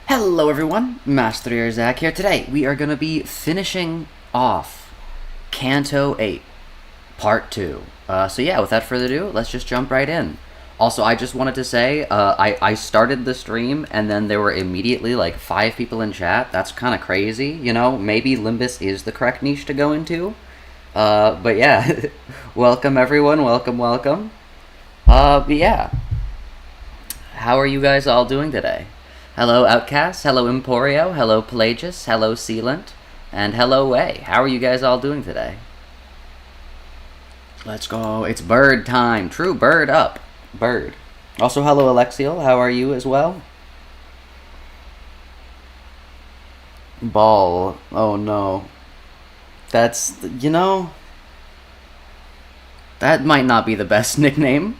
Hello everyone, Mast3r Zak here. Today we are going to be finishing off Canto 8, Part 2. So yeah, without further ado, let's just jump right in. Also, I just wanted to say, I started the stream and then there were immediately like 5 people in chat. That's kind of crazy, you know? Maybe Limbus is the correct niche to go into. But yeah, welcome everyone, welcome. But yeah, how are you guys all doing today? Hello Outcast, hello Emporio, hello Pelagius, hello Sealant, and hello Way. How are you guys all doing today? Let's go, it's bird time. True, bird up. Bird. Also, hello Alexiel, how are you as well? Ball. Oh no. That's, you know, that might not be the best nickname.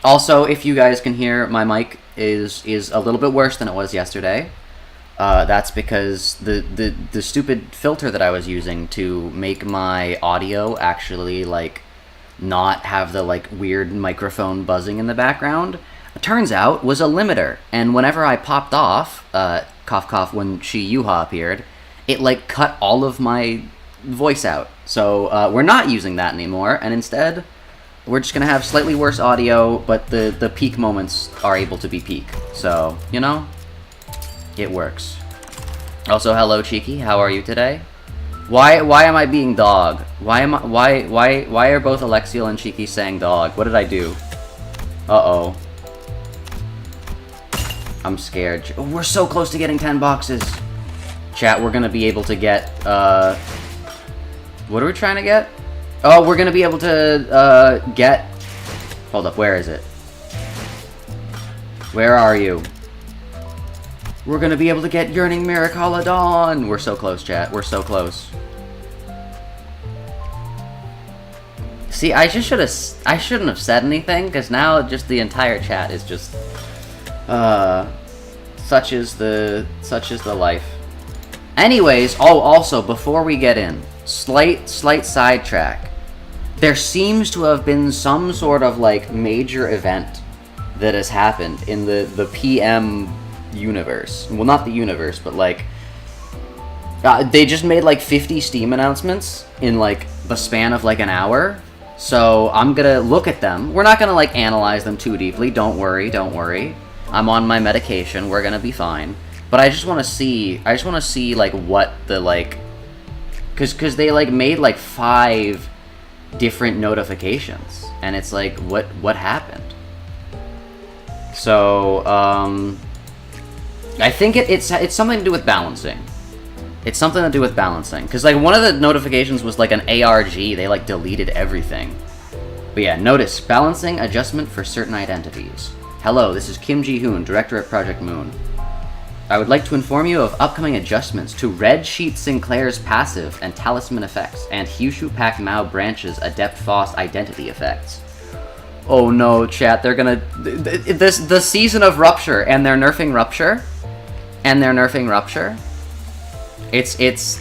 Also, if you guys can hear, my mic is a little bit worse than it was yesterday. That's because the stupid filter that I was using to make my audio actually, like, not have the, like, weird microphone buzzing in the background, it turns out was a limiter. And whenever I popped off, cough cough, when Yuha appeared, it, like, cut all of my voice out. So, we're not using that anymore, and instead we're just gonna have slightly worse audio, but the peak moments are able to be peak. So, you know, it works. Also, hello Cheeky, how are you today? Why am I being dog? Why are both Alexiel and Cheeky saying dog? What did I do? Uh-oh. I'm scared. Oh, we're so close to getting 10 boxes. Chat, we're gonna be able to get, what are we trying to get? Oh, we're gonna be able to, get... Hold up, where is it? Where are you? We're gonna be able to get Yearning Miracauladon! We're so close, chat. We're so close. See, I shouldn't have said anything, because now just the entire chat is just... Such is the life. Anyways, oh, also, before we get in, slight sidetrack. There seems to have been some sort of, like, major event that has happened in the PM universe. Well, not the universe, but, like, they just made, like, 50 Steam announcements in, like, the span of, like, an hour. So I'm gonna look at them. We're not gonna, like, analyze them too deeply. Don't worry. I'm on my medication. We're gonna be fine. But I just want to see, like, what the, like... Because they, like, made, like, 5 different notifications. And it's like, what happened? So, I think it's something to do with balancing. It's something to do with balancing. Because, like, one of the notifications was, like, an ARG. They, like, deleted everything. But yeah, notice, balancing adjustment for certain identities. Hello, this is Kim Ji-hoon, director at ProjectMoon. I would like to inform you of upcoming adjustments to Red Sheet Sinclair's passive and talisman effects, and Hushu Pak Mao Branch's Adept Foss identity effects. Oh no, chat, they're gonna... the season of Rupture, and they're nerfing Rupture? It's...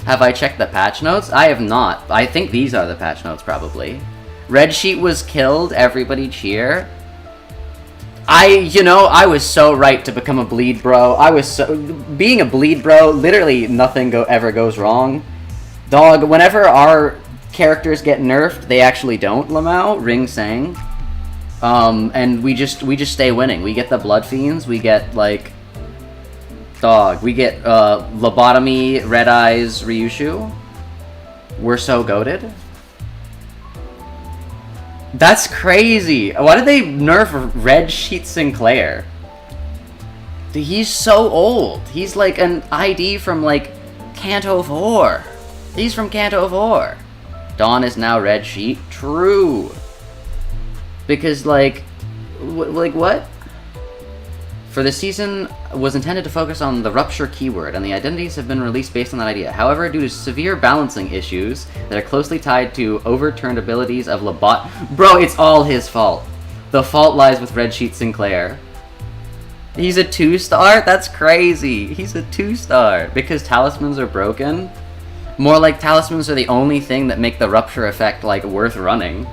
Have I checked the patch notes? I have not. I think these are the patch notes, probably. Red Sheet was killed, everybody cheer. I was so right to become a bleed bro. Being a bleed bro, literally nothing ever goes wrong. Dog, whenever our characters get nerfed, they actually don't, Lamau, Ring sang. And we just stay winning. We get the Blood Fiends, we get, like, dog, we get, Lobotomy, Red Eyes, Ryushu. We're so goated. That's crazy. Why did they nerf Red Sheet Sinclair? Dude, he's so old. He's like an ID from, like, Canto 4. He's from Canto 4. Dawn is now Red Sheet. True. Because, like, what? For the season was intended to focus on the Rupture keyword, and the identities have been released based on that idea. However, due to severe balancing issues that are closely tied to overturned abilities of Lobot... Bro, it's all his fault. The fault lies with Red Sheet Sinclair. He's a 2-star? That's crazy. He's a 2-star. Because talismans are broken? More like talismans are the only thing that make the Rupture effect, like, worth running.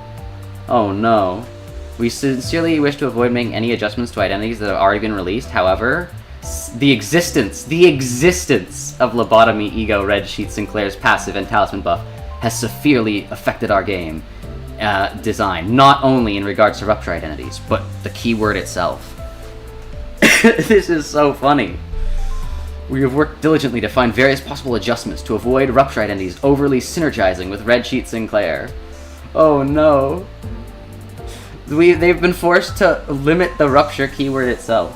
Oh no. We sincerely wish to avoid making any adjustments to identities that have already been released. However, The existence of Lobotomy Ego Red Sheet Sinclair's passive and talisman buff has severely affected our game design, not only in regards to rupture identities, but the keyword itself. This is so funny. We have worked diligently to find various possible adjustments to avoid rupture identities overly synergizing with Red Sheet Sinclair. Oh no. They've been forced to limit the rupture keyword itself.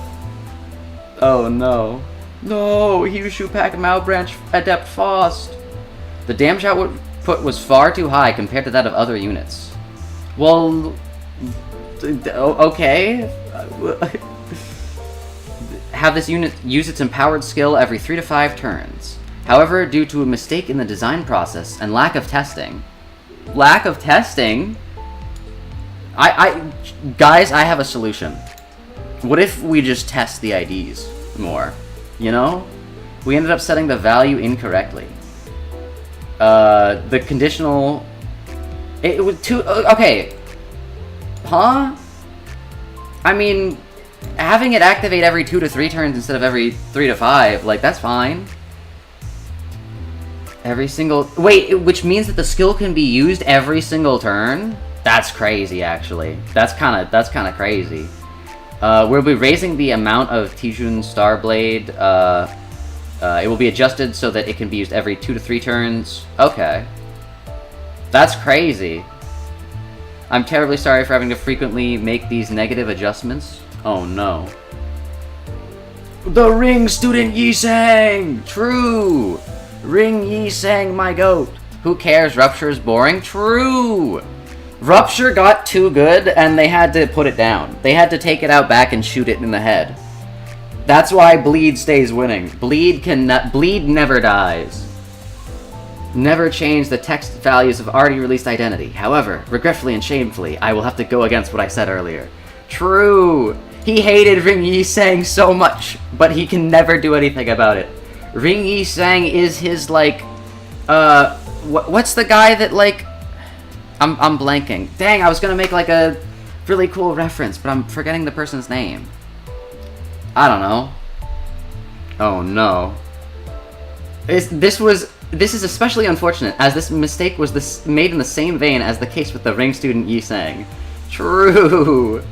Oh no. No, Hyushu Pack Mao Branch Adept Faust. The damage output was far too high compared to that of other units. Well, okay. Have this unit use its empowered skill every 3 to 5 turns. However, due to a mistake in the design process and lack of testing... Lack of testing? Guys, I have a solution. What if we just test the IDs more? You know? We ended up setting the value incorrectly. The conditional... It was too... Okay. Huh? I mean... Having it activate every 2 to 3 turns instead of every 3 to 5, like, that's fine. Every single... Wait, which means that the skill can be used every single turn? That's crazy, actually. That's kind of crazy. We'll be raising the amount of Tijun Starblade. It will be adjusted so that it can be used every 2 to 3 turns. Okay. That's crazy. I'm terribly sorry for having to frequently make these negative adjustments. Oh no. The Ring Student Yisang! True! Ring Yisang, my goat. Who cares? Rupture is boring? True! Rupture got too good and they had to put it down. They had to take it out back and shoot it in the head. That's why Bleed stays winning. Bleed never dies. Never change the text values of already released identity. However, regretfully and shamefully, I will have to go against what I said earlier. True! He hated Ring Yisang so much, but he can never do anything about it. Ring Yisang is his, like, what's the guy that, like, I'm blanking. Dang, I was gonna make, like, a really cool reference, but I'm forgetting the person's name. I don't know. Oh, no. This is especially unfortunate, as this mistake was made in the same vein as the case with the Ring Student Yisang. True!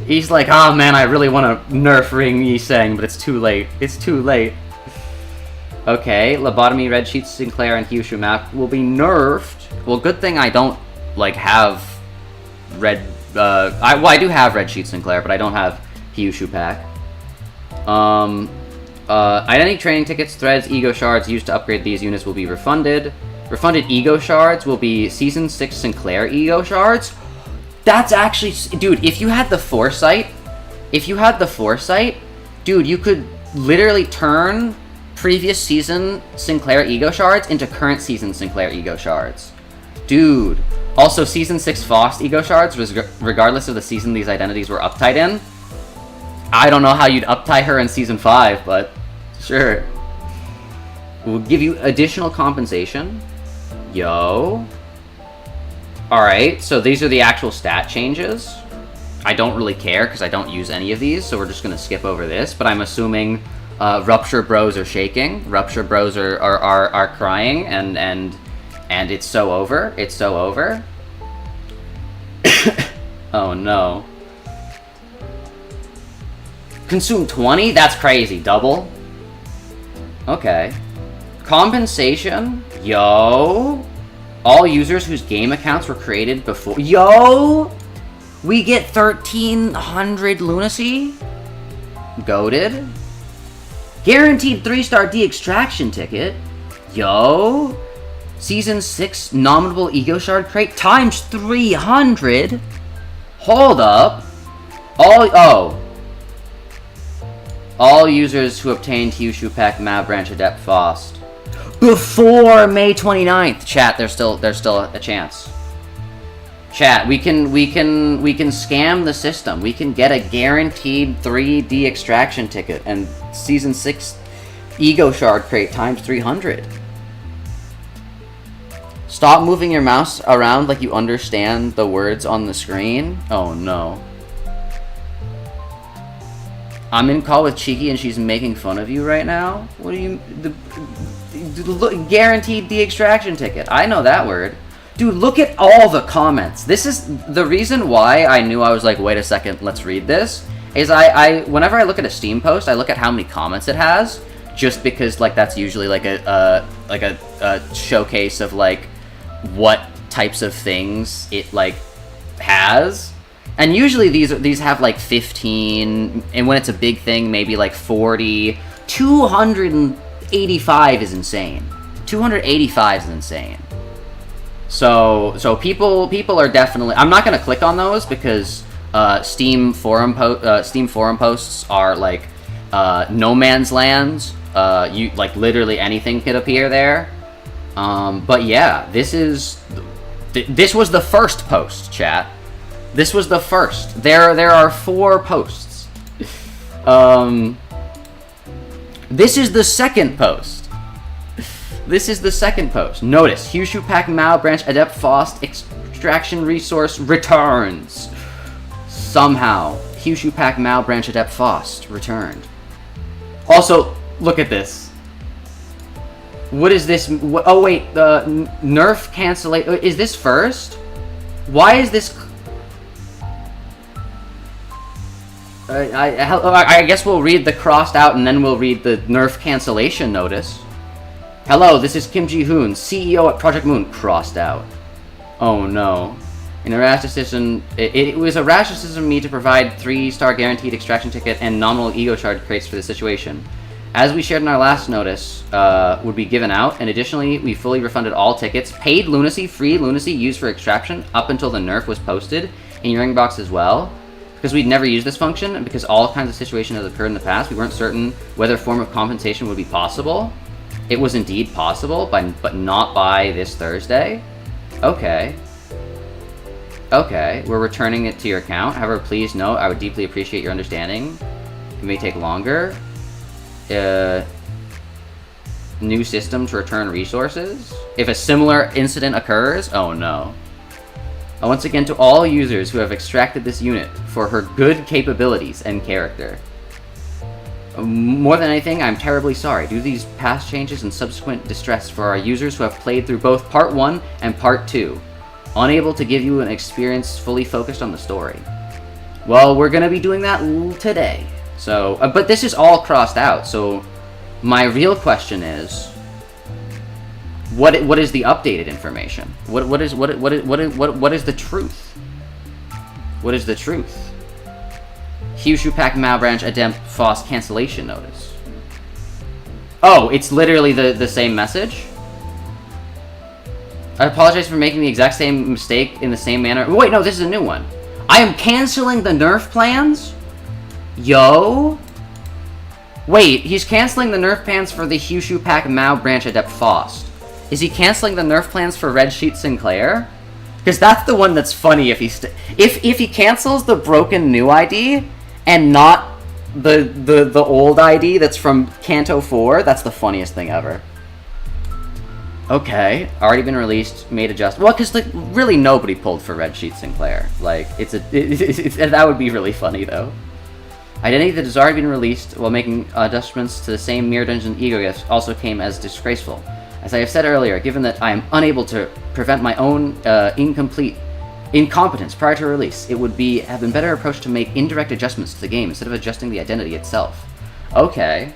He's like, oh man, I really want to nerf Ring Yisang, but it's too late. It's too late. Okay, Lobotomy, Red Sheet Sinclair, and Hyushu Map will be nerfed. Well, good thing I don't, like, have Red... I do have Red Sheet Sinclair, but I don't have Hyushu Pack. Identity training tickets, threads, ego shards used to upgrade these units will be refunded. Refunded ego shards will be Season 6 Sinclair ego shards. That's actually... Dude, if you had the foresight... Dude, you could literally turn previous season Sinclair ego shards into current season Sinclair ego shards. Dude. Also, Season 6 Faust ego shards, regardless of the season these identities were uptied in. I don't know how you'd uptie her in Season 5, but sure. We'll give you additional compensation. Yo. Alright, so these are the actual stat changes. I don't really care, because I don't use any of these, so we're just going to skip over this. But I'm assuming Rupture Bros are shaking. Rupture Bros are crying, and it's so over. It's so over. Oh, no. Consume 20? That's crazy. Double? Okay. Compensation? Yo. All users whose game accounts were created before... Yo! We get 1,300 lunacy? Goated? Guaranteed 3-star de-extraction ticket? Yo! Season 6 nominable ego shard crate times 300? Hold up. All users who obtained Hyushu Pack Mab Branch Adept Faust before May 29th. Chat, there's still a chance. Chat, we can scam the system. We can get a guaranteed 3D extraction ticket and Season 6 Ego Shard crate times 300. Stop moving your mouse around like you understand the words on the screen. Oh no. I'm in call with Cheeky and she's making fun of you right now? What do you... guaranteed the extraction ticket. I know that word. Dude, look at all the comments. This is... The reason why I knew I was like, wait a second, let's read this, is whenever I look at a Steam post, I look at how many comments it has, just because, like, that's usually, like, a showcase of, like, what types of things it, like, has. And usually these have, like, 15, and when it's a big thing, maybe, like, 40. 285 is insane. 285 is insane. So people are definitely... I'm not going to click on those, because Steam forum posts are, like, no man's lands. You, like, literally anything could appear there. But yeah, this was the first post, chat. This was the first. There are 4 posts. This is the second post. This is the second post. Notice, Hushu Pak Mao Branch Adept Faust Extraction Resource returns. Somehow, Hushu Pak Mao Branch Adept Faust returned. Also, look at this. What is this? Oh wait, the nerf cancellation. Is this first? Why is this? I guess we'll read the crossed out and then we'll read the nerf cancellation notice. Hello, this is Kim Ji-hoon, CEO at ProjectMoon, crossed out. Oh no. In a rash decision, it was a rash decision of me to provide 3-star guaranteed extraction ticket and nominal ego shard crates for the situation. As we shared in our last notice, would be given out, and additionally, we fully refunded all tickets, paid lunacy, free lunacy used for extraction up until the nerf was posted in your ring box as well. Because we'd never used this function, and because all kinds of situations have occurred in the past, we weren't certain whether a form of compensation would be possible. It was indeed possible, but not by this Thursday. Okay. Okay, we're returning it to your account. However, please note, I would deeply appreciate your understanding. It may take longer. New system to return resources. If a similar incident occurs, oh no. Once again, to all users who have extracted this unit for her good capabilities and character. More than anything, I'm terribly sorry due to these past changes and subsequent distress for our users who have played through both Part 1 and Part 2. Unable to give you an experience fully focused on the story. Well, we're going to be doing that today. So, but this is all crossed out, so my real question is... What is the updated information? What is the truth? What is the truth? Hushu Pak Mao Branch Adept Faust cancellation notice. Oh, it's literally the same message? I apologize for making the exact same mistake in the same manner. Wait, no, this is a new one. I am canceling the nerf plans? Yo? Wait, he's canceling the nerf plans for the Hushu Pak Mao Branch Adept Faust. Is he canceling the nerf plans for Red Sheet Sinclair? Because that's the one that's funny if he if he cancels the broken new ID and not the old ID that's from Canto 4, that's the funniest thing ever. Okay, already been released, made adjustments. Well, because like really nobody pulled for Red Sheet Sinclair. Like that would be really funny though. Identity that has already been released while making adjustments to the same Mirror Dungeon ego gifts also came as disgraceful. As I have said earlier, given that I am unable to prevent my own incompetence prior to release, it would have been better approach to make indirect adjustments to the game instead of adjusting the identity itself. Okay.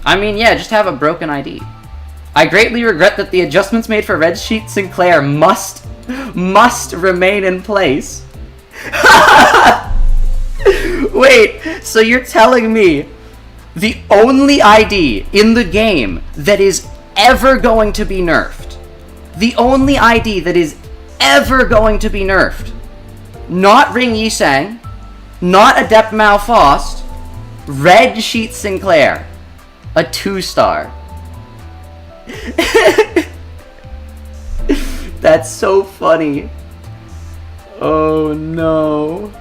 I mean, yeah, just have a broken ID. I greatly regret that the adjustments made for Red Sheet Sinclair must remain in place. Wait, so you're telling me the only ID in the game that is ever going to be nerfed, the only ID that is ever going to be nerfed, not Ring Yisang, not Adept Mao Faust, Red Sheet Sinclair, a 2-star. That's so funny. Oh no.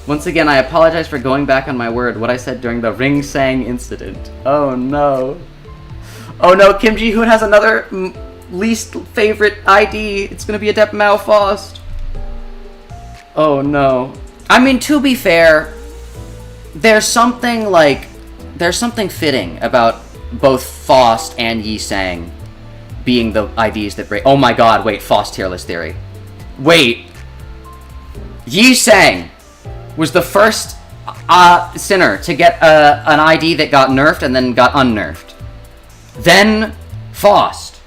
Once again, I apologize for going back on my word, what I said during the Ring Sang incident. Oh no. Oh no, Kim Ji-hoon has another least favorite ID. It's gonna be Adept Mao Faust. Oh no. I mean, to be fair, there's something fitting about both Faust and Yi Sang being the IDs that break. Oh my god, wait, Faust tier list theory. Wait. Yi Sang was the first sinner to get an ID that got nerfed and then got unnerfed. Then Faust,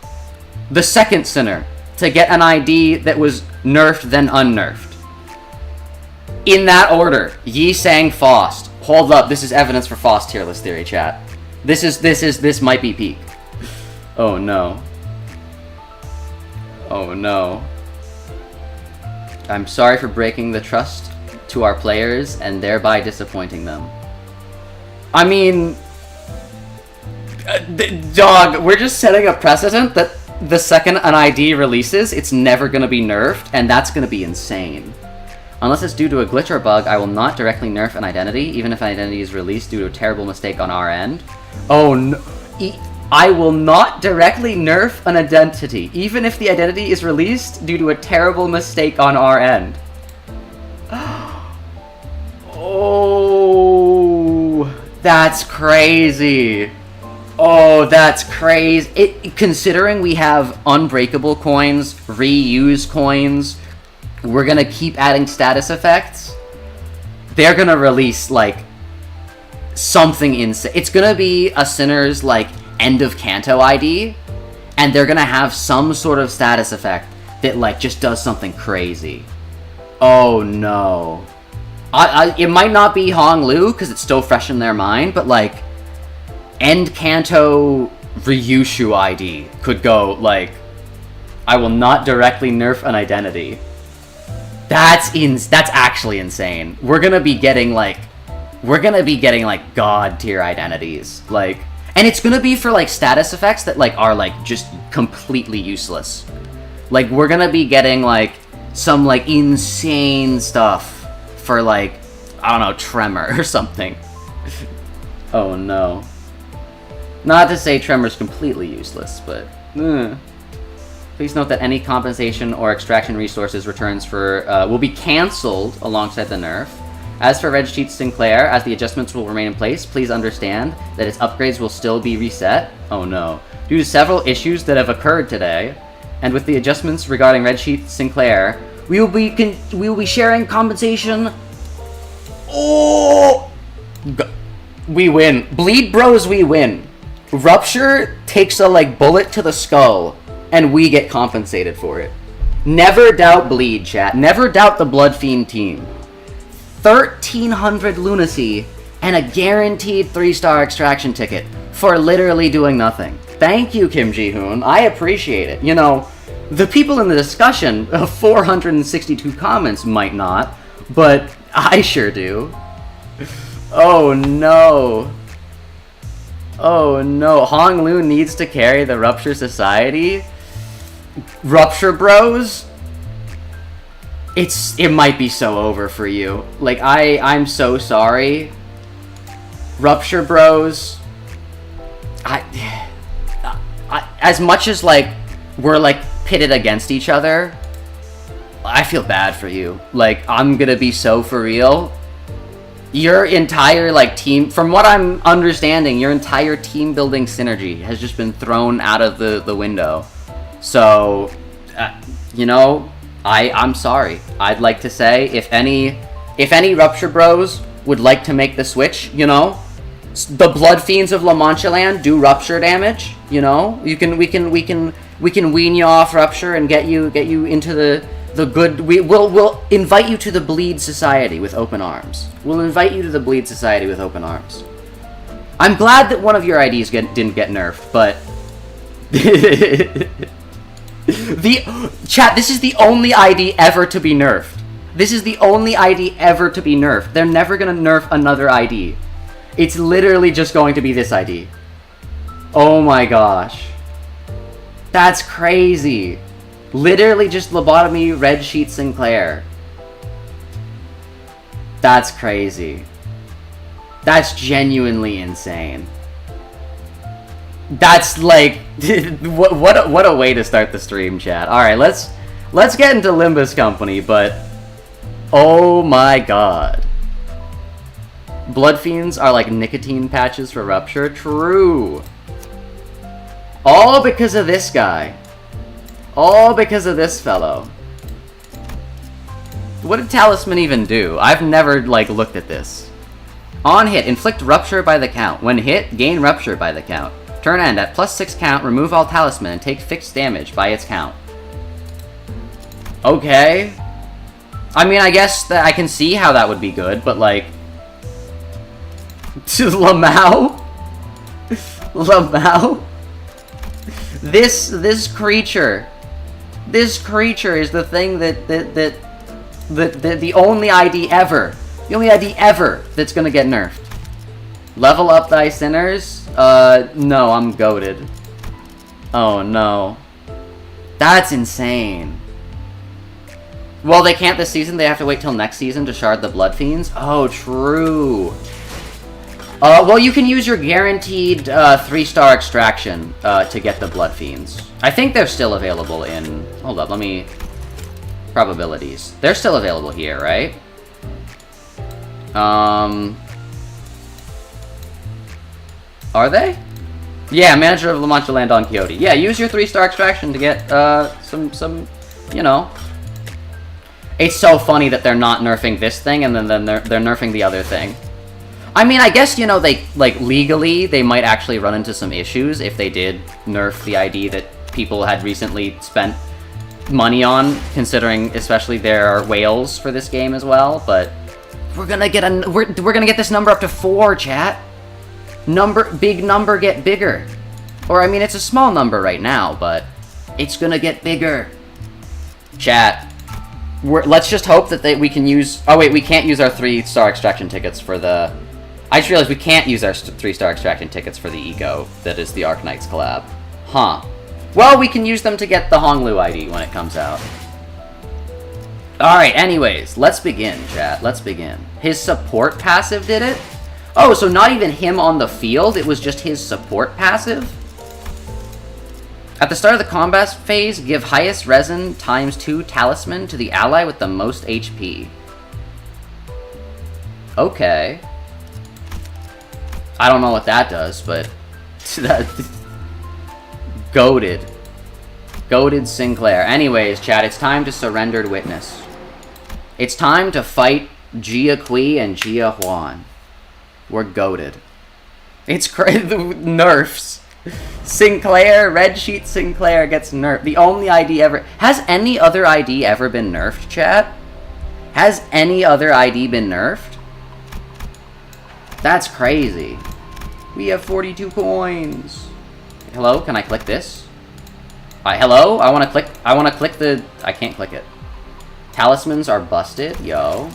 the second sinner to get an ID that was nerfed then unnerfed. In that order, Yi Sang, Faust. Hold up, this is evidence for Faust tier list theory, chat. This might be peak. Oh no. Oh no. I'm sorry for breaking the trust to our players and thereby disappointing them. I mean, dog, we're just setting a precedent that the second an ID releases, it's never gonna be nerfed, and that's gonna be insane. Unless it's due to a glitch or bug, I will not directly nerf an identity, even if an identity is released due to a terrible mistake on our end. Oh no. I will not directly nerf an identity, even if the identity is released due to a terrible mistake on our end. Oh, that's crazy. Oh, that's crazy. Considering we have unbreakable coins, reuse coins, we're gonna keep adding status effects, they're gonna release, like, something insane. It's gonna be a Sinner's, like, end of Canto ID, and they're gonna have some sort of status effect that, like, just does something crazy. Oh no. It might not be Hong Lu, because it's still fresh in their mind, but, like, end Canto Ryushu ID could go, like, I will not directly nerf an identity. That's actually insane. We're gonna be getting like god tier identities, like, and it's gonna be for like status effects that like are like just completely useless. Like, we're gonna be getting like some like insane stuff for like, I don't know, Tremor or something. Oh no. Not to say Tremor's completely useless, but please note that any compensation or extraction resources returns for will be cancelled alongside the nerf. As for Red Sheet Sinclair, as the adjustments will remain in place, please understand that its upgrades will still be reset. Oh no. Due to several issues that have occurred today, and with the adjustments regarding Red Sheet Sinclair, we will be sharing compensation. Oh, we win. Bleed Bros, we win. Rupture takes a like bullet to the skull, and we get compensated for it. Never doubt Bleed, chat. Never doubt the Blood Fiend team. 1,300 lunacy and a guaranteed 3-star extraction ticket for literally doing nothing. Thank you, Kim Ji-hoon. I appreciate it. You know, the people in the discussion of 462 comments might not, but I sure do. Oh no. Oh no. Hong Lu needs to carry the Rupture Society? Rupture Bros? It might be so over for you. Like, I'm so sorry. Rupture Bros. As much as, like, we're, like, pitted against each other, I feel bad for you. Like, I'm gonna be so for real. Your entire, like, team, from what I'm understanding, your entire team building synergy has just been thrown out of the window. So, you know, I'm sorry. I'd like to say, if any Rupture Bros would like to make the switch, you know, the Blood Fiends of La Mancha Land do Rupture damage, you know, we can wean you off Rupture and get you into the good. We'll invite you to the Bleed Society with open arms. We'll invite you to the Bleed Society with open arms. I'm glad that one of your IDs didn't get nerfed, but chat, this is the only ID ever to be nerfed. This is the only ID ever to be nerfed. They're never gonna nerf another ID. It's literally just going to be this ID. Oh my gosh. That's crazy. Literally just lobotomy Red Sheet Sinclair. That's crazy. That's genuinely insane. That's like what a way to start the stream, chat. All right, let's get into Limbus Company, but Oh my god. Blood fiends are like nicotine patches for rupture. True. All because of this guy. All because of this fellow. What did Talisman even do? I've never, like, looked at this. On hit, inflict rupture by the count. When hit, gain rupture by the count. Turn end, at +6 count, remove all talisman and take fixed damage by its count. Okay. I mean, I guess that I can see how that would be good, but, like... Lamau? Lamau? This creature is the thing the only ID ever. The only ID ever that's gonna get nerfed. Level up thy sinners? No, I'm goated. Oh no. That's insane. Well, they can't this season, they have to wait till next season to shard the Blood Fiends? Oh, true. Well, you can use your guaranteed 3-star extraction to get the Blood Fiends. I think they're still available in... Hold up, let me... Probabilities. They're still available here, right? Are they? Yeah, manager of La Mancha Land on Quixote. Yeah, use your 3-star extraction to get, some, you know... It's so funny that they're not nerfing this thing, and then they're nerfing the other thing. I mean, I guess, you know, they, like, legally, they might actually run into some issues if they did nerf the ID that people had recently spent money on, considering especially there are whales for this game as well, but we're gonna get we're gonna get this number up to 4, chat. Big number get bigger. Or, I mean, it's a small number right now, but it's gonna get bigger. Chat. Let's just hope that we can use... Oh, wait, we can't use our 3-star extraction tickets for the... I just realized we can't use our 3-star extraction tickets for the Ego that is the Arknights collab. Huh. Well, we can use them to get the Honglu ID when it comes out. Alright, anyways, let's begin, chat. Let's begin. His support passive did it? Oh, so not even him on the field, it was just his support passive? At the start of the combat phase, give highest resin ×2 talisman to the ally with the most HP. Okay. I don't know what that does, but... Goated. Goated Sinclair. Anyways, chat, it's time to surrendered witness. It's time to fight Jia Kui and Jia Huan. We're goated. It's crazy. Nerfs. Sinclair, Red Sheet Sinclair gets nerfed. The only ID ever... Has any other ID ever been nerfed, chat? Has any other ID been nerfed? That's crazy. We have 42 coins. Hello, can I click this? Hello? I wanna click the... I can't click it. Talismans are busted, yo.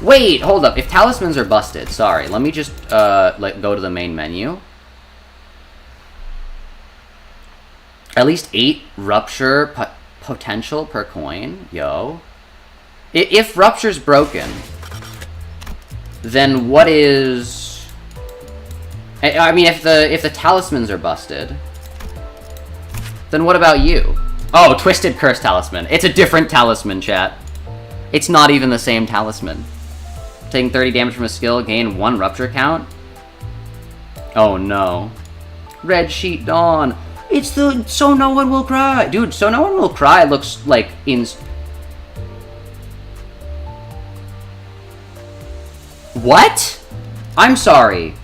Wait, hold up. If talismans are busted, sorry. Let me just, go to the main menu. At least 8 rupture potential per coin, yo. If rupture's broken, then what is... I mean, if the talismans are busted, then what about you? Oh, Twisted Curse Talisman. It's a different talisman, chat. It's not even the same talisman. Taking 30 damage from a skill, gain 1 rupture count? Oh no. Red Sheet Dawn. It's the So No One Will Cry. Dude, So No One Will Cry looks like in... What? I'm sorry.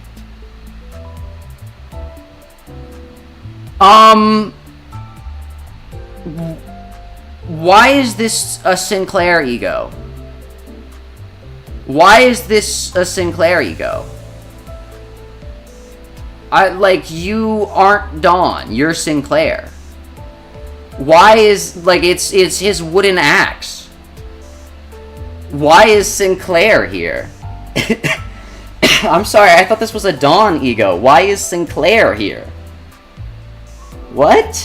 Why is this a Sinclair ego? Why is this a Sinclair ego? You aren't Dawn, you're Sinclair. Why is, it's his wooden axe. Why is Sinclair here? I'm sorry, I thought this was a Dawn ego. Why is Sinclair here? What?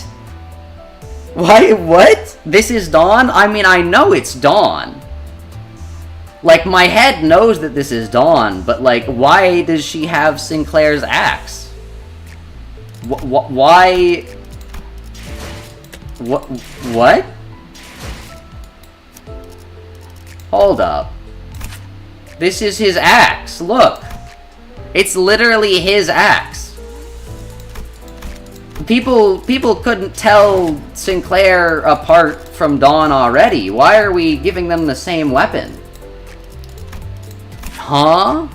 Why, what? This is Dawn? I mean, I know it's Dawn. My head knows that this is Dawn, but, why does she have Sinclair's axe? Why? What? Hold up. This is his axe, look! It's literally his axe. People couldn't tell Sinclair apart from Dawn already. Why are we giving them the same weapon? Huh?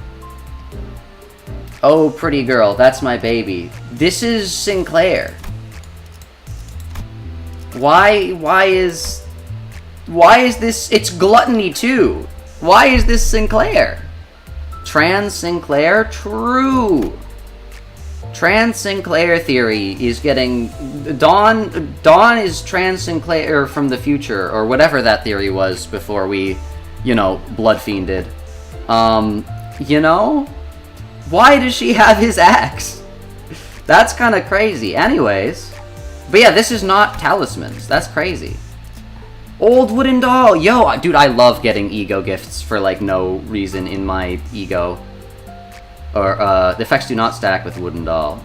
Oh, pretty girl, that's my baby. This is Sinclair. Why is this? It's gluttony too. Why is this Sinclair? Trans Sinclair? True. Trans Sinclair theory is getting... Dawn is Trans Sinclair from the future, or whatever that theory was before we, you know, blood fiended. You know? Why does she have his axe? That's kind of crazy. Anyways. But yeah, this is not talismans. That's crazy. Old wooden doll! Yo, dude, I love getting ego gifts for, like, no reason in my ego. Or, the effects do not stack with wooden doll.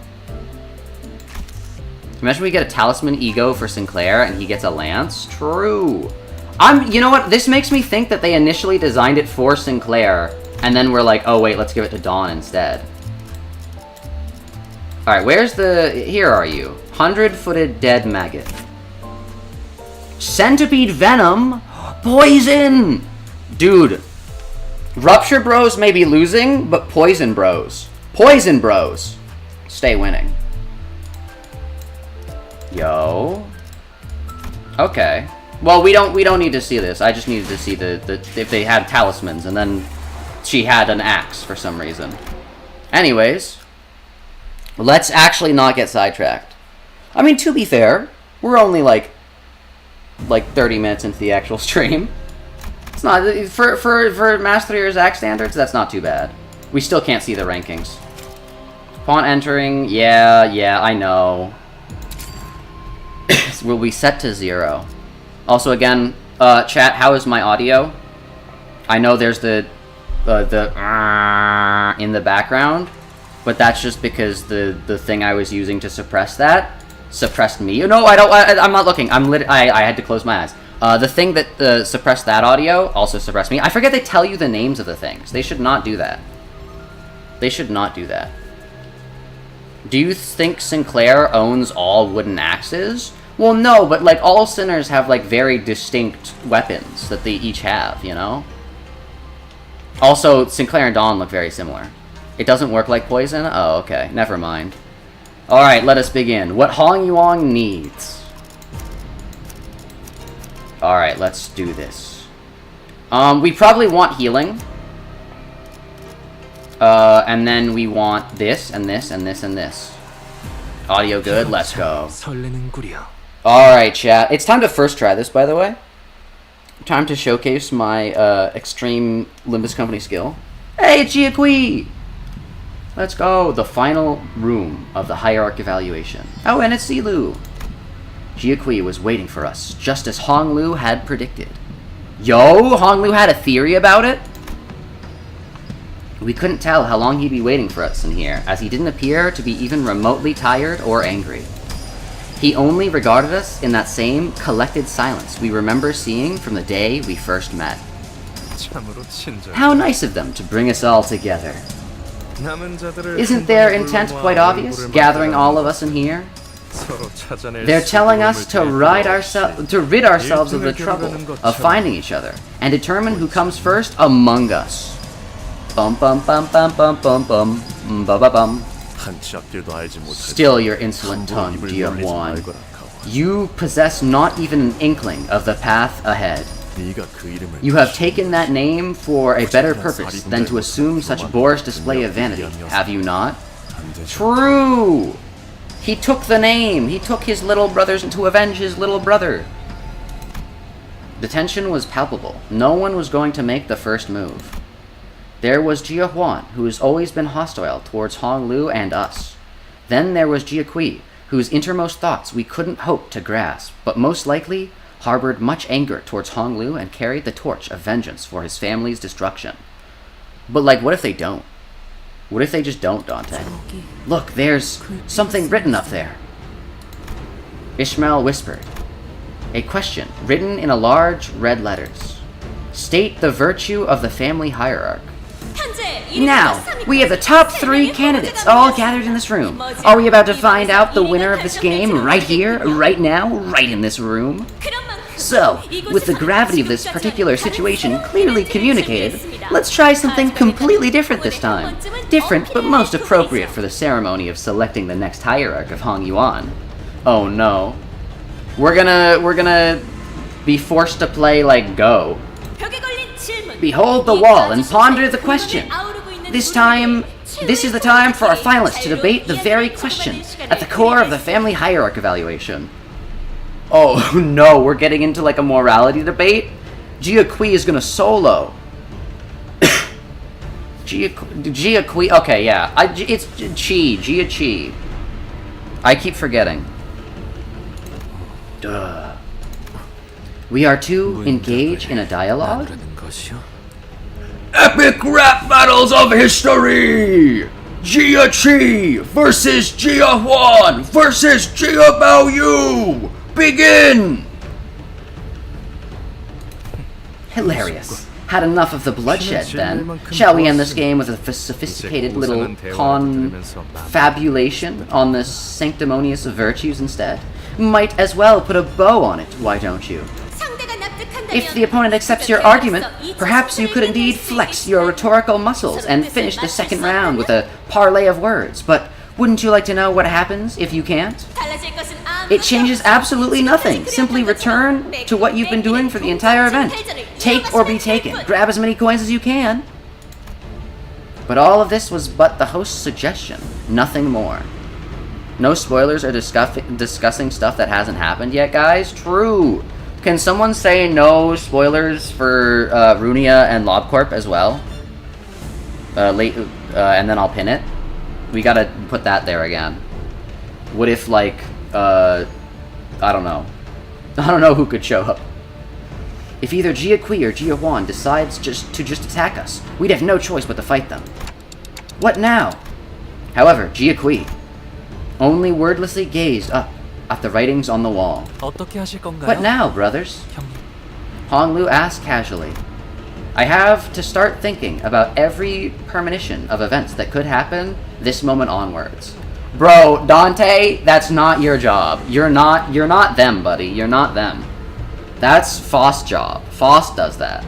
Imagine we get a talisman ego for Sinclair and he gets a lance? True. You know what? This makes me think that they initially designed it for Sinclair, and then we're like, oh wait, let's give it to Dawn instead. Alright, where's the... Here are you. 100-footed dead maggot. Centipede venom? Poison! Dude. Rupture bros may be losing, but poison bros. Poison bros. Stay winning. Yo. Okay. Well, we don't need to see this. I just needed to see the if they had talismans, and then she had an axe for some reason. Anyways, let's actually not get sidetracked. I mean, to be fair, we're only like 30 minutes into the actual stream. It's not for Mast3r Zak standards. That's not too bad. We still can't see the rankings. Upon entering, yeah, I know. Will be set to 0. Also, again, chat, how is my audio? I know there's the in the background, but that's just because the thing I was using to suppress that suppressed me. You know, I'm not looking. I had to close my eyes. The thing that suppressed that audio also suppressed me. I forget they tell you the names of the things. They should not do that. They should not do that. Do you think Sinclair owns all wooden axes? Well, no, but, like, all sinners have, like, very distinct weapons that they each have, you know? Also, Sinclair and Dawn look very similar. It doesn't work like poison? Oh, okay. Never mind. Alright, let us begin. What Hong Yuang needs. Alright, let's do this. We probably want healing. And then we want this, and this, and this, and this. Audio good? Let's go. Alright, chat. It's time to first try this, by the way. Time to showcase my extreme Limbus Company skill. Hey, it's Jiaqui! Let's go. The final room of the hierarch evaluation. Oh, and it's Silu. Jiaqui was waiting for us, just as Hong Lu had predicted. Yo, Hong Lu had a theory about it? We couldn't tell how long he'd be waiting for us in here, as he didn't appear to be even remotely tired or angry. He only regarded us in that same collected silence we remember seeing from the day we first met. How nice of them to bring us all together. Isn't their intent quite obvious, gathering all of us in here? They're telling us to rid ourselves of the trouble of finding each other, and determine who comes first among us. Bum bum bum bum bum bum bum bum bum bum. Still your insolent tongue, dear Huan. You possess not even an inkling of the path ahead. You have taken that name for a better purpose than to assume such boorish display of vanity, have you not? True! He took the name! He took his little brothers to avenge his little brother! The tension was palpable. No one was going to make the first move. There was Jia Huan, who has always been hostile towards Hong Lu and us. Then there was Jiaqui, whose innermost thoughts we couldn't hope to grasp, but most likely harbored much anger towards Hong Lu and carried the torch of vengeance for his family's destruction. But, like, what if they don't? What if they just don't, Dante? Look, there's something written up there. Ishmael whispered. A question written in large red letters. State the virtue of the family hierarchy. Now, we have the top 3 candidates all gathered in this room. Are we about to find out the winner of this game right here, right now, right in this room? So, with the gravity of this particular situation clearly communicated, let's try something completely different this time. Different, but most appropriate for the ceremony of selecting the next hierarch of Hong Yuan. Oh no. We're gonna be forced to play like Go. Behold the wall and ponder the question. This is the time for our finalists to debate the very question at the core of the family hierarch evaluation. Oh no, we're getting into like a morality debate? Jia Kui is gonna solo. Jia Kui, okay, yeah. It's Jia Chi. I keep forgetting. Duh. We are to engage in a dialogue? Epic rap battles of history! Jia Chi versus Jia Huan versus Jia Baoyu! Begin! Hilarious. Had enough of the bloodshed, then. Shall we end this game with a sophisticated little confabulation on the sanctimonious virtues instead? Might as well put a bow on it, why don't you? If the opponent accepts your argument, perhaps you could indeed flex your rhetorical muscles and finish the second round with a parlay of words, but wouldn't you like to know what happens if you can't? It changes absolutely nothing. Simply return to what you've been doing for the entire event. Take or be taken. Grab as many coins as you can. But all of this was but the host's suggestion, nothing more. No spoilers or discussing stuff that hasn't happened yet, guys? True. Can someone say no spoilers for Runia and LobCorp as well? And then I'll pin it. We gotta put that there again. What if, like, I don't know. I don't know who could show up. If either Jia Kui or Jia Huan decides to just attack us, we'd have no choice but to fight them. What now? However, Jia Kui only wordlessly gazed up at the writings on the wall. What now, brothers? Hong Lu asked casually. I have to start thinking about every premonition of events that could happen this moment onwards. Bro, Dante, that's not your job. You're not them, buddy. You're not them. That's Faust's job. Faust does that.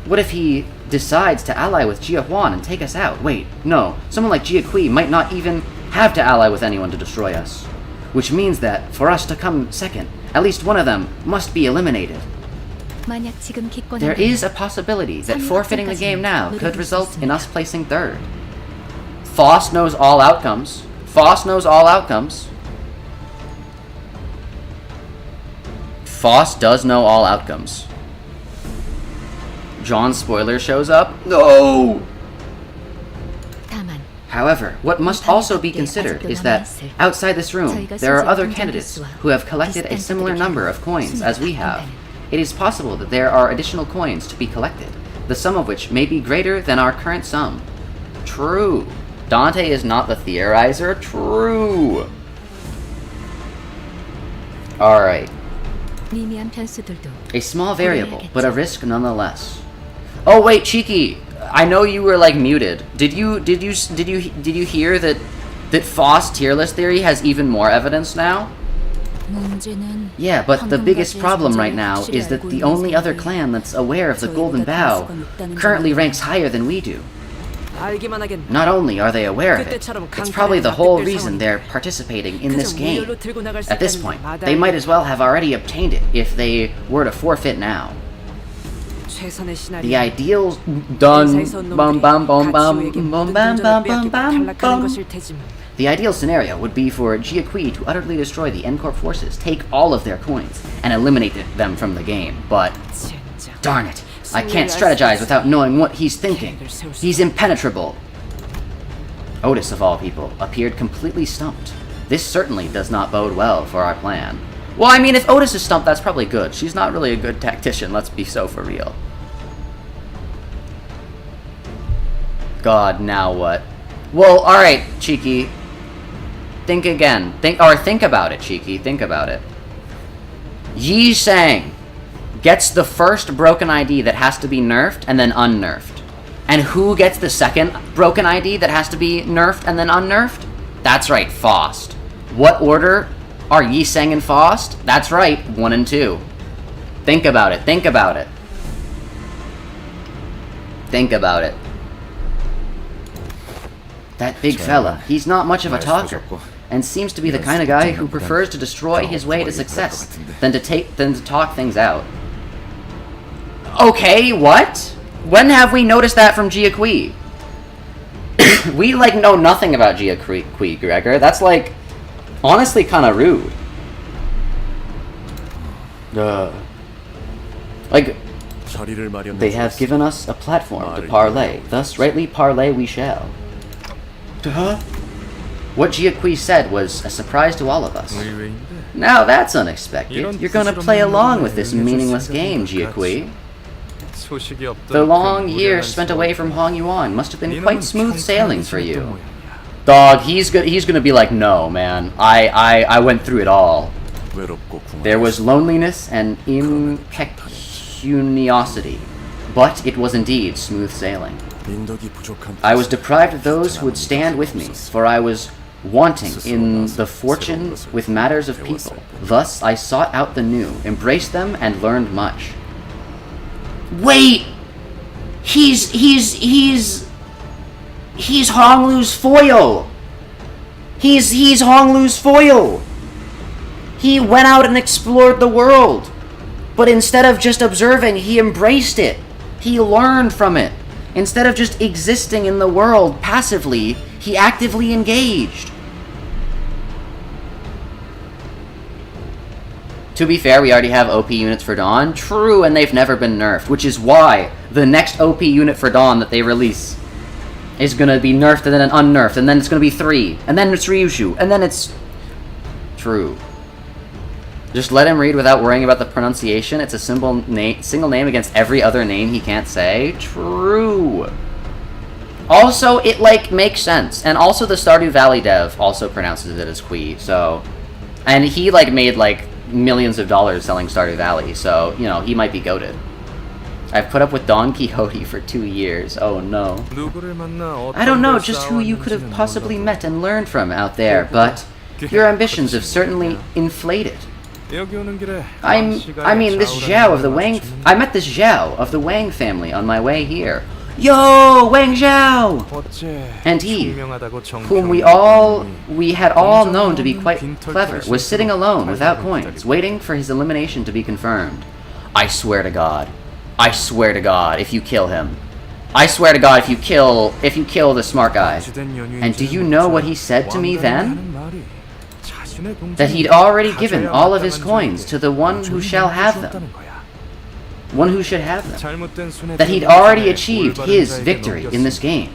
What if he decides to ally with Jia Huan and take us out? Wait, no. Someone like Jia Kui might not even have to ally with anyone to destroy us. Which means that, for us to come second, at least one of them must be eliminated. There is a possibility that forfeiting the game now could result in us placing third. Faust knows all outcomes. Faust knows all outcomes. Faust does know all outcomes. John Spoiler shows up? No! However, what must also be considered is that, outside this room, there are other candidates who have collected a similar number of coins as we have. It is possible that there are additional coins to be collected, the sum of which may be greater than our current sum. True. Dante is not the theorizer. True. Alright. A small variable, but a risk nonetheless. Oh wait, Cheeky! I know you were like muted. Did you hear that Faust tier list theory has even more evidence now? Yeah, but the biggest problem right now is that the only other clan that's aware of the Golden Bow currently ranks higher than we do. Not only are they aware of it, it's probably the whole reason they're participating in this game. At this point, they might as well have already obtained it if they were to forfeit now. The ideal The ideal scenario would be for Jia Kui to utterly destroy the N-Corp forces, take all of their coins, and eliminate them from the game, but darn it, I can't strategize without knowing what he's thinking. He's impenetrable. Otis, of all people, appeared completely stumped. This certainly does not bode well for our plan. Well, I mean, if Otis is stumped, that's probably good. She's not really a good tactician, let's be so for real. God, now what? Well, alright, Cheeky. Think again. Think about it, Cheeky. Think about it. Yi Sang. gets the first broken ID that has to be nerfed and then unnerfed. And who gets the second broken ID that has to be nerfed and then unnerfed? That's right, Faust. What order are Yi Seng and Faust? That's right, 1 and 2. Think about it, think about it. Think about it. That big fella, he's not much of a talker, and seems to be the kind of guy who prefers to destroy his way to success than to talk things out. Okay, what? When have we noticed that from Jia Kui? We, like, know nothing about Jia Kui, Gregor. That's, like, honestly kind of rude. Like, they have given us a platform to parlay, thus rightly parlay we shall. Huh? What Jia Kui said was a surprise to all of us. Now that's unexpected. You're gonna play along with this meaningless game, Jia Kui. The long years spent away from Hong Yuan must have been quite smooth sailing for you. Dog, he's gonna be like, no, man. I went through it all. There was loneliness and impecuniosity, but it was indeed smooth sailing. I was deprived of those who would stand with me, for I was wanting in the fortune with matters of people. Thus I sought out the new, embraced them, and learned much. Wait! He's Honglu's foil! He's Honglu's foil! He went out and explored the world, but instead of just observing, he embraced it. He learned from it. Instead of just existing in the world passively, he actively engaged. To be fair, we already have OP units for Dawn. True, and they've never been nerfed, which is why the next OP unit for Dawn that they release is gonna be nerfed and then unnerfed, and then it's gonna be 3, and then it's Ryushu, and then it's... True. Just let him read without worrying about the pronunciation. It's a single name against every other name he can't say. True. Also, it, like, makes sense. And also the Stardew Valley dev also pronounces it as Kui, so... And he, like, made, like, millions of dollars selling Stardew Valley, so, you know, he might be goated. I've put up with Don Quixote for 2 years. Oh, no. I don't know just who you could have possibly met and learned from out there, but your ambitions have certainly inflated. I mean, this Zhao of the Wang... I met this Zhao of the Wang family on my way here. Yo, Wang Zhao! And he, whom we had all known to be quite clever, was sitting alone without coins, waiting for his elimination to be confirmed. I swear to God. I swear to God, if you kill him. I swear to God, if you kill the smart guy. And do you know what he said to me then? That he'd already given all of his coins to the one who shall have them. One who should have them. That he'd already achieved his victory in this game,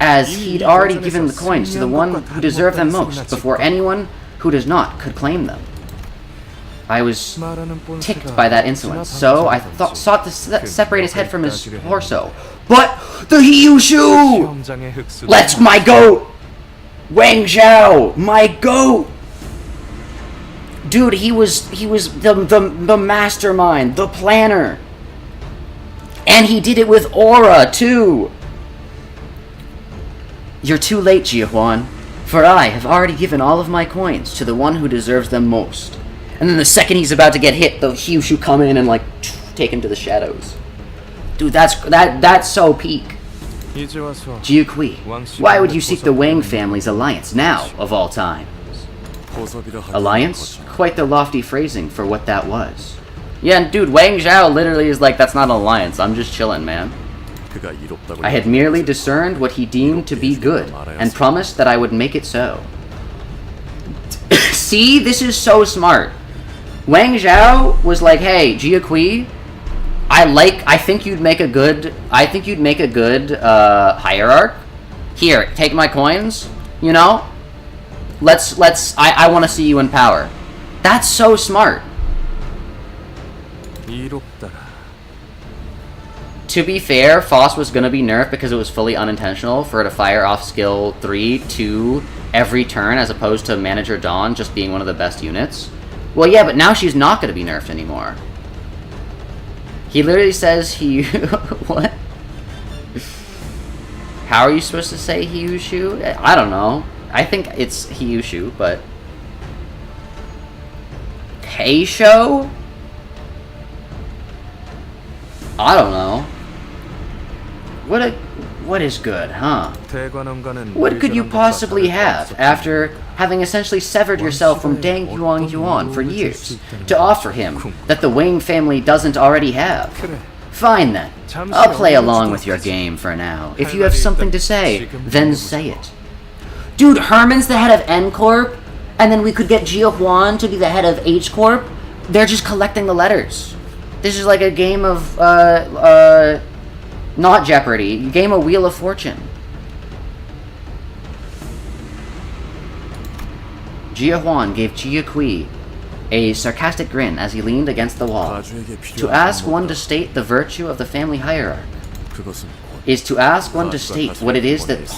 as he'd already given the coins to the one who deserved them most before anyone who does not could claim them. I was ticked by that insolence, so I sought to separate his head from his torso. But the Hyushu! Let's my goat! Wang Zhao! My goat! Dude, he was the mastermind, the planner. And he did it with aura, too. You're too late, Jia Huan, for I have already given all of my coins to the one who deserves them most. And then the second he's about to get hit, the Hyushu come in and, like, take him to the shadows. Dude, that's so peak. Jia Kui, why would you seek the Wang family's alliance now, of all time? Alliance? Quite the lofty phrasing for what that was. Yeah, and dude, Wang Zhao literally is like, that's not an alliance, I'm just chilling, man. I had merely discerned what he deemed to be good, and promised that I would make it so. See, this is so smart. Wang Zhao was like, hey, Jia Kui, I think you'd make a good hierarch. Here, take my coins, you know? I want to see you in power. That's so smart. To be fair, Faust was going to be nerfed because it was fully unintentional for her to fire off skill 3, 2 every turn, as opposed to Manager Dawn just being one of the best units. Well, yeah, but now she's not going to be nerfed anymore. He literally says he... What? How are you supposed to say Hiyushu? I don't know. I think it's Hiyushu, but... Heisho? I don't know. What is good, huh? What could you possibly have after having essentially severed yourself from Deng Yuan for years to offer him that the Wang family doesn't already have? Fine then. I'll play along with your game for now. If you have something to say, then say it. Dude, Herman's the head of N Corp, and then we could get Huan to be the head of H Corp. They're just collecting the letters. This is like a game of, not Jeopardy, a game of Wheel of Fortune. Huan gave Kui a sarcastic grin as he leaned against the wall. To ask one to state the virtue of the family hierarchy is to ask one to state what it is that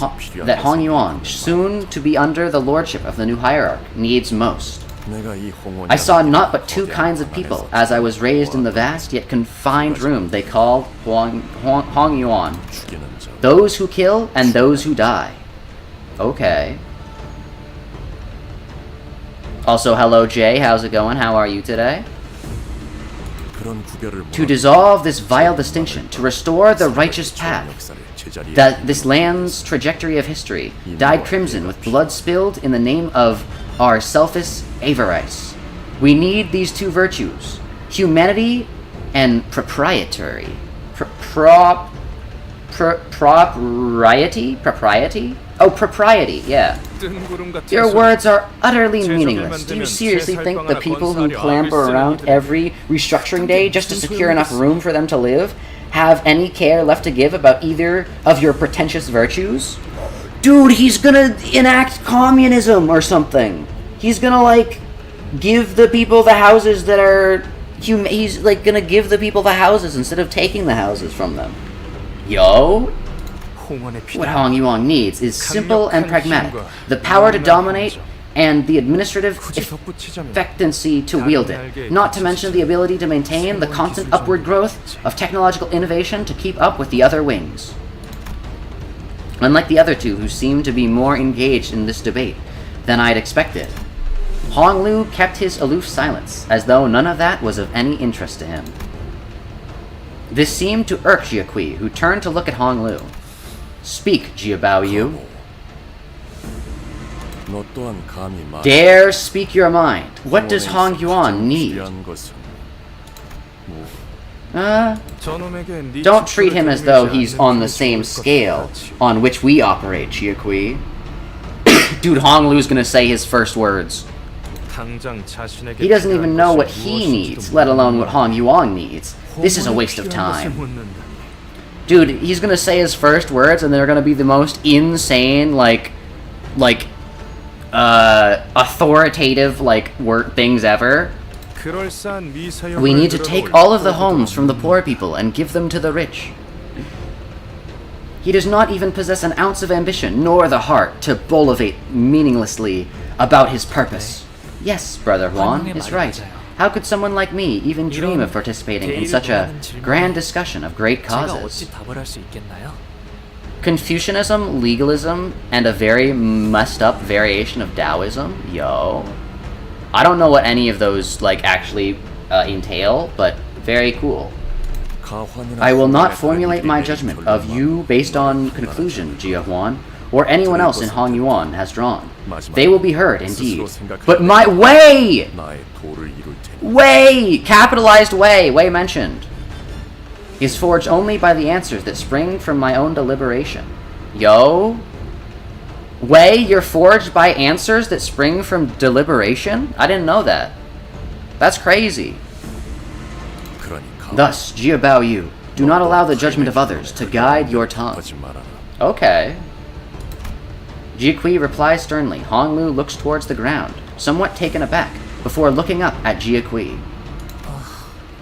Hong Yuan, soon to be under the lordship of the new hierarch, needs most. I saw not but two kinds of people as I was raised in the vast yet confined room they called Hong Yuan. Those who kill and those who die. Okay. Also, hello Jay, how's it going? How are you today? To dissolve this vile distinction, to restore the righteous path, that this land's trajectory of history, dyed crimson with blood spilled in the name of our selfish avarice. We need these two virtues, humanity and propriety. Propriety? Oh, propriety, yeah. Your words are utterly meaningless. Do you seriously think the people who clamber around every restructuring day just to secure enough room for them to live have any care left to give about either of your pretentious virtues? Dude, he's gonna enact communism or something. He's gonna, like, give the people the houses that are... He's, like, gonna give the people the houses instead of taking the houses from them. Yo? What Hong Yuan needs is simple and pragmatic. The power to dominate and the administrative expectancy to wield it. Not to mention the ability to maintain the constant upward growth of technological innovation to keep up with the other wings. Unlike the other two, who seem to be more engaged in this debate than I'd expected, Hong Lu kept his aloof silence, as though none of that was of any interest to him. This seemed to irk Kui, who turned to look at Hong Lu. Speak, Jiabao Yu. Dare speak your mind. What does Hong Yuan need? Don't treat him as though he's on the same scale on which we operate, Kui. Dude, Hong Lu's gonna say his first words. He doesn't even know what he needs, let alone what Hong Yuan needs. This is a waste of time. Dude, he's gonna say his first words and they're gonna be the most insane, authoritative, things ever. We need to take all of the homes from the poor people and give them to the rich. He does not even possess an ounce of ambition, nor the heart to bolivate meaninglessly about his purpose. Yes, Brother Huan is right. How could someone like me even dream of participating in such a grand discussion of great causes? Confucianism, legalism, and a very messed up variation of Taoism? Yo. I don't know what any of those, actually entail, but very cool. I will not formulate my judgment of you based on conclusion, Huan, or anyone else in Hong Yuan has drawn. They will be heard, indeed. But my way! Way! Capitalized way! Way mentioned. Is forged only by the answers that spring from my own deliberation. Yo? Way, you're forged by answers that spring from deliberation? I didn't know that. That's crazy. Thus, Jiabao Yu, do not allow the judgment of others to guide your tongue. Okay. Kui replies sternly. Hong Lu looks towards the ground, somewhat taken aback, before looking up at Kui.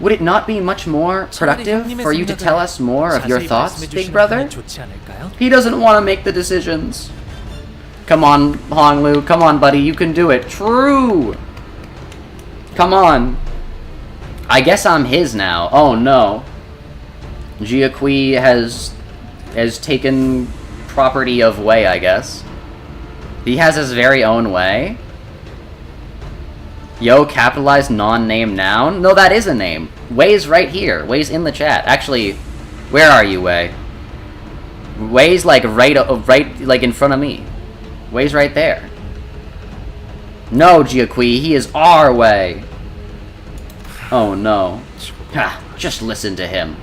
Would it not be much more productive for you to tell us more of your thoughts, big brother? He doesn't want to make the decisions. Come on, Hong Lu. Come on, buddy. You can do it. True. Come on. I guess I'm his now. Oh, no. Jiaqui has taken property of Wei, I guess. He has his very own Wei. Yo, capitalized non-name noun? No, that is a name. Wei's right here. Wei's in the chat. Actually, where are you, Wei? Wei's like right like in front of me. Wei's right there. No, Jiaqui, he is our Wei. Oh no. Ha, just listen to him.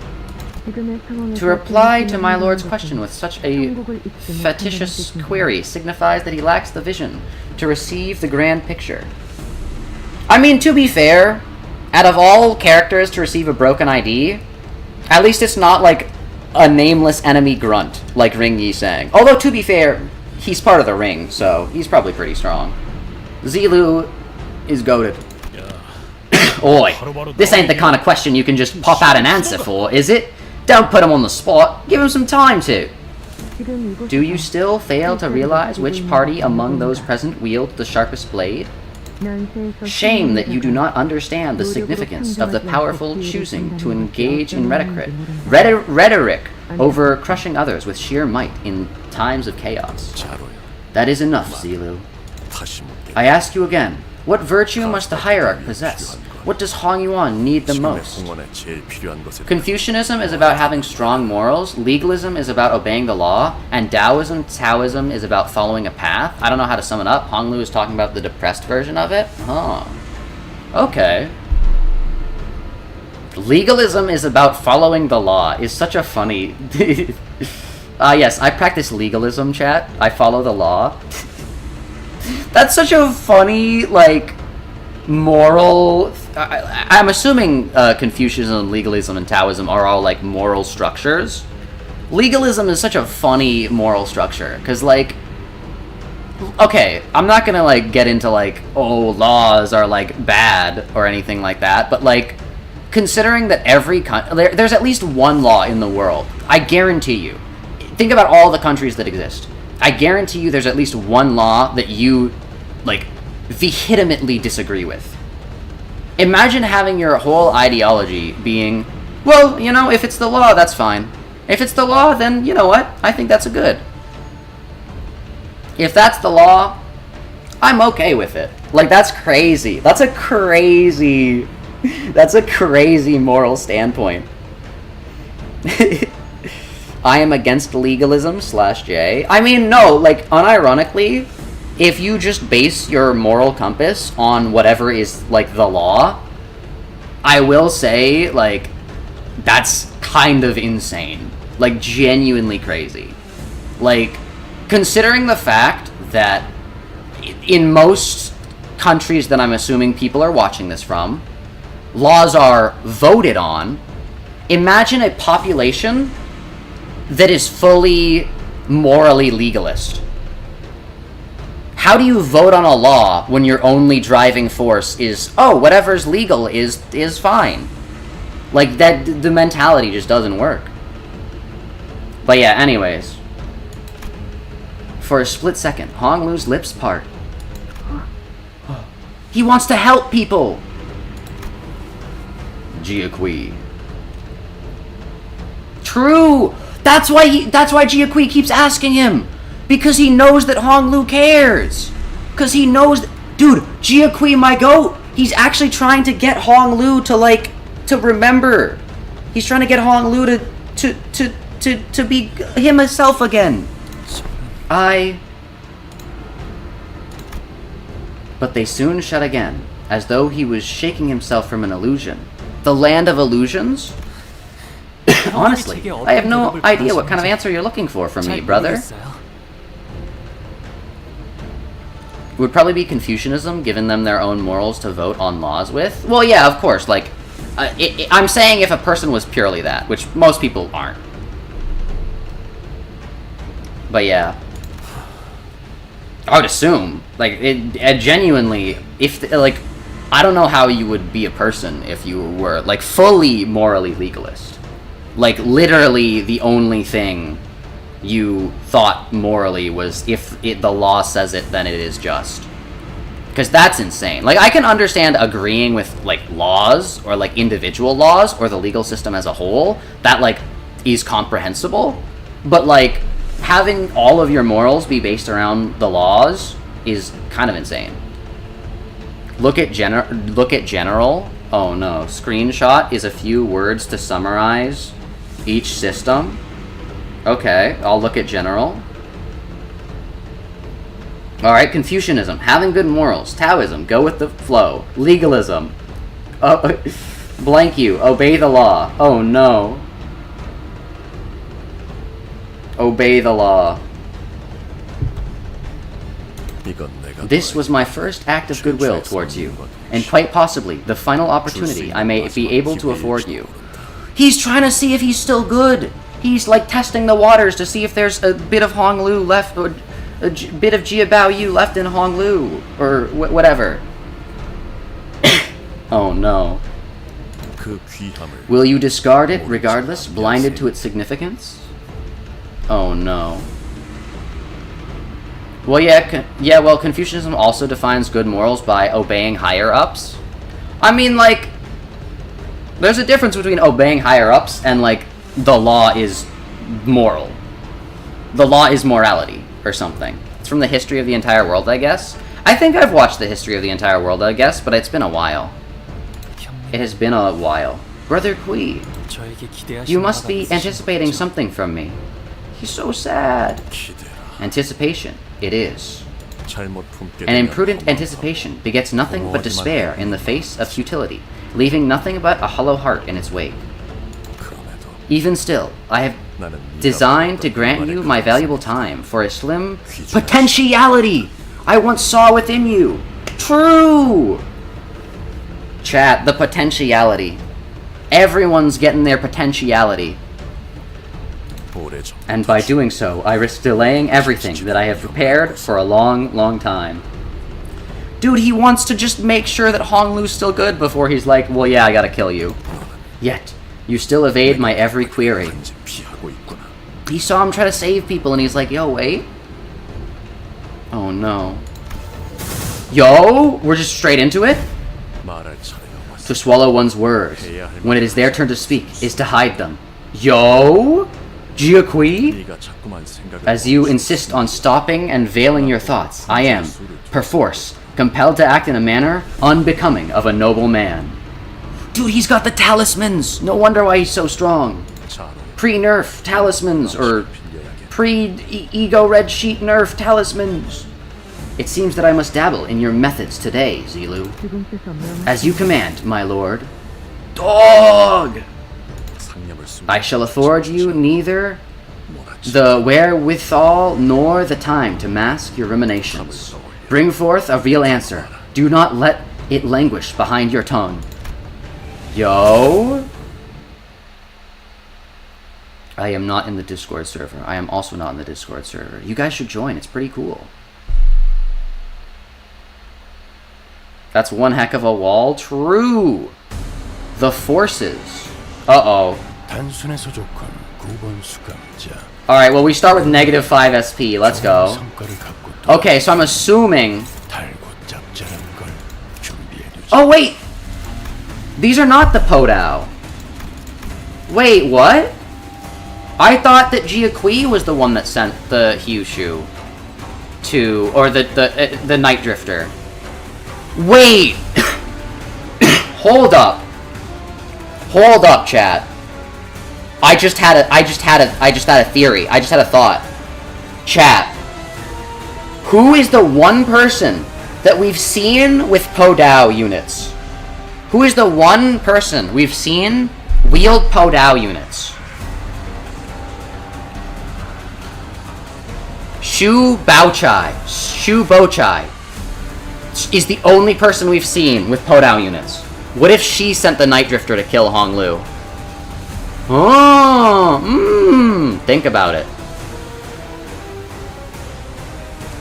To reply to my lord's question with such a fetishous query signifies that he lacks the vision to receive the grand picture. I mean, to be fair, out of all characters to receive a broken ID, at least it's not like a nameless enemy grunt like Ring Yi Sang. Although, to be fair, he's part of the ring, so he's probably pretty strong. Zilu is goated. Oi, this ain't the kind of question you can just pop out an answer for, is it? Don't put him on the spot, give him some time to. Do you still fail to realize which party among those present wields the sharpest blade? Shame that you do not understand the significance of the powerful choosing to engage in rhetoric over crushing others with sheer might in times of chaos. That is enough, Zilu. I ask you again, what virtue must the hierarch possess? What does Huan Yuan need the most? Confucianism is about having strong morals, legalism is about obeying the law, and Taoism is about following a path. I don't know how to sum it up. Honglu is talking about the depressed version of it? Huh. Okay. Legalism is about following the law is such a funny... yes, I practice legalism, chat. I follow the law. That's such a funny, like, moral... I'm assuming Confucianism, legalism, and Taoism are all, like, moral structures. Legalism is such a funny moral structure, because, like... Okay, I'm not gonna, like, get into, like, oh, laws are, like, bad, or anything like that, but, like, considering that every country... There's at least one law in the world. I guarantee you. Think about all the countries that exist. I guarantee you there's at least one law that you, like, vehemently disagree with. Imagine having your whole ideology being, well, you know, if it's the law, that's fine. If it's the law, then, you know what? I think that's a good. If that's the law, I'm okay with it. Like, that's crazy. That's a crazy moral standpoint. I am against legalism /J. I mean, no, like, unironically, if you just base your moral compass on whatever is, like, the law, I will say, like, that's kind of insane. Like, genuinely crazy. Like, considering the fact that in most countries that I'm assuming people are watching this from, laws are voted on, imagine a population that is fully morally legalist. How do you vote on a law when your only driving force is, oh, whatever's legal is fine? Like, that, the mentality just doesn't work. But yeah, anyways. For a split second, Honglu's lips part. He wants to help people! Jiaqui. True! That's why Jiaqui keeps asking him! Because he knows that Honglu cares! Because he knows... Dude, Jiaqui, my goat! He's actually trying to get Honglu to, like, to remember. He's trying to get Honglu to be himself again. But they soon shut again, as though he was shaking himself from an illusion. The land of illusions? Honestly, I have no idea what kind of answer you're looking for from me, brother. It would probably be Confucianism, giving them their own morals to vote on laws with. Well, yeah, of course, like, I'm saying if a person was purely that, which most people aren't. But yeah. I would assume, like, genuinely, if, like, I don't know how you would be a person if you were, like, fully morally legalist. Like, literally the only thing you thought morally was if the law says it, then it is just. Because that's insane. Like, I can understand agreeing with, like, laws, or, like, individual laws, or the legal system as a whole, that, like, is comprehensible, but like having all of your morals be based around the laws is kind of insane. Look at general. Oh no, screenshot is a few words to summarize each system. Okay, I'll look at general. Alright, Confucianism, having good morals. Taoism, go with the flow. Legalism, blank you, obey the law. Oh no. Obey the law. This was my first act of goodwill towards you, and quite possibly the final opportunity I may be able to afford you. He's trying to see if he's still good. He's like testing the waters to see if there's a bit of Honglu left, or a bit of Jia Bao Yu left in Honglu, or whatever. Oh no. Will you discard it regardless, blinded to its significance? Oh no. Well, well, Confucianism also defines good morals by obeying higher-ups. I mean, like, there's a difference between obeying higher-ups and, like, the law is moral. The law is morality, or something. It's from the history of the entire world, I guess. I think I've watched the history of the entire world, I guess, but it's been a while. It has been a while. Brother Kui, you must be anticipating something from me. He's so sad. Anticipation, it is. An imprudent anticipation begets nothing but despair in the face of futility, leaving nothing but a hollow heart in its wake. Even still, I have designed to grant you my valuable time for a slim potentiality I once saw within you. True! Chat, the potentiality. Everyone's getting their potentiality. And by doing so, I risk delaying everything that I have prepared for a long, long time. Dude, he wants to just make sure that Honglu's still good before he's like, well, yeah, I gotta kill you. Yet, you still evade my every query. He saw him try to save people and he's like, yo, wait. Oh no. Yo, we're just straight into it? To swallow one's words, when it is their turn to speak, is to hide them. Yo? Jiakui? As you insist on stopping and veiling your thoughts, I am, perforce, compelled to act in a manner unbecoming of a noble man. Dude, he's got the talismans! No wonder why he's so strong. Pre-nerf talismans, or pre-ego red sheet nerf talismans. It seems that I must dabble in your methods today, Zilu. As you command, my lord. Dog! I shall afford you neither the wherewithal nor the time to mask your ruminations. Bring forth a real answer. Do not let it languish behind your tongue. Yo? I am not in the Discord server. I am also not in the Discord server. You guys should join. It's pretty cool. That's one heck of a wall. True. The forces. Uh-oh. Alright, well, we start with negative 5 SP. Let's go. Okay, so I'm assuming... Oh, wait! These are not the Podao. Wait, what? I thought that Jiakui was the one that sent the Hyushu to... Or the Night Drifter. Wait! Hold up. Hold up, chat. I just had a theory. I just had a thought. Chat. Who is the one person that we've seen with Podao units? Who is the one person we've seen wield Podao units? Shu Baochai. Shu Bochai is the only person we've seen with Podao units. What if she sent the Night Drifter to kill Honglu? Oh, think about it.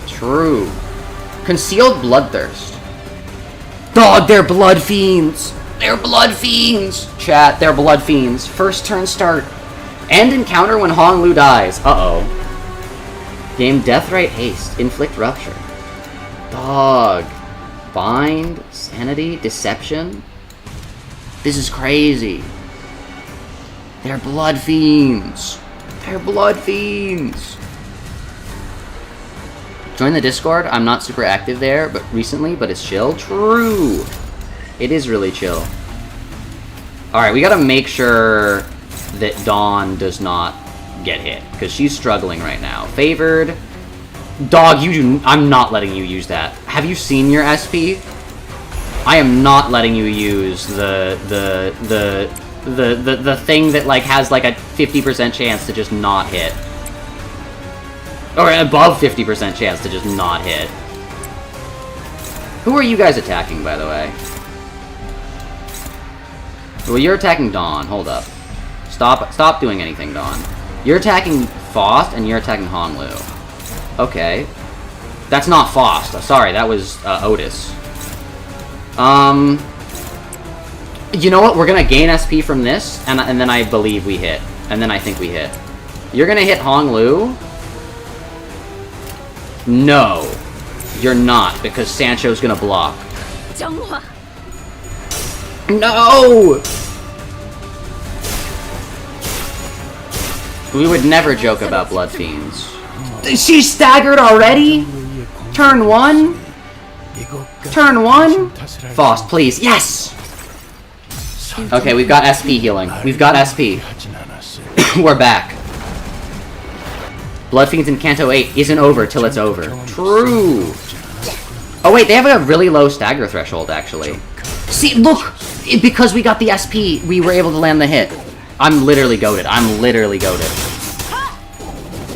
True. Concealed Bloodthirst. Dog, they're blood fiends! They're blood fiends! Chat, they're blood fiends. First turn start. End encounter when Honglu dies. Uh-oh. Game Deathrite Haste. Inflict Rupture. Dog. Bind. Sanity. Deception. This is crazy. They're blood fiends. They're blood fiends. Join the Discord. I'm not super active there, but recently, but it's chill. True. It is really chill. Alright, we gotta make sure that Dawn does not get hit, because she's struggling right now. Favored. Dog, you do... I'm not letting you use that. Have you seen your SP? I am not letting you use the thing that, like, has, like, a 50% chance to just not hit. Or above 50% chance to just not hit. Who are you guys attacking, by the way? Well, you're attacking Dawn. Hold up. Stop doing anything, Dawn. You're attacking Faust, and you're attacking Honglu. Okay. That's not Faust. Sorry, that was Otis. You know what? We're gonna gain SP from this, and then I believe we hit. And then I think we hit. You're gonna hit Honglu? No. You're not, because Sancho's gonna block. Zàng Huā. No! We would never joke about Blood Fiends. She's staggered already? Turn 1? Turn 1? Faust, please. Yes! Okay, we've got SP healing. We've got SP. We're back. Blood Fiends in Canto 8 isn't over till it's over. True. Oh wait, they have a really low stagger threshold, actually. See, look! Because we got the SP, we were able to land the hit. I'm literally goated. I'm literally goated.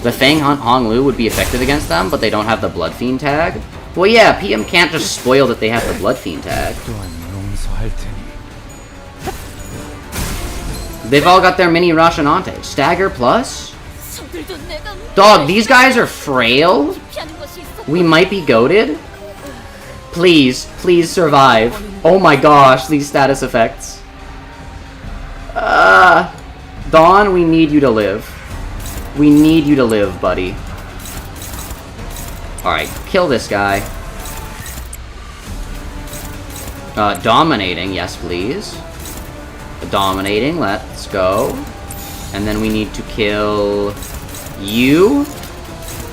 The Fang Honglu would be effective against them, but they don't have the Blood Fiend tag. Well, yeah, PM can't just spoil that they have the Blood Fiend tag. They've all got their mini Rashanante. Stagger plus? Dog, these guys are frail? We might be goated? Please, please survive. Oh my gosh, these status effects. Dawn, we need you to live. We need you to live, buddy. Alright, kill this guy. Dominating, yes please. Dominating, let's go. And then we need to kill... you?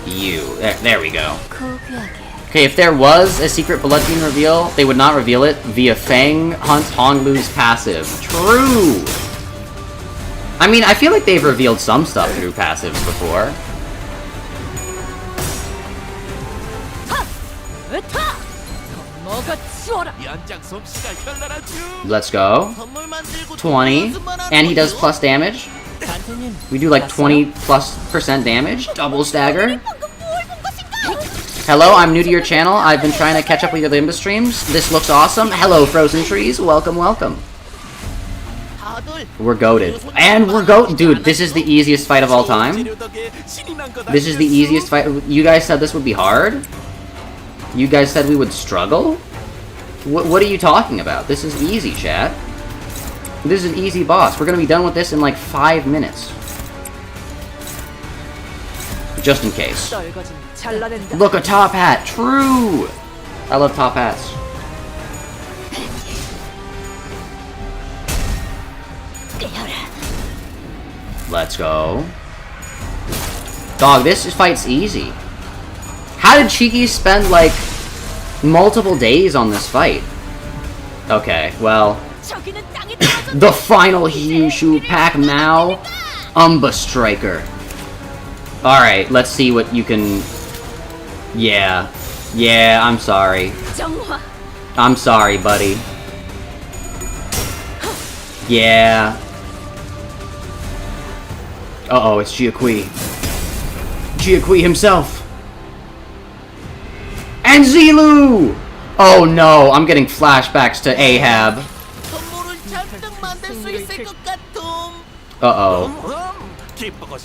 You. There we go. Okay, if there was a secret Blood Fiend reveal, they would not reveal it via Fang Hunt Honglu's passive. True! I mean, I feel like they've revealed some stuff through passives before. Let's go. 20. And he does plus damage. We do like 20+% damage. Double stagger. Hello, I'm new to your channel. I've been trying to catch up with your Limbus streams. This looks awesome. Hello, Frozen Trees. Welcome, welcome. We're goated. And we're dude, this is the easiest fight of all time. This is the easiest fight. You guys said this would be hard? You guys said we would struggle? What are you talking about? This is easy, chat. This is an easy boss. We're gonna be done with this in like 5 minutes. Just in case. Look, a top hat. True! I love top hats. Let's go. Dog, this fight's easy. How did Cheeky spend, like, multiple days on this fight? Okay, well... the final Hyushu pack now. Umba Striker. Alright, let's see what you can... Yeah. Yeah, I'm sorry. I'm sorry, buddy. Yeah. Uh-oh, it's Jiaqui. Jiaqui himself! And Zilu! Oh no, I'm getting flashbacks to Ahab. Uh-oh.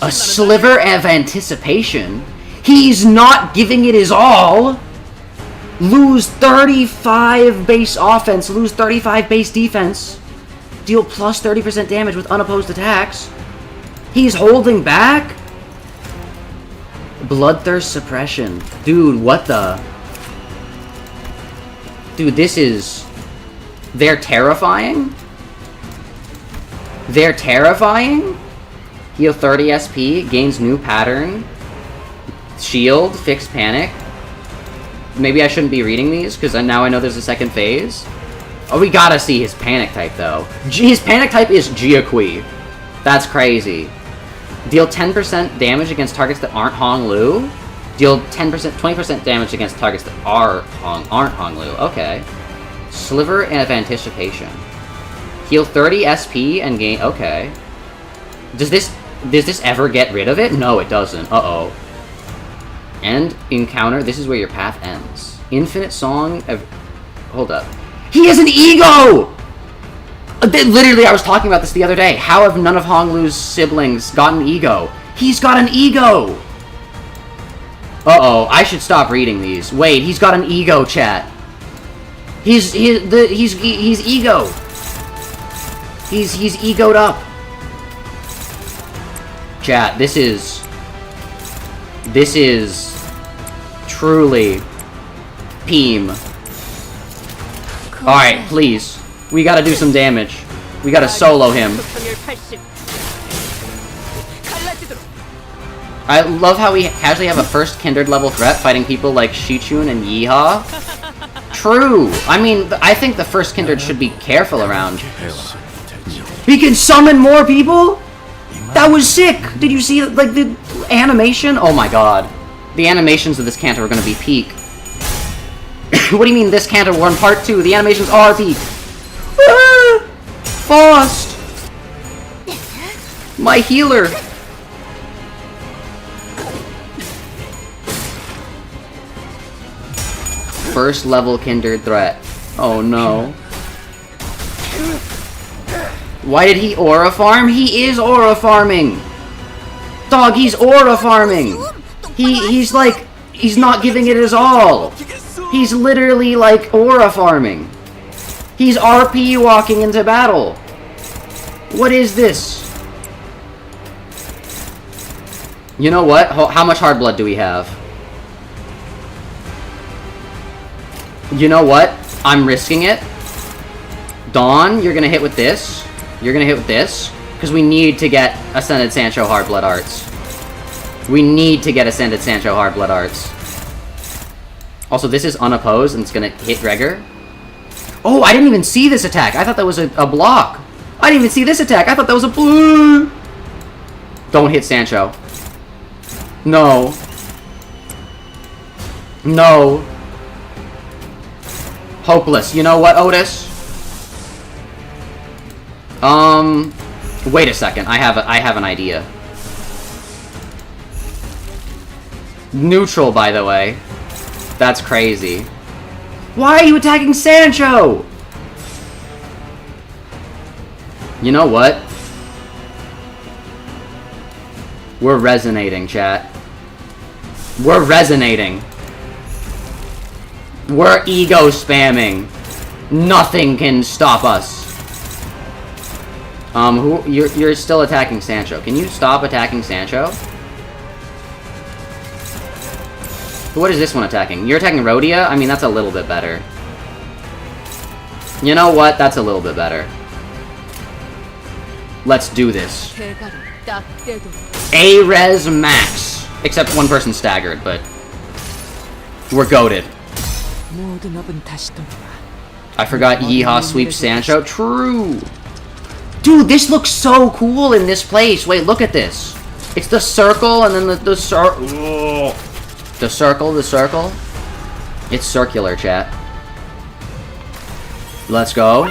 A sliver of anticipation? He's not giving it his all! Lose 35 base offense, lose 35 base defense. Deal plus 30% damage with unopposed attacks. He's holding back? Bloodthirst suppression. Dude, what the... Dude, this is... They're terrifying? They're terrifying? Heal 30 SP, gains new pattern. Shield, fixed panic. Maybe I shouldn't be reading these, because now I know there's a second phase. Oh, we gotta see his panic type, though. His panic type is Jiaqui. That's crazy. Deal 10% damage against targets that aren't Hong Lu. Deal 10%, 20% damage against targets that aren't Hong Lu. Okay. Sliver of Anticipation. Heal 30 SP and gain... Okay. Does this ever get rid of it? No, it doesn't. Uh-oh. End encounter. This is where your path ends. Infinite Song of... Hold up. He has an ego! Literally, I was talking about this the other day. How have none of Hong Lu's siblings gotten ego? He's got an ego! Uh-oh, I should stop reading these. Wait, he's got an ego, chat. He's ego. He's egoed up. Chat, this is truly Peem. Alright, please. We gotta do some damage. We gotta solo him. I love how we casually have a first Kindred level threat fighting people like Shichun and Yeehaw. True! I mean, I think the first Kindred should be careful around. He can summon more people?! That was sick! Did you see, like, the animation? Oh my god. The animations of this Canto are gonna be peak. What do you mean, this Canto 1 Part 2? The animations are peak! Ah! Faust! My healer! First level Kindred threat. Oh no. Why did he aura farm? He is aura farming! Dog, he's aura farming! He's like, he's not giving it his all! He's literally like aura farming! He's RP walking into battle! What is this? You know what? How much hard blood do we have? You know what? I'm risking it. Dawn, you're gonna hit with this. You're gonna hit with this. Because we need to get Ascended Sancho Hard Blood Arts. We need to get Ascended Sancho Hard Blood Arts. Also, this is unopposed and it's gonna hit Gregor. Oh, I didn't even see this attack. I thought that was a block. I didn't even see this attack. I thought that was a blue. Don't hit Sancho. No. No. Hopeless. You know what, Otis? Wait a second. I have an idea. Neutral, by the way. That's crazy. Why are you attacking Sancho? You know what? We're resonating, chat. We're resonating. We're ego spamming. Nothing can stop us. You're still attacking Sancho. Can you stop attacking Sancho? What is this one attacking? You're attacking Rhodia? I mean, that's a little bit better. You know what? That's a little bit better. Let's do this. A-Res Max. Except one person staggered, but... we're goated. I forgot Yeehaw sweeps Sancho. True! Dude, this looks so cool in this place. Wait, look at this. It's the circle, and then the circle. The circle. It's circular, chat. Let's go.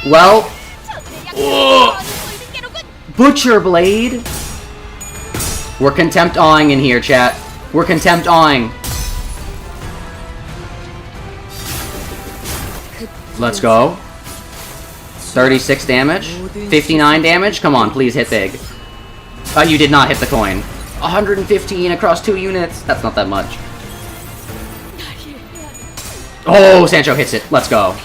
Well. Butcher Blade. We're contempt awing in here, chat. We're contempt awing. Let's go. 36 damage. 59 damage. Come on, please hit big. Oh, you did not hit the coin. 115 across 2 units. That's not that much. Oh, Sancho hits it. Let's go.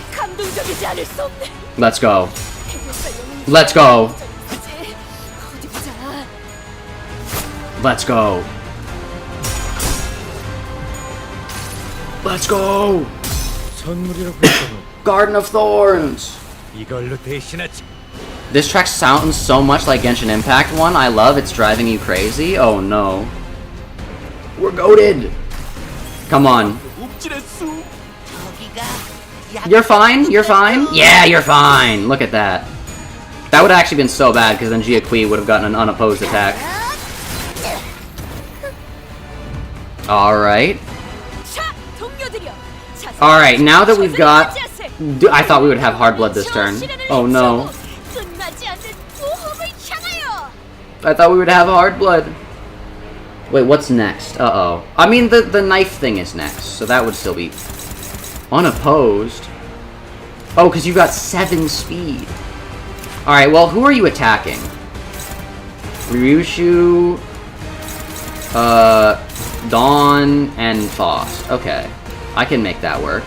Let's go. Let's go. Let's go. Let's go. Garden of Thorns. This track sounds so much like Genshin Impact 1. I love it's driving you crazy. Oh no. We're goated! Come on. You're fine? You're fine? Yeah, you're fine! Look at that. That would have actually been so bad, because then Jiaqui would have gotten an unopposed attack. Alright. Alright, now that we've got... I thought we would have hard blood this turn. Oh no. I thought we would have hard blood. Wait, what's next? Uh-oh. I mean, the knife thing is next, so that would still be... Unopposed? Oh, because you've got 7 speed. Alright, well, who are you attacking? Ryushu... Dawn, and Faust. Okay. I can make that work.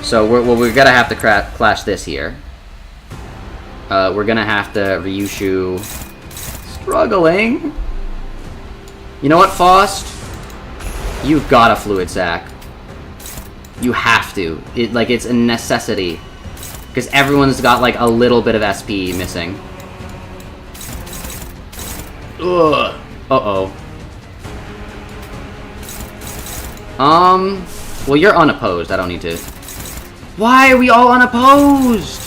So, we're gonna have to clash this here. We're gonna have to Ryushu... Struggling? You know what, Faust? You've got a Fluid Sac. You have to. It's a necessity. Because everyone's got, like, a little bit of SP missing. Ugh. Uh-oh. Well, you're unopposed. I don't need to... Why are we all unopposed?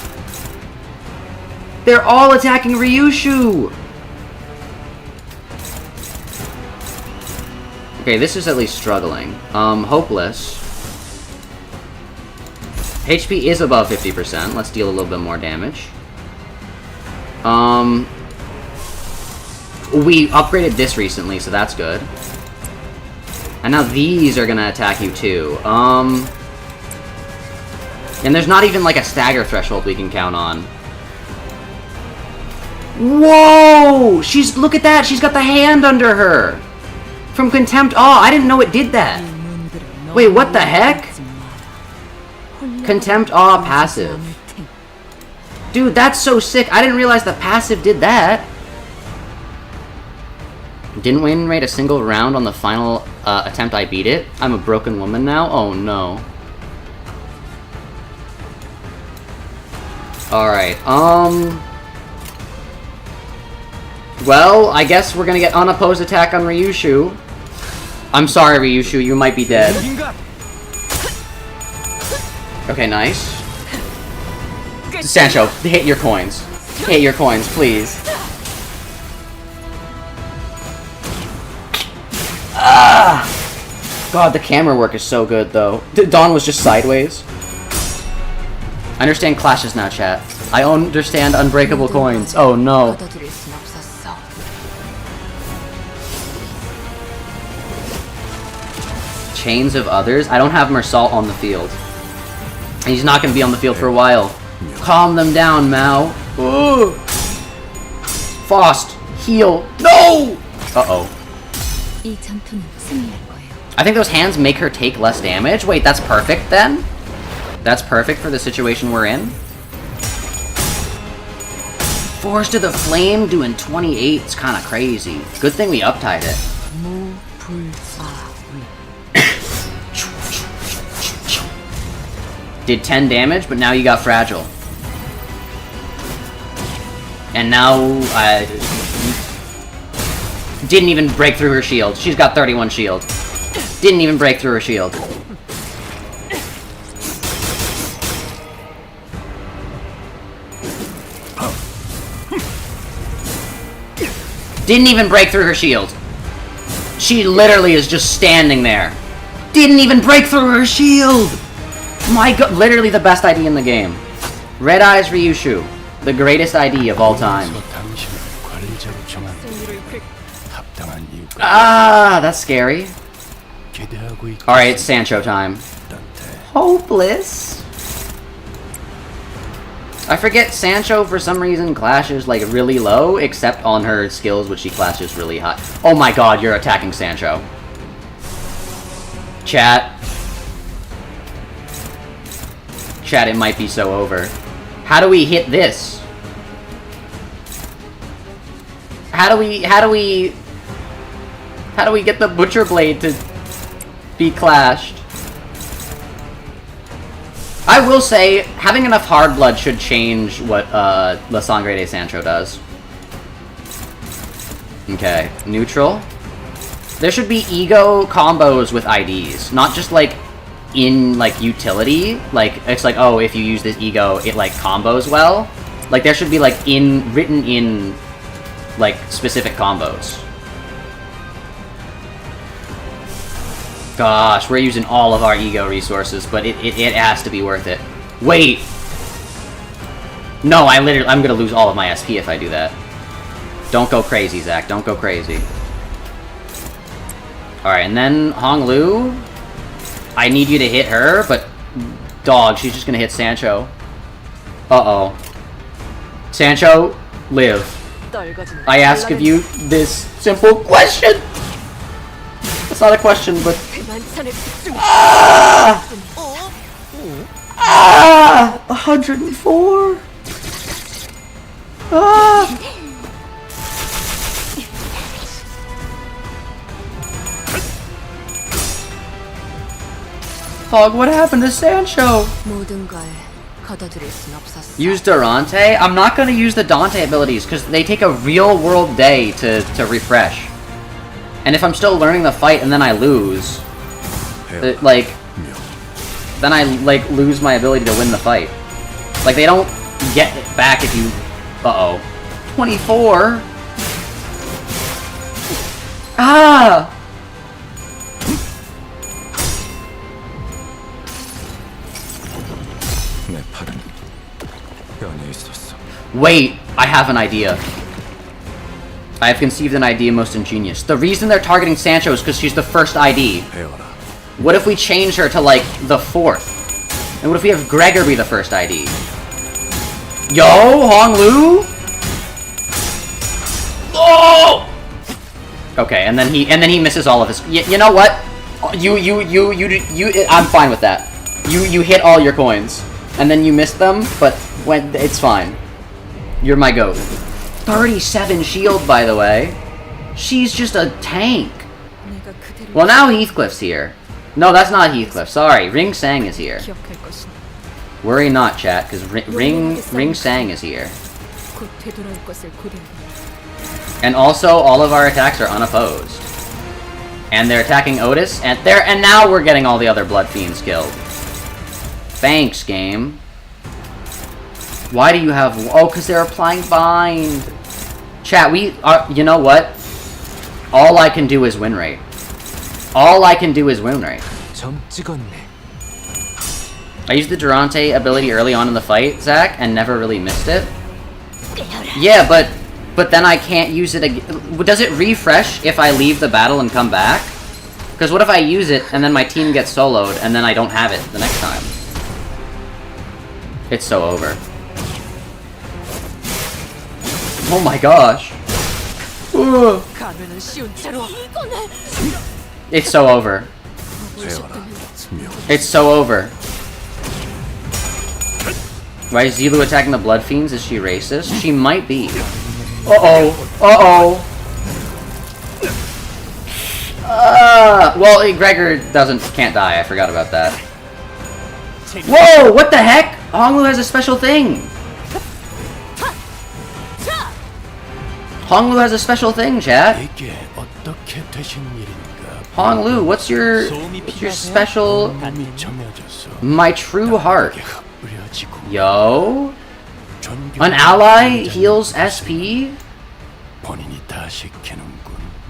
They're all attacking Ryushu! Okay, this is at least struggling. Hopeless. HP is above 50%. Let's deal a little bit more damage. We upgraded this recently, so that's good. And now these are gonna attack you too. And there's not even like a stagger threshold we can count on. Whoa! Look at that! She's got the hand under her! From Contempt Awe! I didn't know it did that! Wait, what the heck? Contempt Awe passive. Dude, that's so sick! I didn't realize the passive did that! Didn't win rate a single round on the final attempt I beat it. I'm a broken woman now? Oh no. Alright, well, I guess we're gonna get unopposed attack on Ryushu. I'm sorry, Ryushu, you might be dead. Okay, nice. Sancho, hit your coins. Hit your coins, please. Ah! God, the camera work is so good, though. Dawn was just sideways. I understand clashes now, chat. I understand unbreakable coins. Oh, no. Chains of others? I don't have Mersault on the field. And he's not going to be on the field for a while. Calm them down, Mao. Ooh. Faust, heal. No! Uh-oh. I think those hands make her take less damage. Wait, that's perfect then? That's perfect for the situation we're in? Force to the Flame doing 28 is kind of crazy. Good thing we uptied it. Did 10 damage, but now you got Fragile. And now, didn't even break through her shield. She's got 31 shield. Didn't even break through her shield. Didn't even break through her shield. She literally is just standing there. Didn't even break through her shield! My god, literally the best ID in the game. Red Eyes Ryushu. The greatest ID of all time. Ah, that's scary. Alright, it's Sancho time. Hopeless. I forget Sancho for some reason clashes like really low, except on her skills, which she clashes really high. Oh my god, you're attacking Sancho. Chat. Chat, it might be so over. How do we hit this? How do we get the Butcher Blade to be clashed? I will say, having enough hard blood should change what La Sangre de Sancho does. Okay, neutral. There should be ego combos with IDs, not just like in like utility. Like it's like, oh, if you use this ego, it like combos well. Like there should be like written in like specific combos. Gosh, we're using all of our ego resources, but it has to be worth it. Wait! No, I'm gonna lose all of my SP if I do that. Don't go crazy, Zach. Don't go crazy. Alright, and then Hong Lu. I need you to hit her, but... Dog, she's just gonna hit Sancho. Uh-oh. Sancho, live. I ask of you this simple question! It's not a question, but... Ah! Ah! 104? Ah! Hog, what happened to Sancho? Use Durante? I'm not gonna use the Dante abilities, because they take a real-world day to refresh. And if I'm still learning the fight and then I lose, then I, like, lose my ability to win the fight. Like, they don't get it back if you... Uh-oh. 24? Ah! Wait, I have an idea. I have conceived an idea most ingenious. The reason they're targeting Sancho is because she's the first ID. What if we change her to, like, the 4th? And what if we have Gregor be the first ID? Yo, Hong Lu? Oh! Okay, and then he misses all of his... You know what? I'm fine with that. You hit all your coins. And then you miss them, but it's fine. You're my goat. 37 shield, by the way. She's just a tank. Well, now Heathcliff's here. No, that's not Heathcliff. Sorry, Ring Sang is here. Worry not, chat, because Ring Sang is here. And also, all of our attacks are unopposed. And they're attacking Otis, and now we're getting all the other Blood Fiends killed. Thanks, game. Why do you have... Oh, because they're applying bind. Chat, you know what? All I can do is win rate. All I can do is win rate. I used the Durante ability early on in the fight, Zach, and never really missed it. Yeah, but then I can't use it again. Does it refresh if I leave the battle and come back? Because what if I use it, and then my team gets soloed, and then I don't have it the next time? It's so over. Oh my gosh. Ugh. It's so over. It's so over. Why is Zilu attacking the Blood Fiends? Is she racist? She might be. Uh-oh. Uh-oh. Well, Gregor can't die. I forgot about that. Whoa! What the heck? Honglu has a special thing. Honglu has a special thing, chat. Honglu, what's your special... My true heart. Yo? An ally heals SP?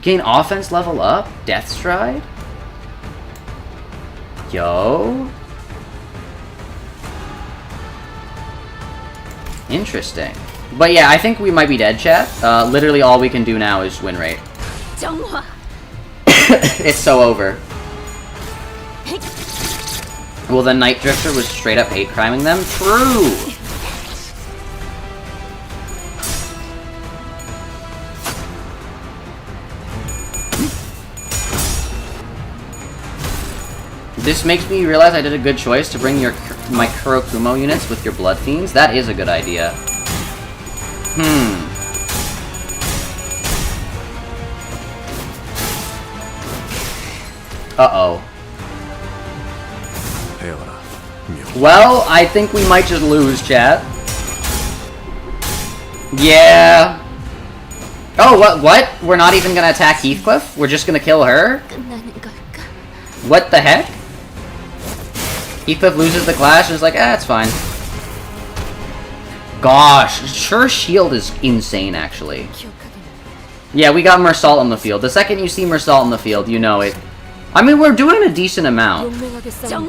Gain offense level up? Death Stride? Yo? Interesting. But yeah, I think we might be dead, chat. Literally all we can do now is win rate. It's so over. Well, the Night Drifter was straight up hate criming them? True! This makes me realize I did a good choice to bring my Kurokumo units with your Blood Fiends. That is a good idea. Uh-oh. Well, I think we might just lose, chat. Yeah. Oh, what? We're not even gonna attack Heathcliff? We're just gonna kill her? What the heck? Heathcliff loses the clash and is like, it's fine. Gosh, sure shield is insane, actually. Yeah, we got Mersault on the field. The second you see Mersault on the field, you know it. I mean, we're doing a decent amount.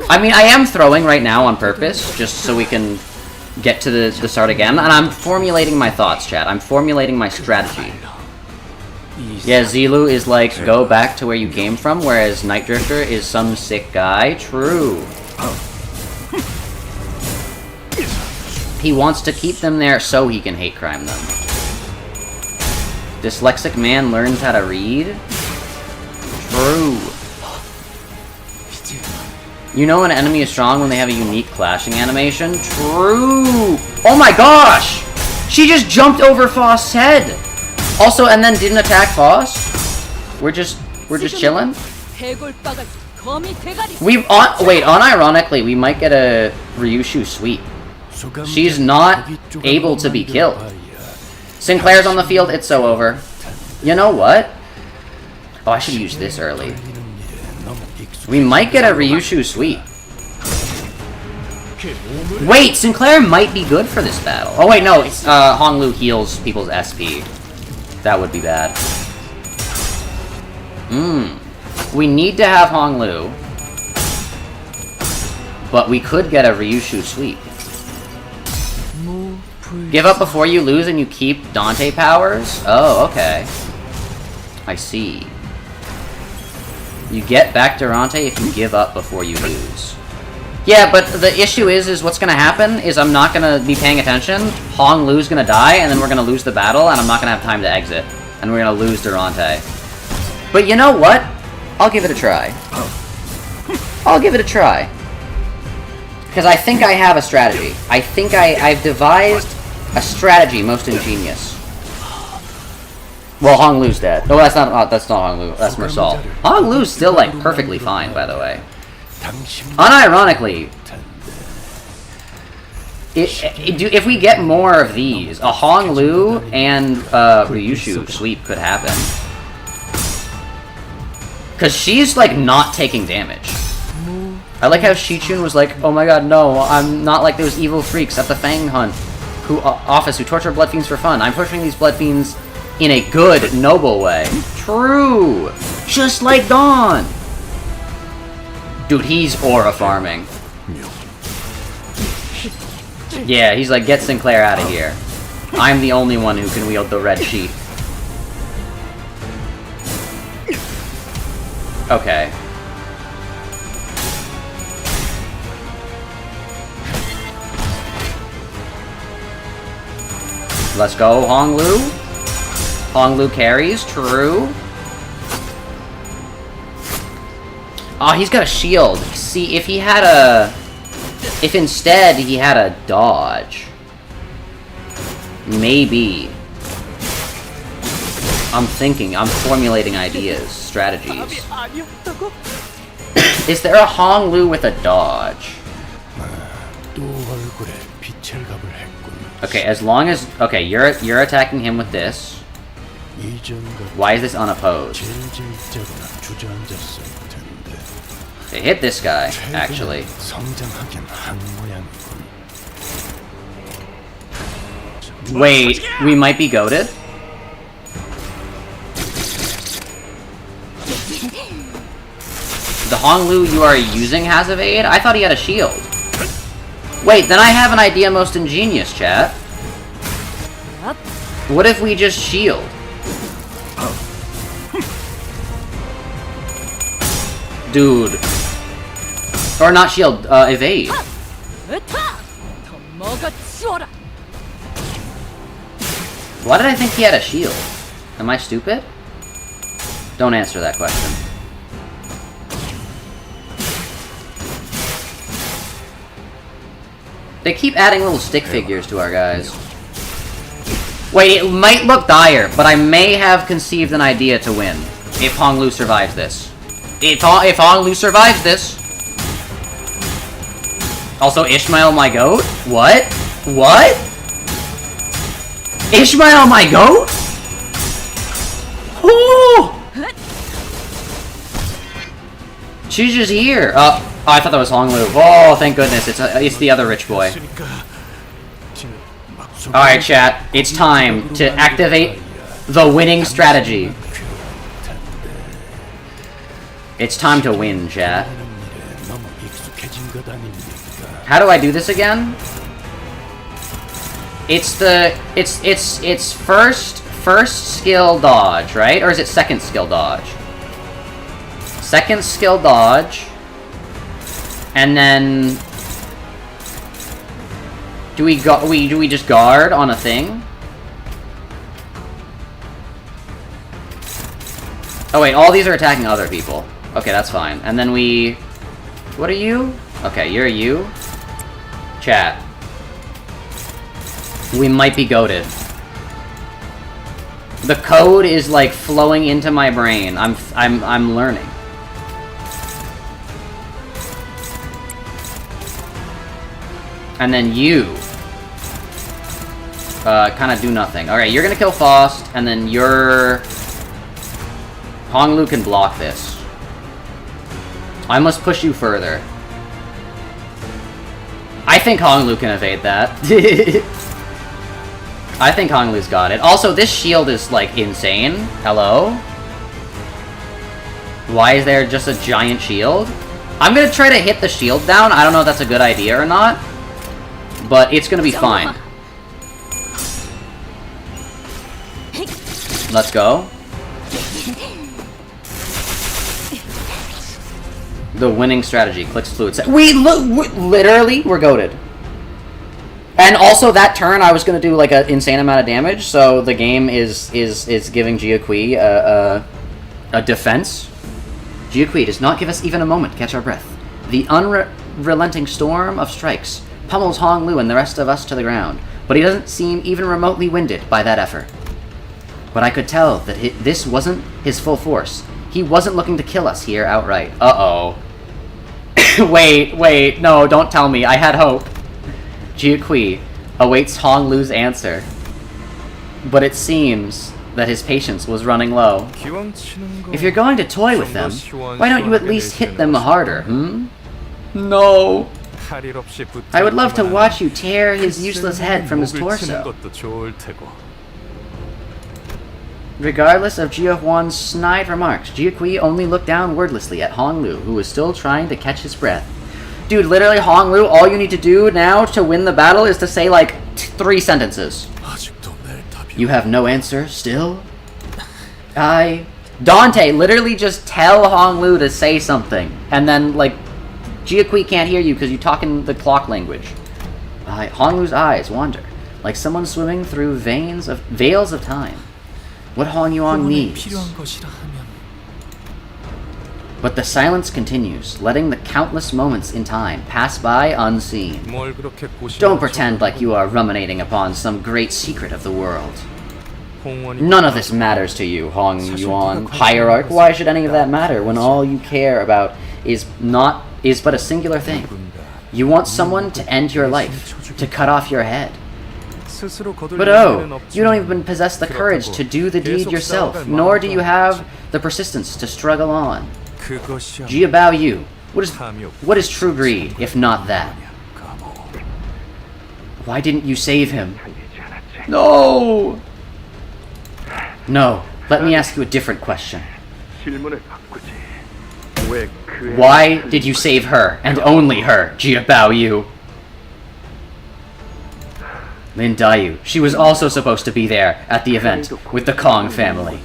I mean, I am throwing right now on purpose, just so we can get to the start again. And I'm formulating my thoughts, chat. I'm formulating my strategy. Yeah, Zilu is like, go back to where you came from, whereas Night Drifter is some sick guy. True. He wants to keep them there so he can hate crime them. Dyslexic man learns how to read? True. You know an enemy is strong when they have a unique clashing animation? True! Oh my gosh! She just jumped over Foss' head! Also, and then didn't attack Foss? We're just chilling? Wait, unironically, we might get a Ryushu sweep. She's not able to be killed. Sinclair's on the field, it's so over. You know what? Oh, I should use this early. We might get a Ryushu sweep. Wait, Sinclair might be good for this battle. Oh wait, no, it's, Honglu heals people's SP. That would be bad. We need to have Honglu. But we could get a Ryushu sweep. Give up before you lose and you keep Dante powers? Oh, okay. I see. You get back Durante if you give up before you lose. Yeah, but the issue is what's gonna happen is I'm not gonna be paying attention, Hong Lu's gonna die, and then we're gonna lose the battle, and I'm not gonna have time to exit. And we're gonna lose Durante. But you know what? I'll give it a try. I'll give it a try. Because I think I have a strategy. I think I've devised a strategy most ingenious. Well, Hong Lu's dead. No, that's not Hong Lu. That's Mersault. Hong Lu's still, like, perfectly fine, by the way. Unironically, if we get more of these, a Hong Lu and Ryushu sweep could happen. Because she's, like, not taking damage. I like how Shichun was like, oh my god, no, I'm not like those evil freaks at the Fang Hunt office who torture blood fiends for fun. I'm torturing these blood fiends in a good, noble way. True! Just like Dawn! Dude, he's aura farming. Yeah, he's like, get Sinclair out of here. I'm the only one who can wield the red sheet. Okay. Let's go, Hong Lu. Hong Lu carries, true. Oh, he's got a shield. See, if he had a... If instead he had a dodge. Maybe. I'm thinking, I'm formulating ideas, strategies. Is there a Hong Lu with a dodge? Okay, as long as... Okay, you're attacking him with this. Why is this unopposed? Okay, hit this guy, actually. Wait, we might be goated? The Hong Lu you are using has evade? I thought he had a shield. Wait, then I have an idea most ingenious, chat. What if we just shield? Dude. Or not shield, evade. Why did I think he had a shield? Am I stupid? Don't answer that question. They keep adding little stick figures to our guys. Wait, it might look dire, but I may have conceived an idea to win. If Hong Lu survives this. If Hong Lu survives this... Also, Ishmael, my goat? What? What? Ishmael, my goat? Ooh! She's just here. Oh, I thought that was Honglu. Oh, thank goodness. It's the other rich boy. Alright, chat. It's time to activate the winning strategy. It's time to win, chat. How do I do this again? It's first skill dodge, right? Or is it second skill dodge? Second skill dodge. And then do we just guard on a thing? Oh wait, all these are attacking other people. Okay, that's fine. And then we... What are you? Okay, you're you. Chat. We might be goated. The code is like flowing into my brain. I'm learning. And then you kind of do nothing. Alright, you're gonna kill Faust, and then you're... Honglu can block this. I must push you further. I think Honglu can evade that. I think Honglu's got it. Also, this shield is, like, insane. Hello? Why is there just a giant shield? I'm gonna try to hit the shield down. I don't know if that's a good idea or not. But it's gonna be fine. Let's go. The winning strategy. Clicks fluid set. Literally, we're goated. And also, that turn, I was gonna do like an insane amount of damage, so the game is giving Jiaqui a defense. Jiaqui does not give us even a moment to catch our breath. The unrelenting storm of strikes pummels Honglu and the rest of us to the ground, but he doesn't seem even remotely winded by that effort. But I could tell that this wasn't his full force. He wasn't looking to kill us here outright. Uh-oh. Wait, no, don't tell me. I had hope. Jiaqui awaits Honglu's answer. But it seems that his patience was running low. If you're going to toy with them, why don't you at least hit them harder, hmm? No. I would love to watch you tear his useless head from his torso. Regardless of Jia Huan's snide remarks, Jiaqui only looked down wordlessly at Honglu, who was still trying to catch his breath. Dude, literally, Honglu, all you need to do now to win the battle is to say, like, 3 sentences. You have no answer, still? Dante, literally just tell Honglu to say something. And then, like, Jiaqui can't hear you because you talk in the clock language. Honglu's eyes wander, like someone swimming through veils of time. What Hong Yuan needs. But the silence continues, letting the countless moments in time pass by unseen. Don't pretend like you are ruminating upon some great secret of the world. None of this matters to you, Hong Yuan, hierarch. Why should any of that matter when all you care about is but a singular thing? You want someone to end your life, to cut off your head. But oh, you don't even possess the courage to do the deed yourself, nor do you have the persistence to struggle on. Jia Bao Yu, what is true greed, if not that? Why didn't you save him? No! No, let me ask you a different question. Why did you save her, and only her, Jia Bao Yu? Lin Dayu, she was also supposed to be there at the event with the Kong family.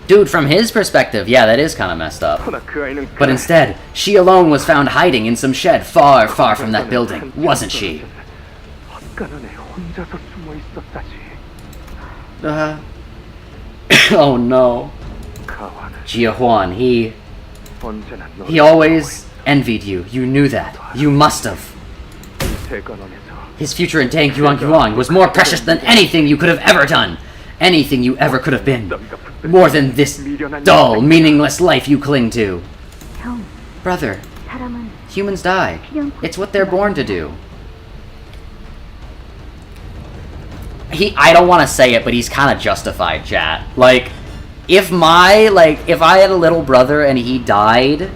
Dude, from his perspective, yeah, that is kind of messed up. But instead, she alone was found hiding in some shed far, far from that building, wasn't she? Oh no. Jia Huan, he always envied you. You knew that. You must have. His future in Tang Yuan was more precious than anything you could have ever done. Anything you ever could have been. More than this dull, meaningless life you cling to. Brother, Humans die. It's what they're born to do. I don't want to say it, but he's kind of justified, chat. Like, if I had a little brother and he died,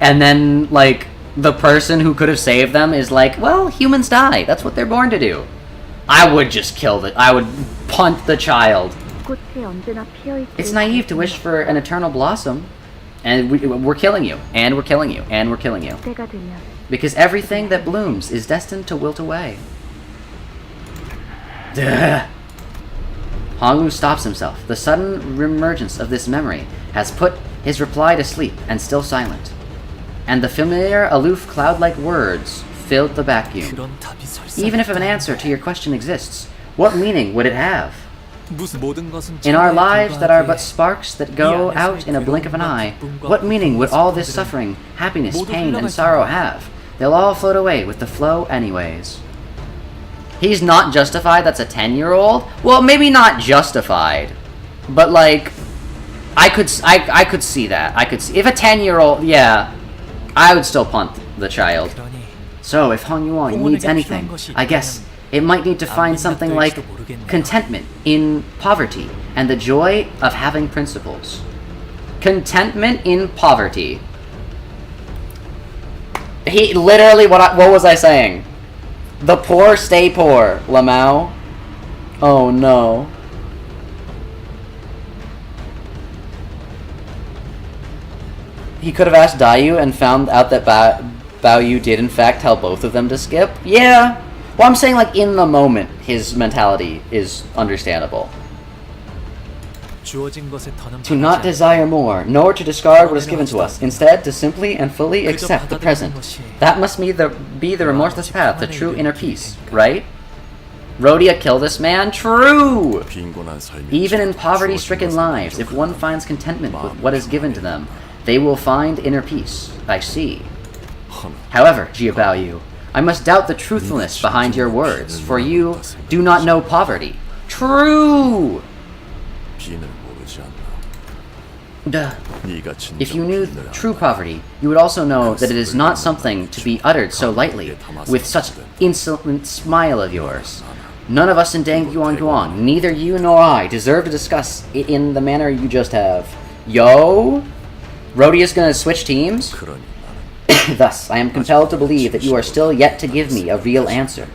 and then, like, the person who could have saved them is like, well, humans die. That's what they're born to do. I would just kill it. I would punt the child. It's naive to wish for an eternal blossom. And we're killing you. And we're killing you. And we're killing you. Because everything that blooms is destined to wilt away. Duh. Honglu stops himself. The sudden reemergence of this memory has put his reply to sleep and still silent. And the familiar, aloof, cloud-like words filled the vacuum. Even if an answer to your question exists, what meaning would it have? In our lives that are but sparks that go out in a blink of an eye, what meaning would all this suffering, happiness, pain, and sorrow have? They'll all float away with the flow anyways. He's not justified, that's a 10-year-old? Well, maybe not justified, but like, I could see that. I could see, if a 10-year-old, yeah, I would still punt the child. So, if Hong Yuan needs anything, I guess it might need to find something like contentment in poverty and the joy of having principles. Contentment in poverty. He literally, what was I saying? The poor stay poor, Lamau. Oh no. He could have asked Dayu and found out that Baoyu did in fact tell both of them to skip? Yeah. Well, I'm saying, like, in the moment, his mentality is understandable. To not desire more, nor to discard what is given to us. Instead, to simply and fully accept the present. That must be the remorseless path to true inner peace, right? Rhodia kill this man? True! Even in poverty-stricken lives, if one finds contentment with what is given to them, they will find inner peace. I see. However, Jiabaoyu, I must doubt the truthfulness behind your words, for you do not know poverty. True! Duh. If you knew true poverty, you would also know that it is not something to be uttered so lightly, with such insolent smile of yours. None of us in Deng Yuan, neither you nor I, deserve to discuss it in the manner you just have. Yo? Rhodia's gonna switch teams? Thus, I am compelled to believe that you are still yet to give me a real answer.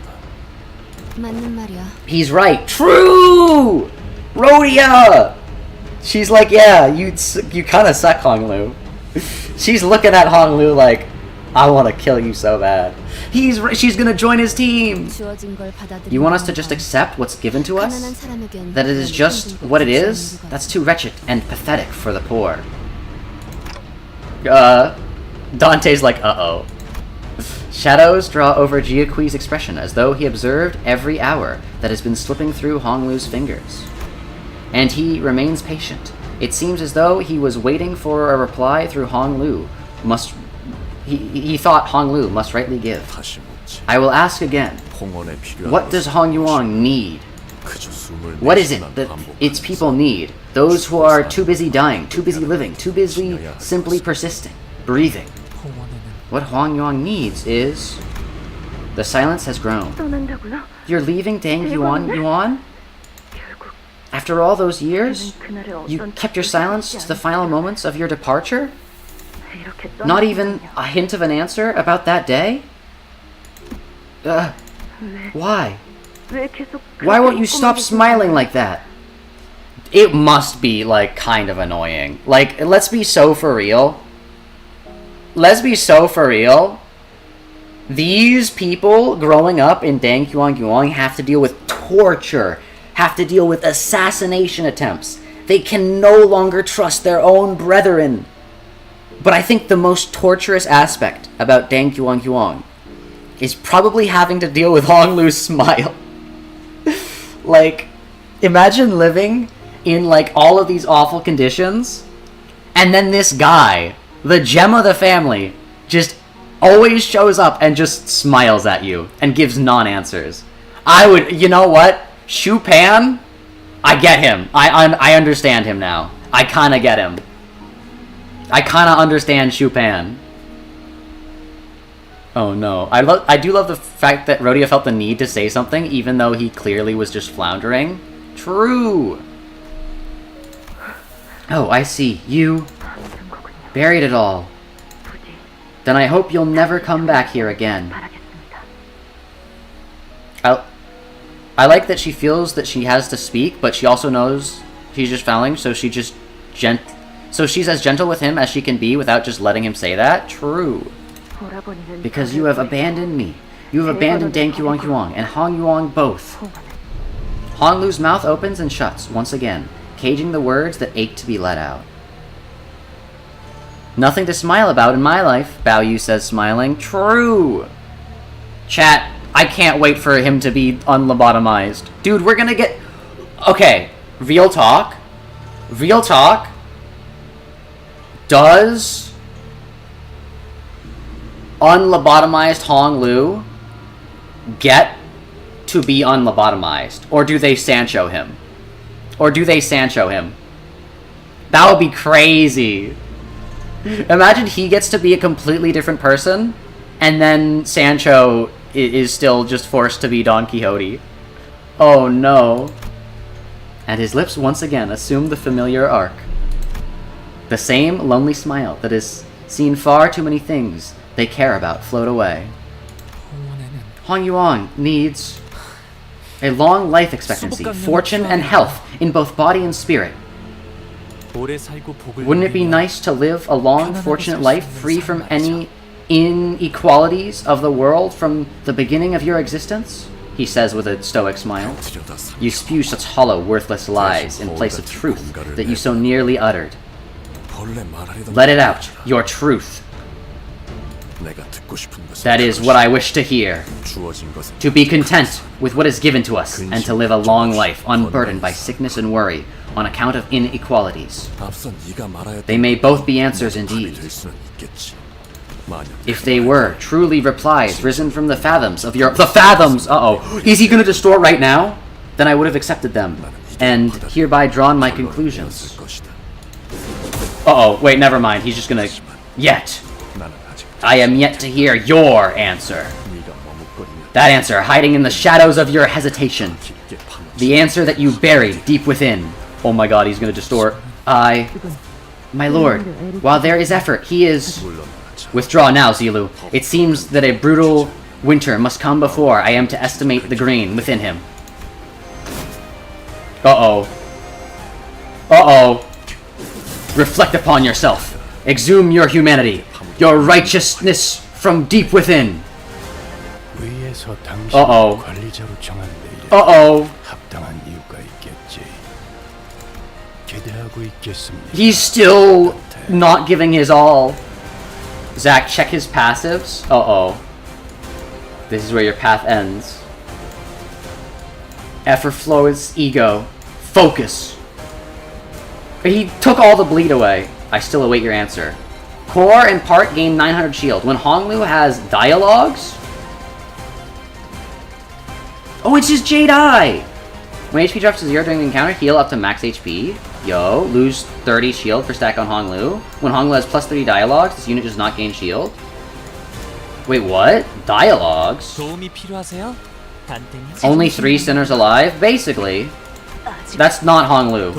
He's right. True! Rhodia! She's like, yeah, you kind of suck, Honglu. She's looking at Honglu like, I want to kill you so bad. She's gonna join his team! You want us to just accept what's given to us? That it is just what it is? That's too wretched and pathetic for the poor. Dante's like, uh-oh. Shadows draw over Jiaqui's expression as though he observed every hour that has been slipping through Honglu's fingers. And he remains patient. It seems as though he was waiting for a reply through Honglu. He thought Honglu must rightly give. I will ask again. What does Hong Yuan need? What is it that its people need? Those who are too busy dying, too busy living, too busy simply persisting, breathing. What Huang Yuan needs is... The silence has grown. You're leaving Deng Yuan? After all those years? You kept your silence to the final moments of your departure? Not even a hint of an answer about that day? Why? Why won't you stop smiling like that? It must be, like, kind of annoying. Like, let's be so for real. Let's be so for real. These people growing up in Deng Yuan have to deal with torture, have to deal with assassination attempts. They can no longer trust their own brethren. But I think the most torturous aspect about Deng Yuan is probably having to deal with Honglu's smile. Like, imagine living in, like, all of these awful conditions, and then this guy, the gem of the family, just always shows up and just smiles at you and gives non-answers. I would, you know what? Shu Pan, I get him. I understand him now. I kind of get him. I kind of understand Shu Pan. Oh no. I do love the fact that Rhodia felt the need to say something even though he clearly was just floundering. True! Oh, I see. You buried it all. Then I hope you'll never come back here again. I like that she feels that she has to speak, but she also knows she's just fouling, so she just so she's as gentle with him as she can be without just letting him say that? True. Because you have abandoned me. You have abandoned Deng Huang and Hong Yuang both. Hong Lu's mouth opens and shuts once again, caging the words that ache to be let out. Nothing to smile about in my life, Bao Yu says, smiling. True! Chat, I can't wait for him to be unlobotomized. Dude, we're gonna get... Okay, real talk. Real talk. Does unlobotomized Hong Lu get to be unlobotomized? Or do they Sancho him? That would be crazy. Imagine he gets to be a completely different person, and then Sancho is still just forced to be Don Quixote. Oh no. And his lips once again assume the familiar arc. The same lonely smile that has seen far too many things they care about float away. Hong Yuang needs a long life expectancy, fortune, and health in both body and spirit. Wouldn't it be nice to live a long, fortunate life free from any inequalities of the world from the beginning of your existence? He says with a stoic smile. You spew such hollow, worthless lies in place of truth that you so nearly uttered. Let it out, your truth. That is what I wish to hear. To be content with what is given to us, and to live a long life unburdened by sickness and worry on account of inequalities. They may both be answers indeed. If they were truly replies risen from the fathoms of your... The fathoms! Uh-oh. Is he gonna distort right now? Then I would have accepted them, and hereby drawn my conclusions. Uh-oh, wait, never mind. He's just gonna... Yet. I am yet to hear your answer. That answer hiding in the shadows of your hesitation. The answer that you buried deep within. Oh my god, he's gonna distort. My lord, while there is effort, he is... Withdraw now, Zilu. It seems that a brutal winter must come before I am to estimate the grain within him. Uh-oh. Uh-oh. Reflect upon yourself. Exhume your humanity. Your righteousness from deep within. Uh-oh. Uh-oh. He's still not giving his all. Zach, check his passives. Uh-oh. This is where your path ends. Effort flow is ego. Focus. He took all the bleed away. I still await your answer. Core and part gain 900 shield. When Honglu has dialogues... Oh, it's his Jade Eye! When HP drops to 0 during the encounter, heal up to max HP. Yo, lose 30 shield per stack on Honglu. When Honglu has plus 30 dialogues, this unit does not gain shield. Wait, what? Dialogues? Only 3 sinners alive? Basically. That's not Honglu.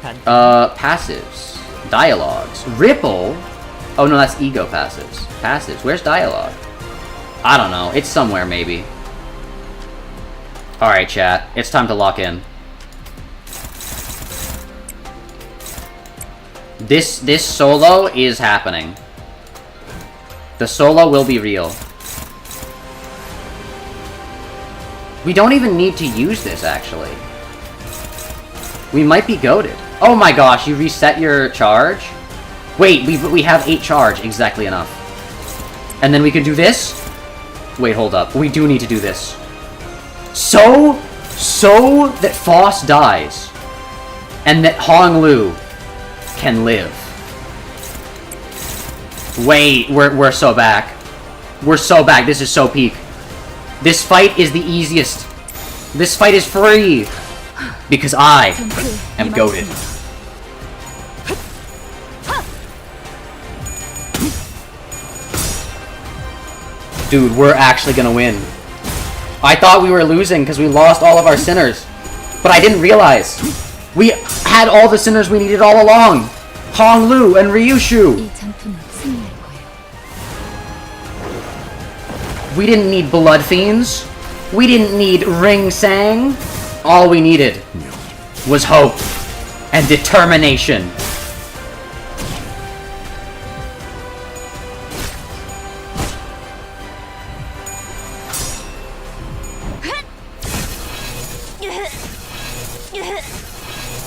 Passives. Dialogues. Ripple? Oh no, that's ego passives. Passives. Where's dialogue? I don't know. It's somewhere, maybe. Alright, chat. It's time to lock in. This solo is happening. The solo will be real. We don't even need to use this, actually. We might be goated. Oh my gosh, you reset your charge? Wait, we have 8 charge, exactly enough. And then we can do this? Wait, hold up. We do need to do this. So that Foss dies. And that Honglu can live. Wait, we're so back. We're so back. This is so peak. This fight is the easiest. This fight is free. Because I am goated. Dude, we're actually gonna win. I thought we were losing because we lost all of our sinners. But I didn't realize. We had all the sinners we needed all along. Hong Lu and Ryushu. We didn't need Blood Fiends. We didn't need Ring Sang. All we needed was hope and determination.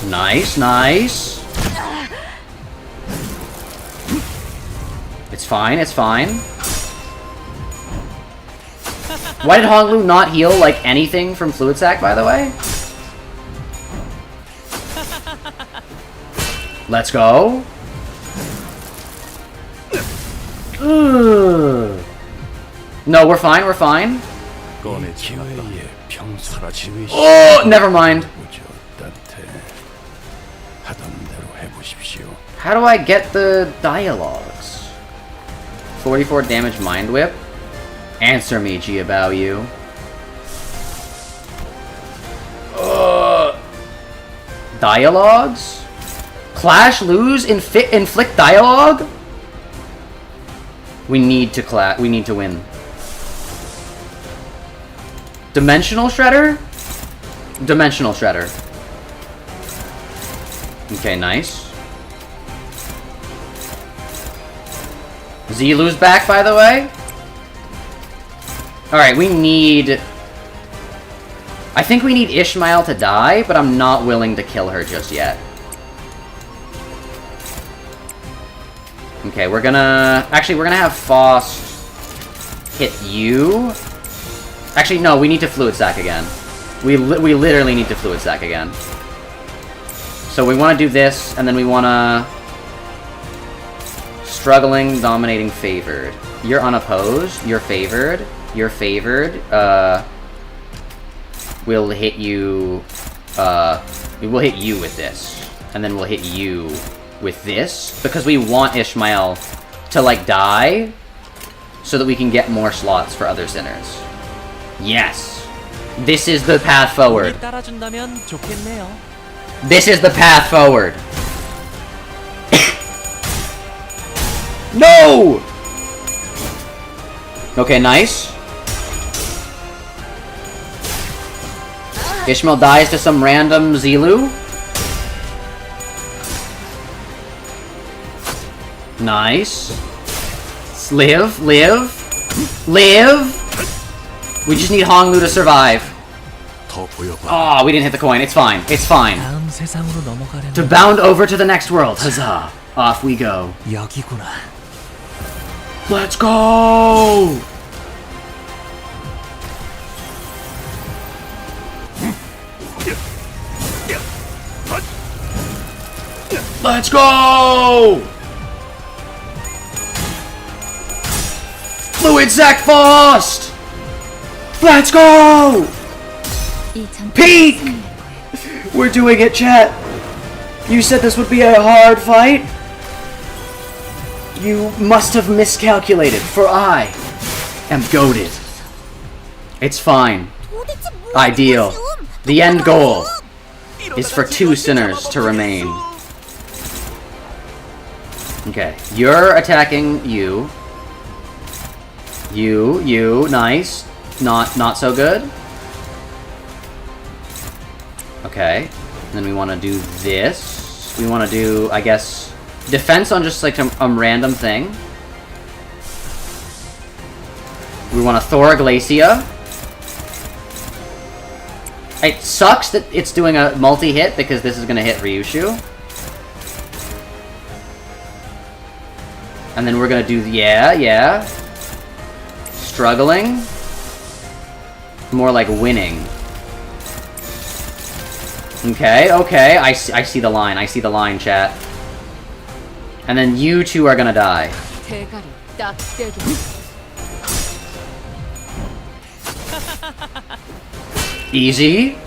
Nice, nice. It's fine, it's fine. Why did Hong Lu not heal, like, anything from Fluid Sac, by the way? Let's go. Ugh. No, we're fine, we're fine. Oh, never mind. How do I get the dialogues? 44 damage Mind Whip. Answer me, Jia Bao Yu. Dialogues? Clash, lose, inflict dialogue? We need to win. Dimensional Shredder? Dimensional Shredder. Okay, nice. Zilu's back, by the way. Alright, we need... I think we need Ishmael to die, but I'm not willing to kill her just yet. Okay, we're gonna... Actually, we're gonna have Faust hit you. Actually, no, we need to Fluid Sac again. We literally need to Fluid Sac again. So we want to do this, and then we want to... Struggling, dominating, favored. You're unopposed. You're favored. You're favored. We'll hit you... we'll hit you with this. And then we'll hit you with this. Because we want Ishmael to, like, die. So that we can get more slots for other sinners. Yes! This is the path forward. This is the path forward. No! Okay, nice. Ishmael dies to some random Zilu. Nice. Live, live, live. We just need Hong Lu to survive. Oh, we didn't hit the coin. It's fine. It's fine. To bound over to the next world. Huzzah. Off we go. Let's go! Let's go! Fluid Sac Faust! Let's go! Peak! We're doing it, chat. You said this would be a hard fight? You must have miscalculated, for I am goated. It's fine. Ideal. The end goal is for 2 sinners to remain. Okay, you're attacking you. You, nice. Not so good. Okay, and then we want to do this. We want to do, I guess... Defense on just like a random thing. We want to Thor Glacia. It sucks that it's doing a multi-hit because this is going to hit Ryushu. And then we're going to do, yeah. Struggling. More like winning. Okay, I see the line. I see the line, chat. And then you 2 are gonna die. Easy.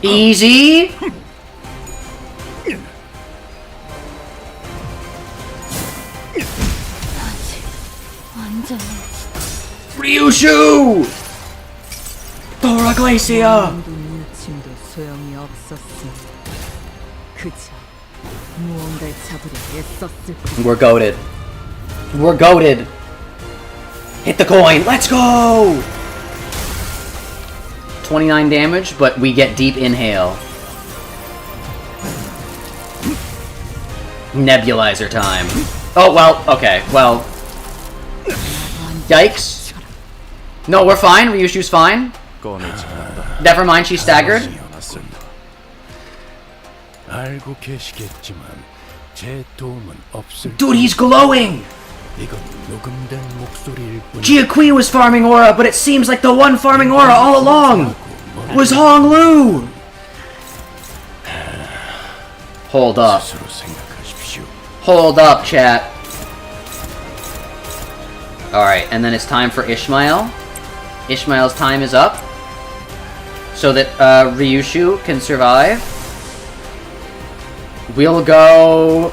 Easy. Ryushu! Dora Glacia! We're goated. We're goated. Hit the coin. Let's go! 29 damage, but we get deep inhale. Nebulizer time. Oh, well, okay, well. Yikes. No, we're fine. Ryushu's fine. Never mind, she's staggered. Dude, he's glowing! Jiaqui was farming aura, but it seems like the one farming aura all along was Honglu! Hold up. Hold up, chat. Alright, and then it's time for Ishmael. Ishmael's time is up. So that Ryushu can survive. We'll go...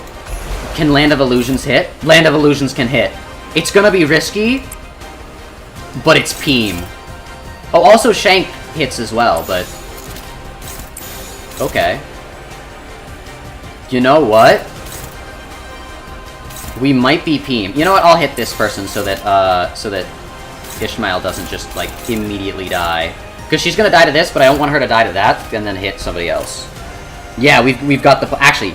Can Land of Illusions hit? Land of Illusions can hit. It's gonna be risky, but it's Peem. Oh, also Shank hits as well, but... Okay. You know what? We might be Peem. You know what? I'll hit this person so that Ishmael doesn't just, like, immediately die. Because she's gonna die to this, but I don't want her to die to that, and then hit somebody else. Yeah, we've got the... Actually...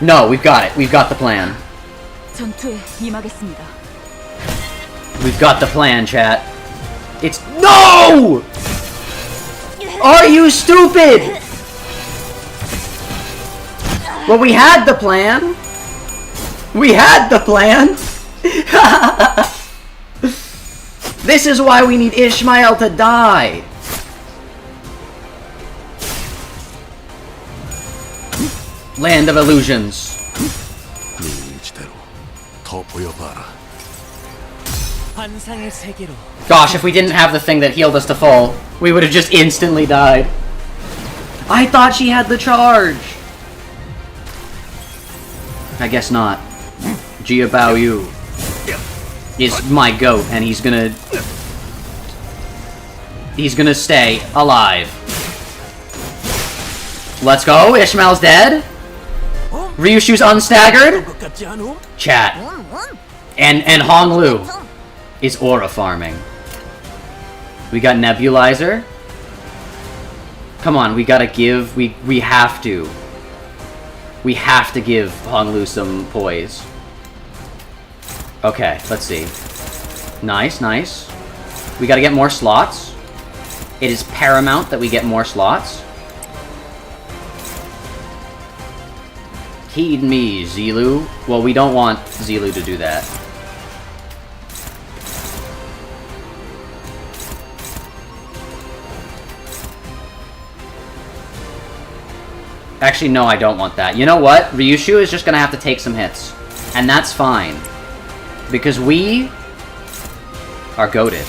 No, we've got it. We've got the plan. We've got the plan, chat. It's... No! Are you stupid? Well, we had the plan. We had the plan. This is why we need Ishmael to die. Land of Illusions. Gosh, if we didn't have the thing that healed us to full, we would have just instantly died. I thought she had the charge. I guess not. Jia Bao Yu is my goat, and he's gonna stay alive. Let's go. Ishmael's dead. Ryushu's unstaggered. Chat. And Honglu is aura farming. We got Nebulizer. Come on, we gotta give. We have to. We have to give Honglu some poise. Okay, let's see. Nice, nice. We gotta get more slots. It is paramount that we get more slots. Heed me, Zilu. Well, we don't want Zilu to do that. Actually, no, I don't want that. You know what? Ryushu is just gonna have to take some hits. And that's fine. Because we are goated.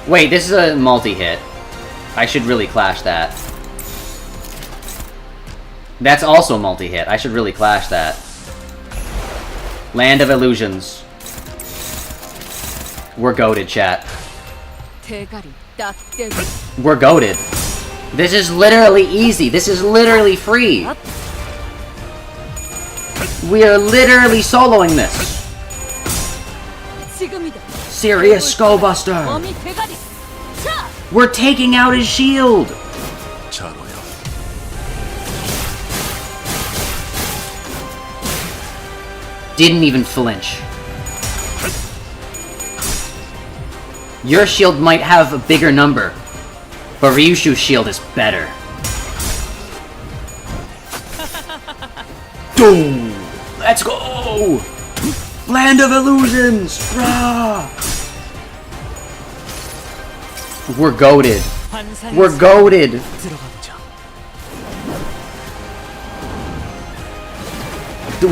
Wait, this is a multi-hit. I should really clash that. That's also multi-hit. I should really clash that. Land of Illusions. We're goated, chat. We're goated. This is literally easy. This is literally free. We are literally soloing this. Serious Skullbuster. We're taking out his shield. Didn't even flinch. Your shield might have a bigger number, but Ryushu's shield is better. Boom! Let's go! Land of Illusions! Rah! We're goated. We're goated.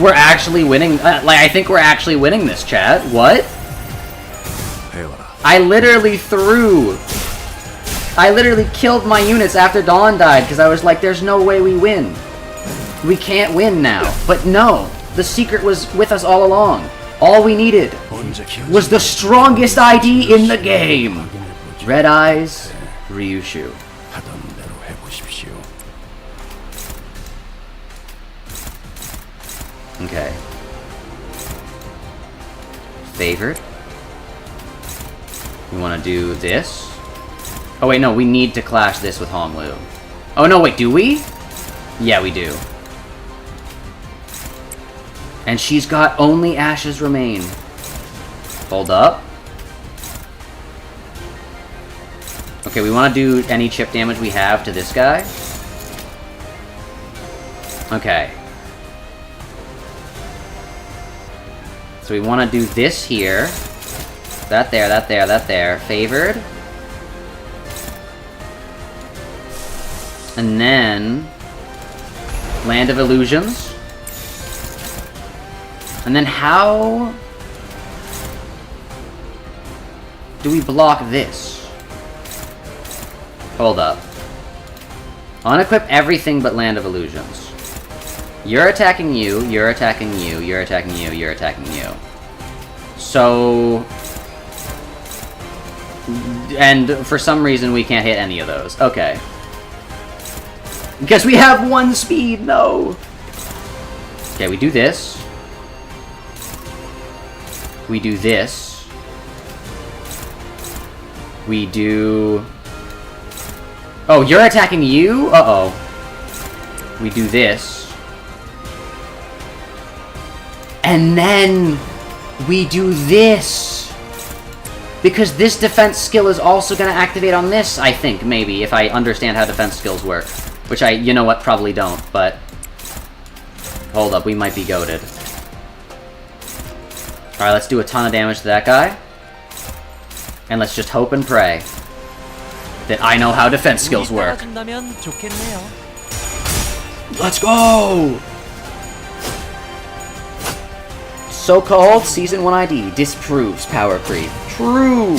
We're actually winning. Like, I think we're actually winning this, chat. What? I literally killed my units after Dawn died because I was like, there's no way we win. We can't win now. But no, the secret was with us all along. All we needed was the strongest ID in the game. Red Eyes, Ryushu. Okay. Favored. We want to do this. Oh wait, no, we need to clash this with Honglu. Oh no, wait, do we? Yeah, we do. And she's got only Ashes Remain. Hold up. Okay, we want to do any chip damage we have to this guy. Okay. So we want to do this here. That there, that there, that there. Favored. And then... Land of Illusions. And then how... do we block this? Hold up. Unequip everything but Land of Illusions. You're attacking you, you're attacking you, you're attacking you, you're attacking you. So... and for some reason we can't hit any of those. Okay. Because we have 1 speed, no! Okay, we do this. We do this. We do... oh, you're attacking you? Uh-oh. We do this. And then we do this. Because this defense skill is also going to activate on this, I think, maybe, if I understand how defense skills work. Which I, you know what, probably don't, but... hold up, we might be goated. Alright, let's do a ton of damage to that guy. And let's just hope and pray that I know how defense skills work. Let's go! So-called Season 1 ID disproves power creep. True!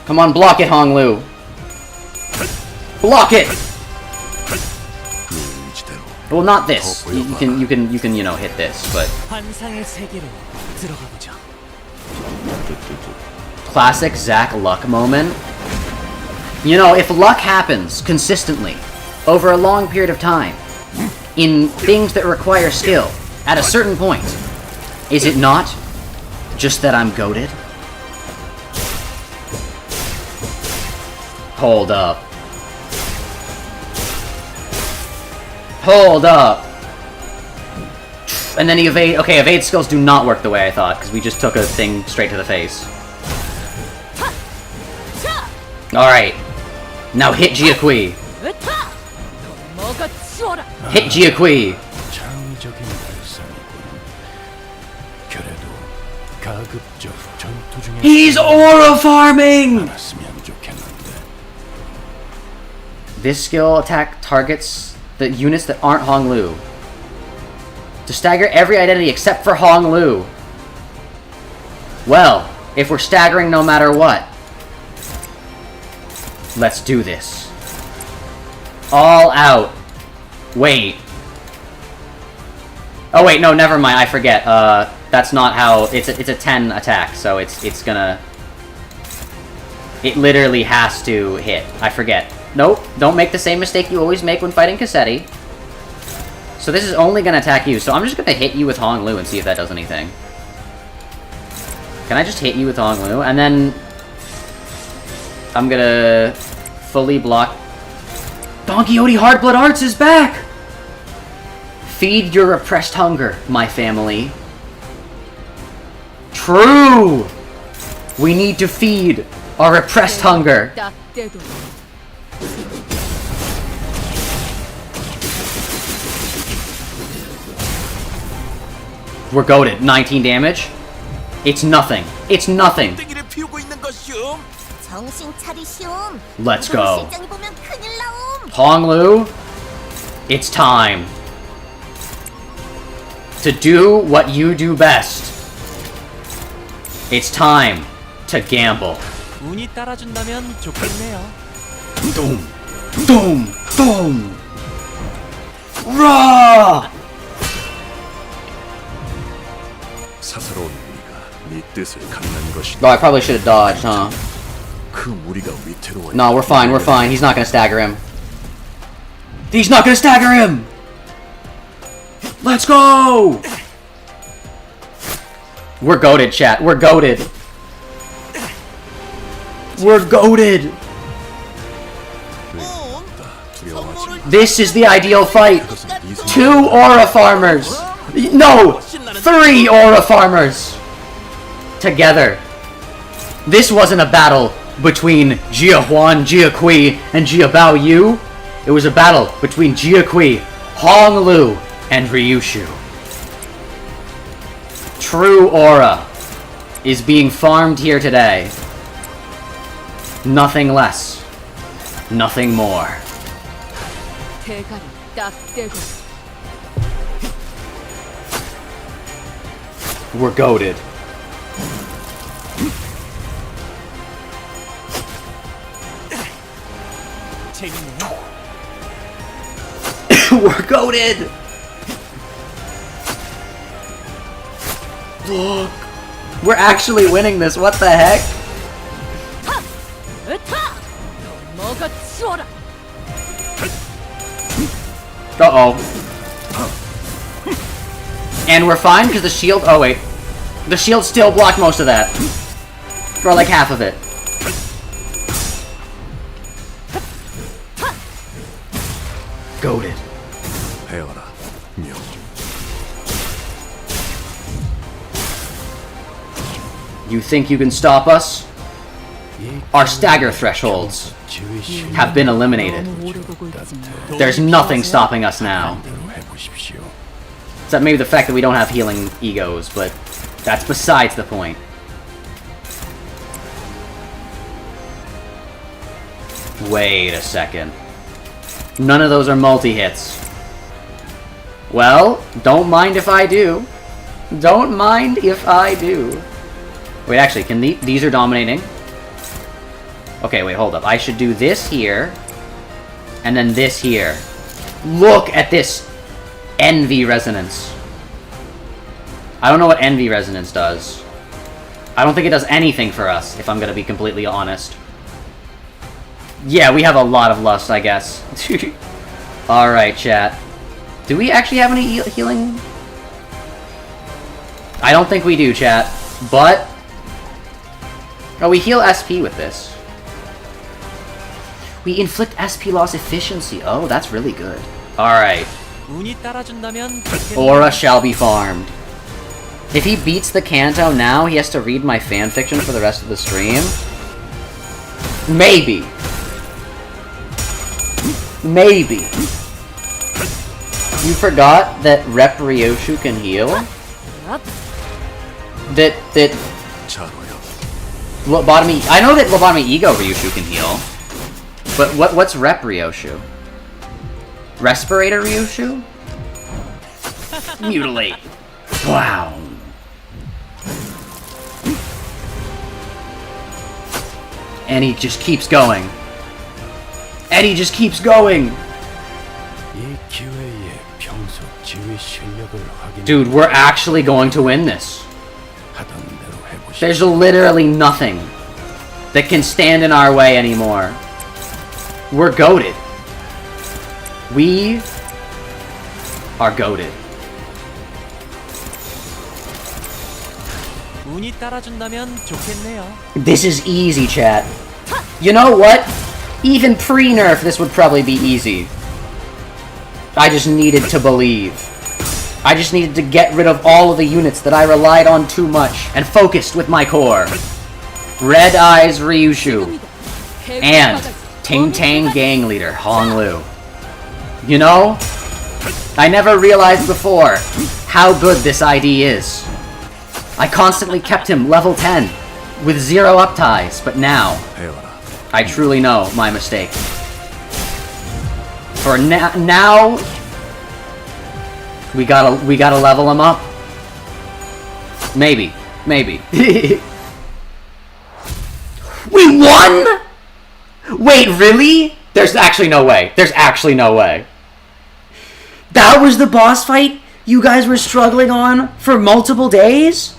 Come on, block it, Honglu! Block it! Well, not this. You can, you know, hit this, but... Classic Zach luck moment. You know, if luck happens consistently, over a long period of time, in things that require skill, at a certain point, is it not just that I'm goated? Hold up. Hold up. And then he evade. Okay, evade skills do not work the way I thought, because we just took a thing straight to the face. Alright. Now hit Jiaqui. Hit Jiaqui. He's aura farming! This skill attack targets the units that aren't Honglu. To stagger every identity except for Honglu. Well, if we're staggering no matter what, let's do this. All out. Wait. Oh wait, no, never mind. I forget. That's not how. It's a 10 attack, so it's gonna. It literally has to hit. I forget. Nope. Don't make the same mistake you always make when fighting Cassetti. So this is only gonna attack you. So I'm just gonna hit you with Honglu and see if that does anything. Can I just hit you with Honglu and then I'm gonna fully block. Donkey Odie Hardblood Arts is back! Feed your repressed hunger, my family. True! We need to feed our repressed hunger. We're goated. 19 damage. It's nothing. It's nothing. Let's go. Honglu, it's time to do what you do best. It's time to gamble. Doom, doom, doom. Raw! Oh, I probably should have dodged, huh? No, we're fine, we're fine. He's not gonna stagger him. He's not gonna stagger him! Let's go! We're goated, chat. We're goated. We're goated! This is the ideal fight! 2 aura farmers! No! 3 aura farmers! Together. This wasn't a battle between Jia Huan, Jia Kui, and Jia Bao Yu. It was a battle between Jia Kui, Hong Lu, and Ryushu. True aura is being farmed here today. Nothing less. Nothing more. We're goated. We're goated! Look! We're actually winning this, what the heck? Uh-oh. And we're fine because the shield... Oh, wait. The shield still blocked most of that. Or like half of it. Goated. You think you can stop us? Our stagger thresholds have been eliminated. There's nothing stopping us now. Except maybe the fact that we don't have healing egos, but that's besides the point. Wait a second. None of those are multi-hits. Well, don't mind if I do. Don't mind if I do. Wait, actually, can these are dominating? Okay, wait, hold up. I should do this here, and then this here. Look at this envy resonance. I don't know what envy resonance does. I don't think it does anything for us, if I'm gonna be completely honest. Yeah, we have a lot of lust, I guess. Alright, chat. Do we actually have any healing? I don't think we do, chat. But... oh, we heal SP with this. We inflict SP loss efficiency. Oh, that's really good. Alright. Aura shall be farmed. If he beats the Canto now, he has to read my fanfiction for the rest of the stream? Maybe. Maybe. You forgot that Rep Ryoshu can heal? That Lobotomy... I know that Lobotomy Ego Ryoshu can heal. But what's Rep Ryoshu? Respirator Ryoshu? Mutilate. Wow. And he just keeps going. And he just keeps going! Dude, we're actually going to win this. There's literally nothing that can stand in our way anymore. We're goated. We are goated. This is easy, chat. You know what? Even pre-nerf, this would probably be easy. I just needed to believe. I just needed to get rid of all of the units that I relied on too much and focused with my core. Red Eyes Ryushu. And Ting Tang Gang Leader Hong Lu. You know, I never realized before how good this ID is. I constantly kept him level 10 with 0 upties, but now I truly know my mistake. For now we gotta level him up. Maybe. We won? Wait, really? There's actually no way. That was the boss fight you guys were struggling on for multiple days?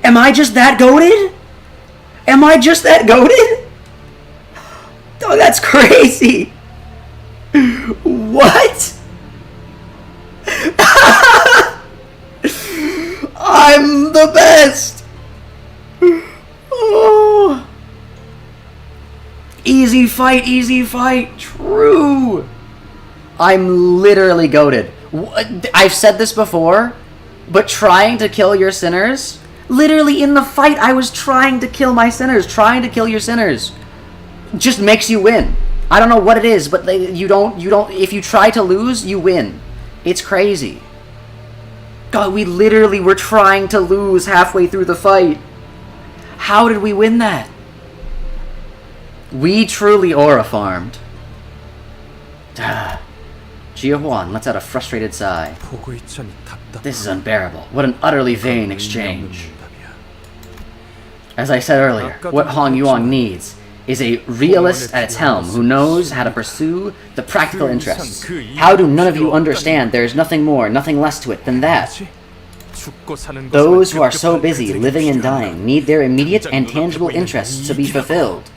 Am I just that goated? Am I just that goated? Oh, that's crazy. What? I'm the best. Oh. Easy fight. True. I'm literally goated. I've said this before, but trying to kill your sinners, literally in the fight I was trying to kill my sinners, trying to kill your sinners, just makes you win. I don't know what it is, but you don't, if you try to lose, you win. It's crazy. God, we literally were trying to lose halfway through the fight. How did we win that? We truly aura farmed. Huan lets out a frustrated sigh. This is unbearable. What an utterly vain exchange. As I said earlier, what Hong Yuan needs is a realist at its helm who knows how to pursue the practical interests. How do none of you understand there is nothing more, nothing less to it than that? Those who are so busy living and dying need their immediate and tangible interests to be fulfilled.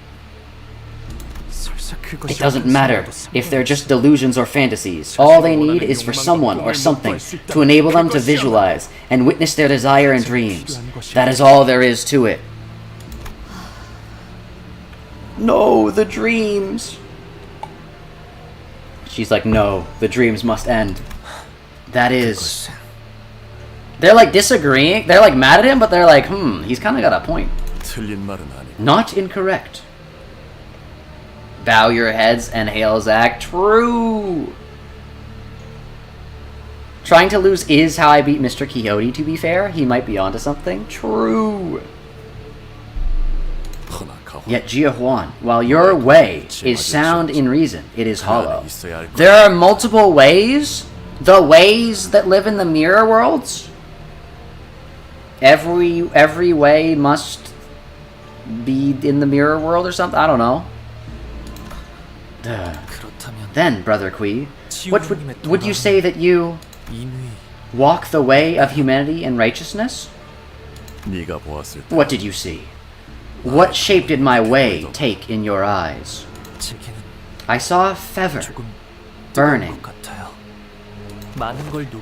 It doesn't matter if they're just delusions or fantasies. All they need is for someone or something to enable them to visualize and witness their desire and dreams. That is all there is to it. No, the dreams. She's like, no, the dreams must end. That is... They're like disagreeing. They're like mad at him, but they're like, he's kind of got a point. Not incorrect. Bow your heads and hail Zach. True. Trying to lose is how I beat Mr. Quixote, to be fair. He might be onto something. True. Yet Huan, while your way is sound in reason, it is hollow. There are multiple ways? The ways that live in the mirror worlds? Every way must be in the mirror world or something? I don't know. Then, Brother Kui, what would you say that you walk the way of humanity and righteousness? What did you see? What shape did my way take in your eyes? I saw a feather burning,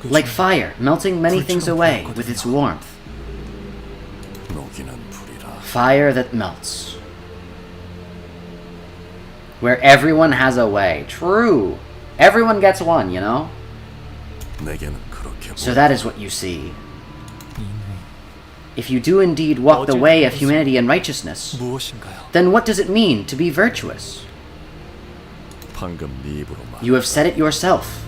like fire melting many things away with its warmth. Fire that melts. Where everyone has a way. True. Everyone gets one, you know? So that is what you see. If you do indeed walk the way of humanity and righteousness, then what does it mean to be virtuous? You have said it yourself.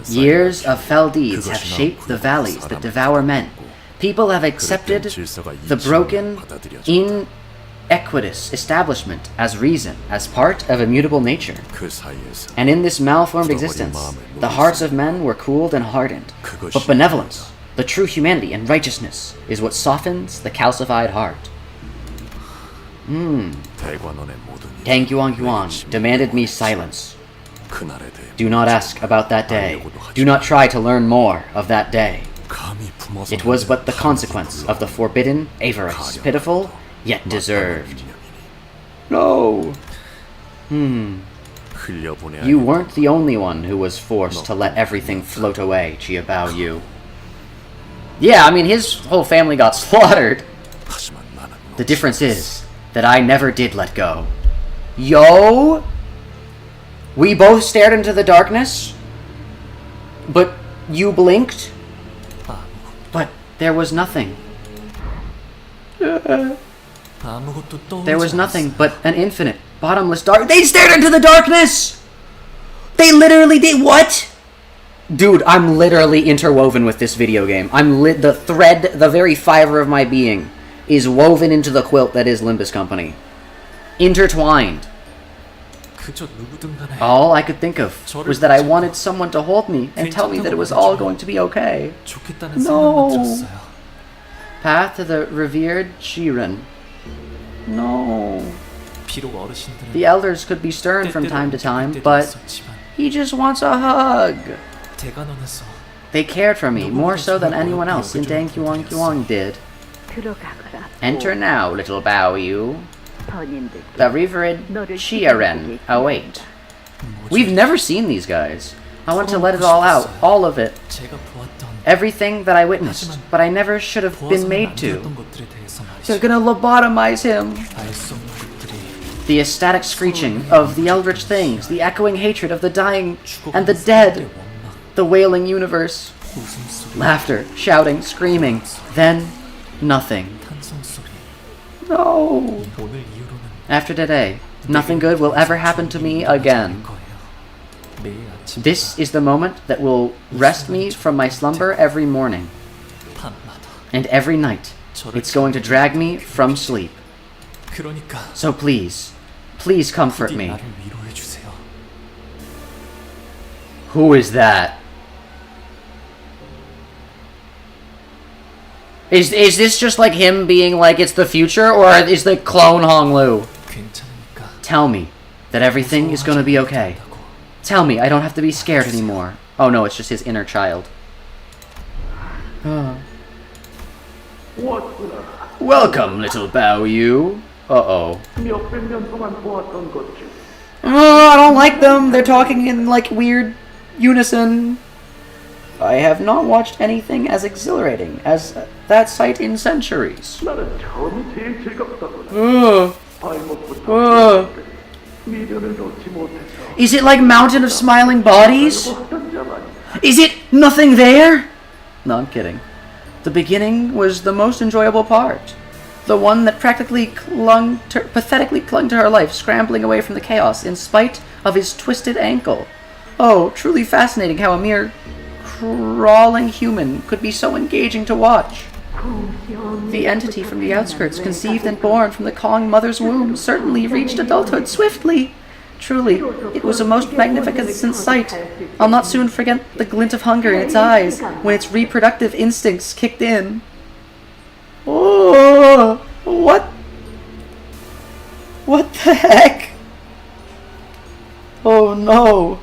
Years of fell deeds have shaped the valleys that devour men. People have accepted the broken, inequitous establishment as reason, as part of immutable nature. And in this malformed existence, the hearts of men were cooled and hardened. But benevolence, the true humanity and righteousness, is what softens the calcified heart. Huan demanded me silence. Do not ask about that day. Do not try to learn more of that day. It was but the consequence of the forbidden avarice, pitiful, yet deserved. No! You weren't the only one who was forced to let everything float away, Bao Yu. Yeah, I mean, his whole family got slaughtered. The difference is that I never did let go. Yo! We both stared into the darkness, but you blinked, but there was nothing. There was nothing but an infinite, bottomless dark. They stared into the darkness! They literally did. What? Dude, I'm literally interwoven with this video game. The thread, the very fiber of my being, is woven into the quilt that is Limbus Company. Intertwined. All I could think of was that I wanted someone to hold me and tell me that it was all going to be okay. No. Path to the revered Shiren. No. The elders could be stern from time to time, but He just wants a hug. They cared for me, more so than anyone else in Dang Huang did. Enter now, little Bao Yu. The revered Chiaren await. We've never seen these guys. I want to let it all out, all of it. Everything that I witnessed, but I never should have been made to. They're gonna lobotomize him. The ecstatic screeching of the eldritch things, the echoing hatred of the dying and the dead, the wailing universe. Laughter, shouting, screaming, then nothing. No. After today, nothing good will ever happen to me again. This is the moment that will rest me from my slumber every morning. And every night, it's going to drag me from sleep. So please, please comfort me. Who is that? Is this just like him being like it's the future, or is the clone Hong Lu? Tell me that everything is gonna be okay. Tell me I don't have to be scared anymore. Oh no, it's just his inner child. Welcome, little Bao Yu. Uh-oh. Oh, I don't like them. They're talking in like weird unison. I have not watched anything as exhilarating as that sight in centuries. Is it like Mountain of Smiling Bodies? Is it nothing there? No, I'm kidding. The beginning was the most enjoyable part. The one that pathetically clung to her life, scrambling away from the chaos in spite of his twisted ankle. Oh, truly fascinating how a mere crawling human could be so engaging to watch. The entity from the outskirts, conceived and born from the Kong mother's womb, certainly reached adulthood swiftly. Truly, it was a most magnificent sight. I'll not soon forget the glint of hunger in its eyes when its reproductive instincts kicked in. Oh, what? What the heck? Oh no.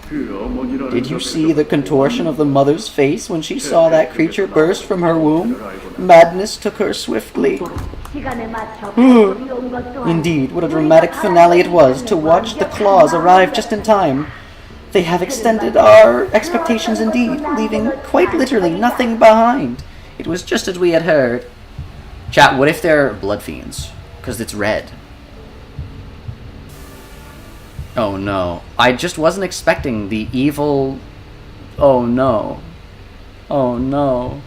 Did you see the contortion of the mother's face when she saw that creature burst from her womb? Madness took her swiftly. Indeed, what a dramatic finale it was to watch the claws arrive just in time. They have extended our expectations indeed, leaving quite literally nothing behind. It was just as we had heard. Chat, what if they're blood fiends? Because it's red. Oh no. I just wasn't expecting the evil... Oh no. Oh no.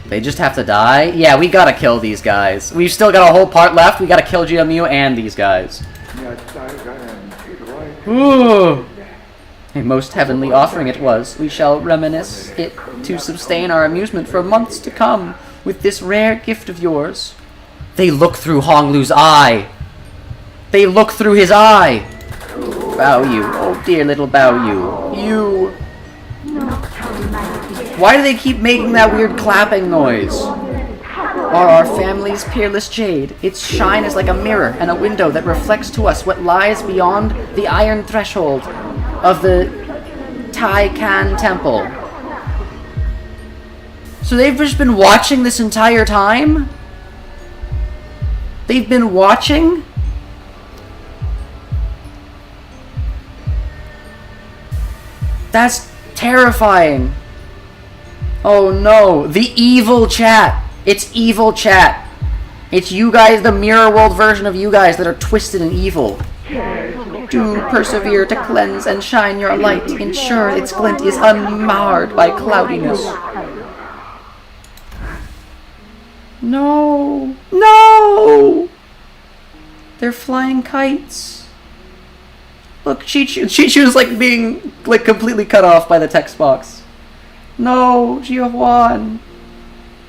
They just have to die? Yeah, we gotta kill these guys. We've still got a whole part left. We gotta kill GMU and these guys. Ooh. A most heavenly offering it was. We shall reminisce it to sustain our amusement for months to come with this rare gift of yours. They look through Hong Lu's eye. They look through his eye! Bao Yu. Oh dear little Bao Yu. You... Why do they keep making that weird clapping noise? Are our family's peerless jade. Its shine is like a mirror and a window that reflects to us what lies beyond the iron threshold of the Tai Can Temple. So they've just been watching this entire time? They've been watching? That's terrifying. Oh no, the evil chat. It's evil chat. It's you guys, the mirror world version of you guys that are twisted and evil. Do persevere to cleanse and shine your light. Ensure its glint is unmarred by cloudiness. No. No! They're flying kites. Look, Chi-Chu's like being like completely cut off by the text box. No, Jia Huan,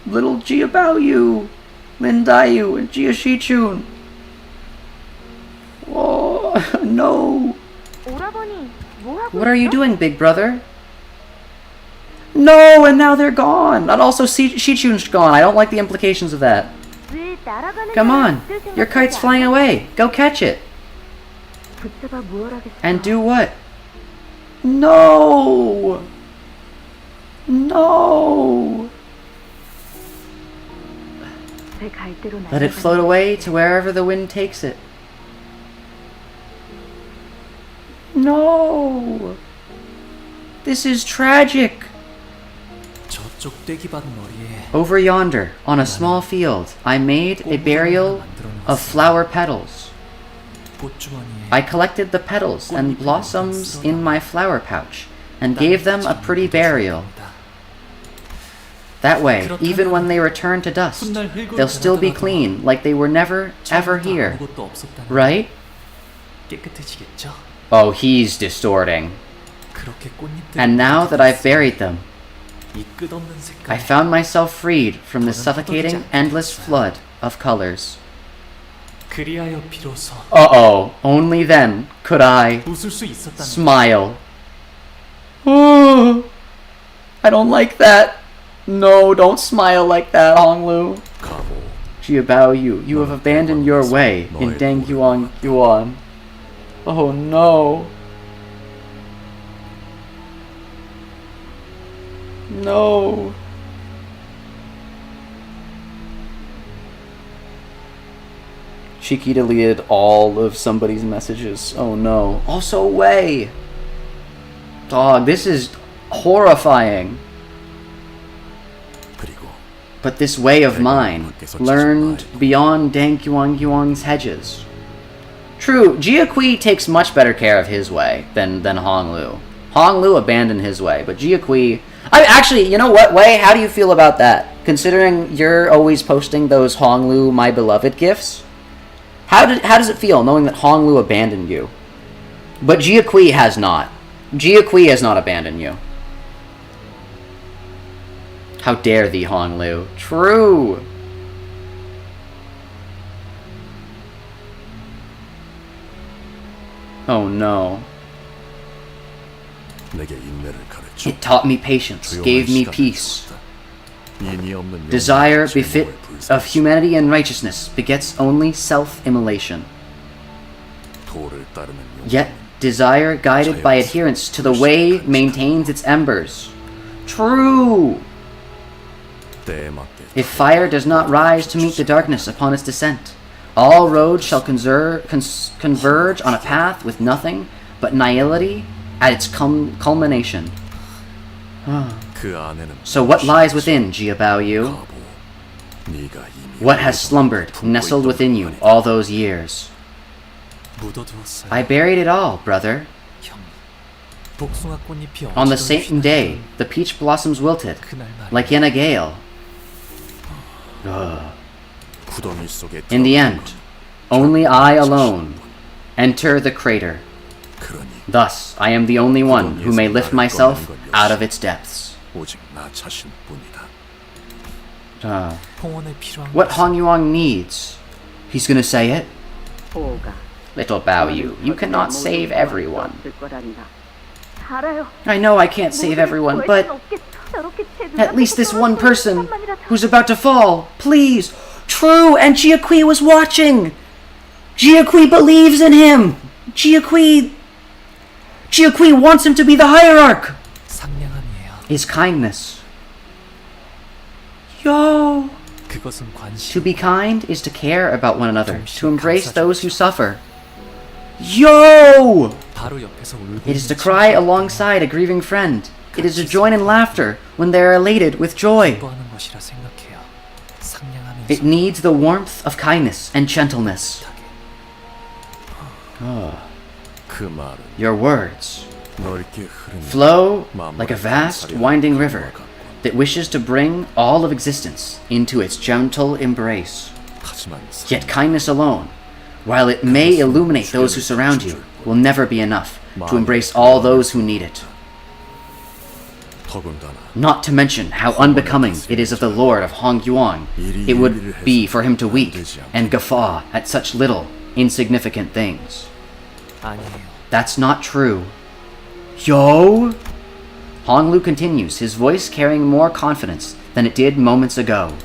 little Jia Bao Yu, Lin Daiyu, and Jia Chi-Chun. Oh, no. What are you doing, big brother? No, and now they're gone. And also, Chi-Chun's gone. I don't like the implications of that. Come on, your kite's flying away. Go catch it. And do what? No! No! Let it float away to wherever the wind takes it. No! This is tragic! Over yonder, on a small field, I made a burial of flower petals. I collected the petals and blossoms in my flower pouch and gave them a pretty burial. That way, even when they return to dust, they'll still be clean, like they were never, ever here. Right? Oh, he's distorting. And now that I've buried them, I found myself freed from this suffocating, endless flood of colors. Uh-oh, only then could I smile. Oh, I don't like that. No, don't smile like that, Honglu. Jiabao Yu, you have abandoned your way in Dangyuan Yuan. Oh no. No. Shiki deleted all of somebody's messages. Oh no. Also Wei. Dog, this is horrifying. But this way of mine, learned beyond Dangyuan Yuan's hedges. True, Jiaqui takes much better care of his way than Honglu. Honglu abandoned his way, but Jiaqui... actually, you know what, Wei? How do you feel about that? Considering you're always posting those Honglu My Beloved gifs? How does it feel knowing that Honglu abandoned you? But Jiaqui has not. Jiaqui has not abandoned you. How dare thee, Honglu? True! Oh no. It taught me patience, gave me peace. Desire befit of humanity and righteousness begets only self-immolation. Yet desire guided by adherence to the way maintains its embers. True! If fire does not rise to meet the darkness upon its descent, all roads shall converge on a path with nothing but nihility at its culmination. So what lies within, Jiabao Yu? What has slumbered, nestled within you all those years? I buried it all, brother. On the same day, the peach blossoms wilted, like in a gale. In the end, only I alone enter the crater. Thus, I am the only one who may lift myself out of its depths. What Hong Yuang needs, he's gonna say it. Little Bao Yu, you cannot save everyone. I know I can't save everyone, but at least this one person who's about to fall, please. True, and Jiaqui was watching. Jiaqui believes in him. Jiaqui wants him to be the hierarch. His kindness. Yo. To be kind is to care about one another, to embrace those who suffer. Yo! It is to cry alongside a grieving friend. It is to join in laughter when they are elated with joy. It needs the warmth of kindness and gentleness. Oh. Your words flow like a vast, winding river that wishes to bring all of existence into its gentle embrace. Yet kindness alone, while it may illuminate those who surround you, will never be enough to embrace all those who need it. Not to mention how unbecoming it is of the Lord of Hong Yuan it would be for him to weep and guffaw at such little, insignificant things. That's not true. Yo! Honglu continues, his voice carrying more confidence than it did moments ago.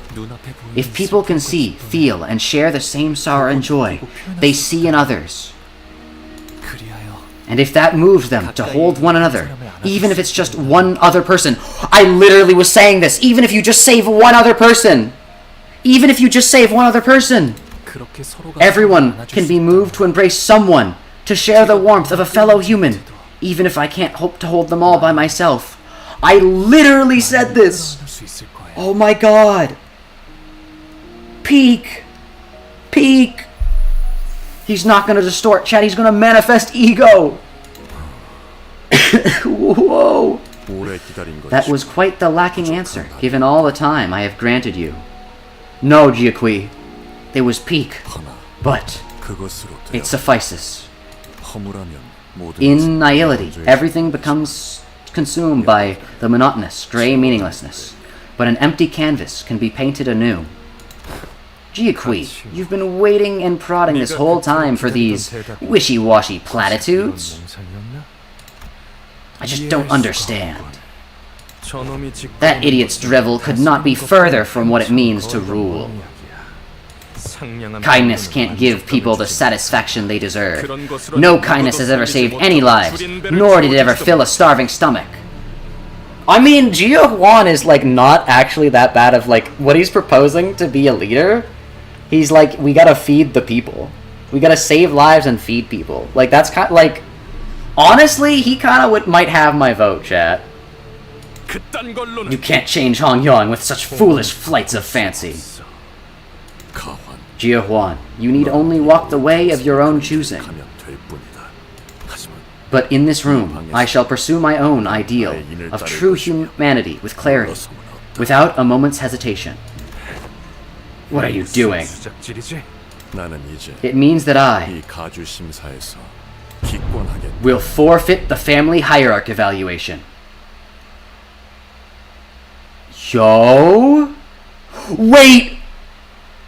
If people can see, feel, and share the same sorrow and joy they see in others, And if that moves them to hold one another, even if it's just one other person, I literally was saying this, even if you just save one other person, even if you just save one other person, everyone can be moved to embrace someone, to share the warmth of a fellow human, even if I can't hope to hold them all by myself. I literally said this. Oh my god. Peak. Peak. He's not going to distort, chat. He's going to manifest ego. Whoa. That was quite the lacking answer, given all the time I have granted you. No, Jiaqui. It was peak. But it suffices. In nihility, everything becomes consumed by the monotonous, grey meaninglessness. But an empty canvas can be painted anew. Jiaqui, you've been waiting and prodding this whole time for these wishy-washy platitudes? I just don't understand. That idiot's drivel could not be further from what it means to rule. Kindness can't give people the satisfaction they deserve. No kindness has ever saved any lives, nor did it ever fill a starving stomach. I mean, Huan is, like, not actually that bad of, like, what he's proposing to be a leader. He's like, we gotta feed the people. We gotta save lives and feed people. Like, that's kind of, like, honestly, he kind of might have my vote, chat. You can't change Hongyong with such foolish flights of fancy. Huan, you need only walk the way of your own choosing. But in this room, I shall pursue my own ideal of true humanity with clarity, without a moment's hesitation. What are you doing? It means that I will forfeit the family hierarchy evaluation. Yo? Wait!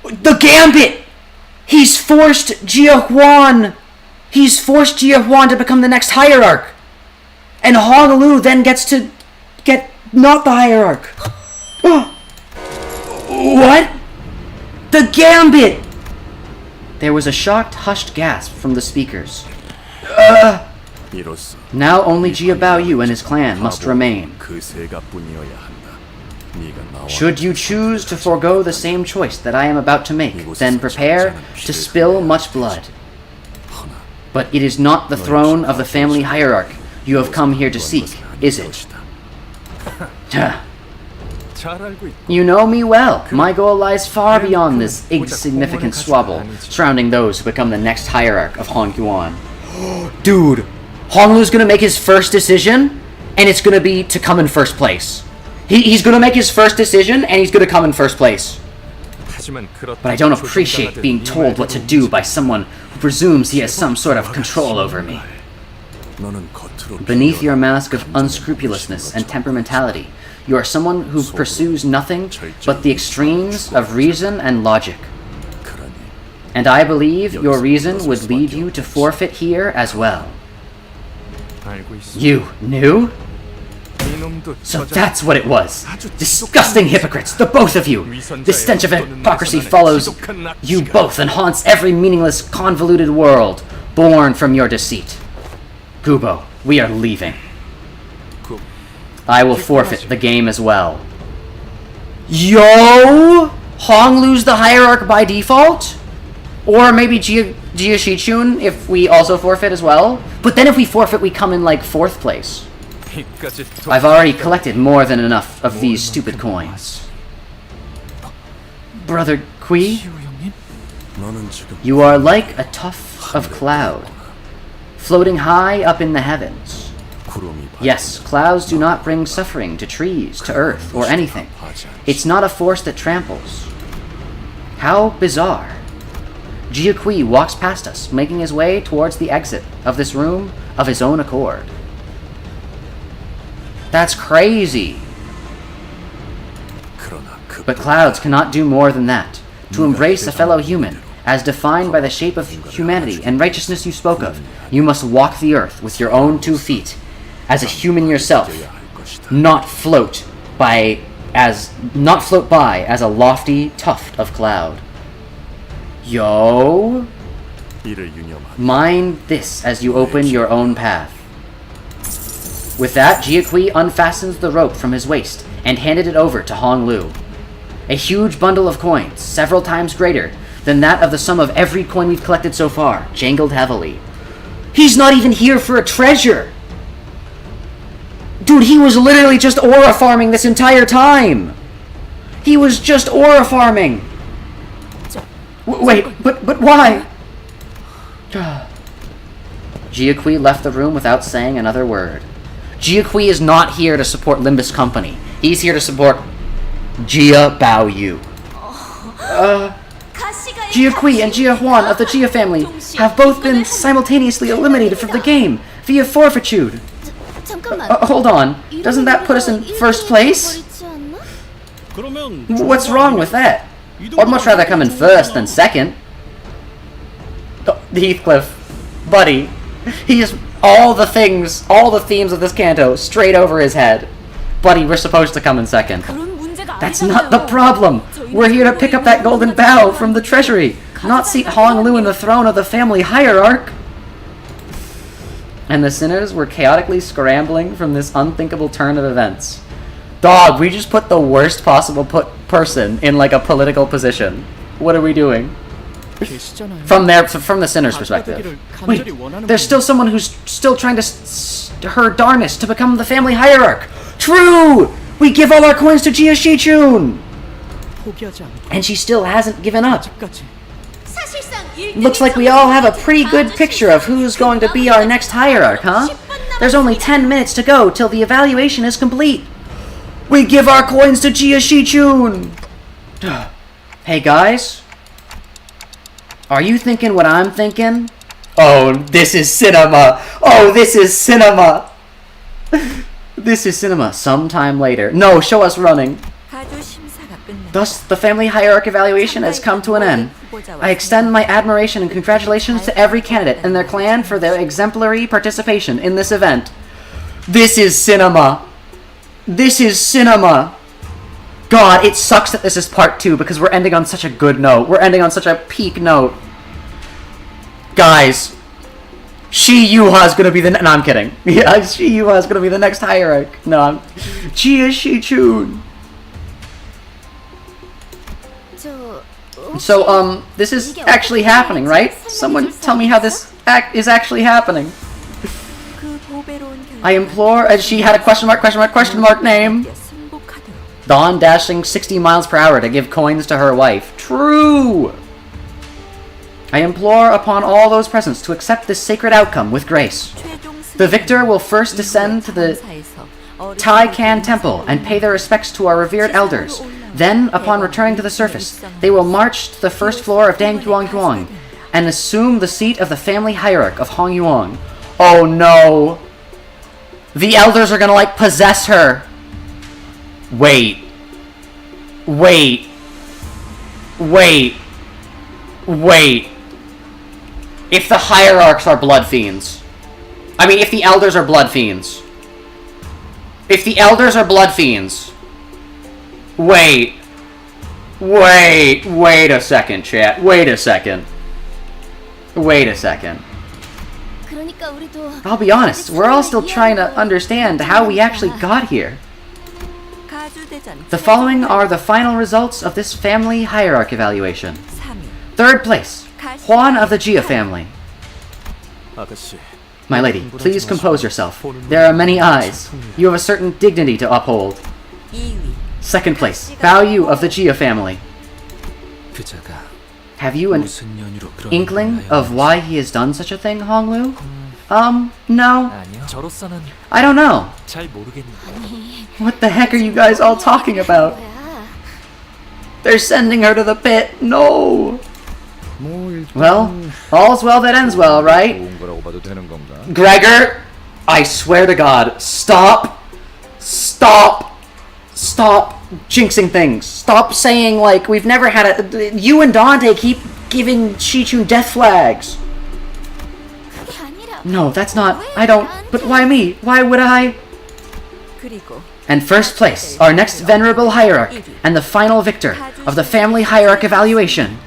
The Gambit! He's forced Huan! He's forced Huan to become the next hierarch! And Honolulu then gets to get not the hierarch. What? The Gambit! There was a shocked, hushed gasp from the speakers. Now only Jia Baoyu and his clan must remain. Should you choose to forego the same choice that I am about to make, then prepare to spill much blood. But it is not the throne of the family hierarch you have come here to seek, is it? You know me well. My goal lies far beyond this insignificant squabble surrounding those who become the next hierarch of Hongyuan. Dude, Honolulu's gonna make his first decision, and it's gonna be to come in first place. He's gonna make his first decision, and he's gonna come in first place. But I don't appreciate being told what to do by someone who presumes he has some sort of control over me. Beneath your mask of unscrupulousness and temperamentality, you are someone who pursues nothing but the extremes of reason and logic. And I believe your reason would lead you to forfeit here as well. You knew? So that's what it was. Disgusting hypocrites, the both of you! This stench of hypocrisy follows you both and haunts every meaningless, convoluted world born from your deceit. Kubo, we are leaving. I will forfeit the game as well. Yo! Hong lose the hierarch by default? Or maybe Jia Shichun if we also forfeit as well? But then if we forfeit, we come in like 4th place. I've already collected more than enough of these stupid coins. Brother Kui, you are like a tuft of cloud, floating high up in the heavens. Yes, clouds do not bring suffering to trees, to earth, or anything. It's not a force that tramples. How bizarre. Jiaqui walks past us, making his way towards the exit of this room of his own accord. That's crazy. But clouds cannot do more than that. To embrace a fellow human, as defined by the shape of humanity and righteousness you spoke of, you must walk the earth with your own 2 feet, as a human yourself, not float by as a lofty tuft of cloud. Yo? Mind this as you open your own path. With that, Jiaqui unfastens the rope from his waist and handed it over to Hong Lu. A huge bundle of coins, several times greater than that of the sum of every coin we've collected so far, jangled heavily. He's not even here for a treasure! Dude, he was literally just aura farming this entire time! He was just aura farming! Wait, but why? Jiaqui left the room without saying another word. Jiaqui is not here to support Limbus Company. He's here to support Jia Bao Yu. Jiaqui and Jia Huan of the Jia family have both been simultaneously eliminated from the game via forfeiture. Hold on. Doesn't that put us in first place? What's wrong with that? I'd much rather come in first than second. Heathcliff. Buddy. He is all the themes of this canto straight over his head. Buddy, we're supposed to come in second. That's not the problem. We're here to pick up that golden bow from the treasury, not seat Hong Lu in the throne of the family hierarch. And the sinners were chaotically scrambling from this unthinkable turn of events. Dog, we just put the worst possible person in like a political position. What are we doing? From the sinner's perspective. Wait, there's still someone who's still trying to her darnest to become the family hierarch. True! We give all our coins to Jia Shichun! And she still hasn't given up. Looks like we all have a pretty good picture of who's going to be our next hierarch, huh? There's only 10 minutes to go till the evaluation is complete. We give our coins to Jia Shichun! Hey guys? Are you thinking what I'm thinking? Oh, this is cinema! Oh, this is cinema! This is cinema. Sometime later. No, show us running. Thus, the family hierarch evaluation has come to an end. I extend my admiration and congratulations to every candidate and their clan for their exemplary participation in this event. This is cinema. This is cinema. God, it sucks that this is part 2 because we're ending on such a good note. We're ending on such a peak note. Guys, Shi Yuha is gonna be the no, I'm kidding. Yeah, Shi Yuha is gonna be the next hierarch. No, I'm Jia Shichun. So, this is actually happening, right? Someone tell me how this is actually happening. I implore, as she had a question mark name. Dawn dashing 60 miles per hour to give coins to her wife. True! I implore upon all those present to accept this sacred outcome with grace. The victor will first descend to the Tai Can Temple and pay their respects to our revered elders. Then, upon returning to the surface, they will march to the first floor of Dang Yuang Yuang and assume the seat of the family hierarch of Hong Yuang. Oh no! The elders are gonna, like, possess her! Wait. If the hierarchs are blood fiends. I mean, if the elders are blood fiends. If the elders are blood fiends. Wait a second, chat. Wait a second. I'll be honest, we're all still trying to understand how we actually got here. The following are the final results of this family hierarch evaluation. Third place, Huan of the Jia family. My lady, please compose yourself. There are many eyes. You have a certain dignity to uphold. Second place, Bao Yu of the Jia family. Have you an inkling of why he has done such a thing, Hong Lu? No. I don't know. What the heck are you guys all talking about? They're sending her to the pit. No. Well, all's well that ends well, right? Gregor, I swear to God, stop jinxing things. Stop saying, like, we've never had a... You and Dante keep giving Shichun death flags. No, that's not... I don't... But why me? Why would I... And first place, our next venerable hierarch, and the final victor of the family hierarch evaluation.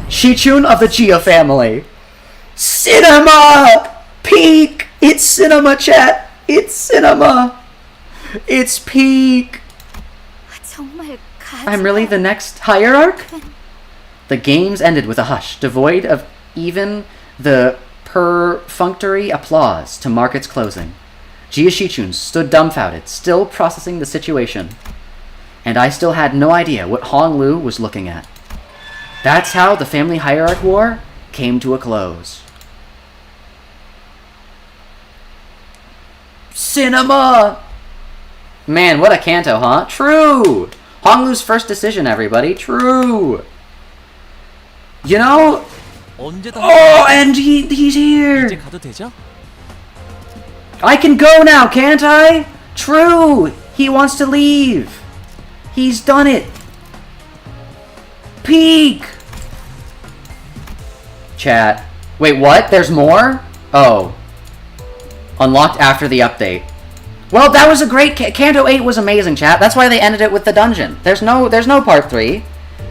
Shichun of the Jia family. Cinema! Peak! It's cinema, chat! It's cinema! It's peak! I'm really the next hierarch? The games ended with a hush, devoid of even the perfunctory applause to mark its closing. Jia Shichun stood dumbfounded, still processing the situation. And I still had no idea what Hong Lu was looking at. That's how the family hierarch war came to a close. Cinema! Man, what a Canto, huh? True! Hong Lu's first decision, everybody. True! You know... Oh, and he's here! I can go now, can't I? True! He wants to leave! He's done it! Peak! Chat. Wait, what? There's more? Oh. Unlocked after the update. Well, that was a great... Canto 8 was amazing, chat. That's why they ended it with the dungeon. There's no part 3.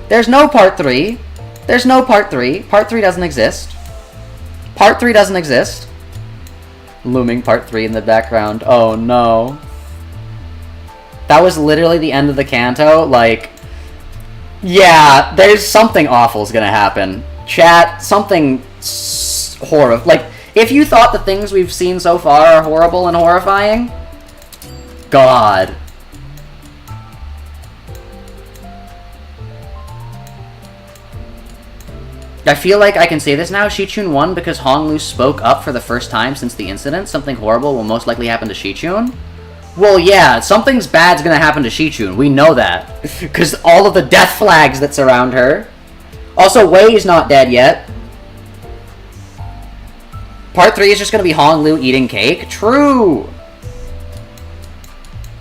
There's no part 3. There's no part 3. Part 3 doesn't exist. Part 3 doesn't exist. Looming part 3 in the background. Oh, no. That was literally the end of the Canto. Like, yeah, there's something awful's gonna happen. Chat, something horrible. Like, if you thought the things we've seen so far are horrible and horrifying, God. I feel like I can say this now. Shichun won because Hong Lu spoke up for the first time since the incident. Something horrible will most likely happen to Shichun. Well, yeah, something's bad's gonna happen to Shichun. We know that. Because all of the death flags that surround her. Also, Wei's not dead yet. Part 3 is just gonna be Hong Lu eating cake. True!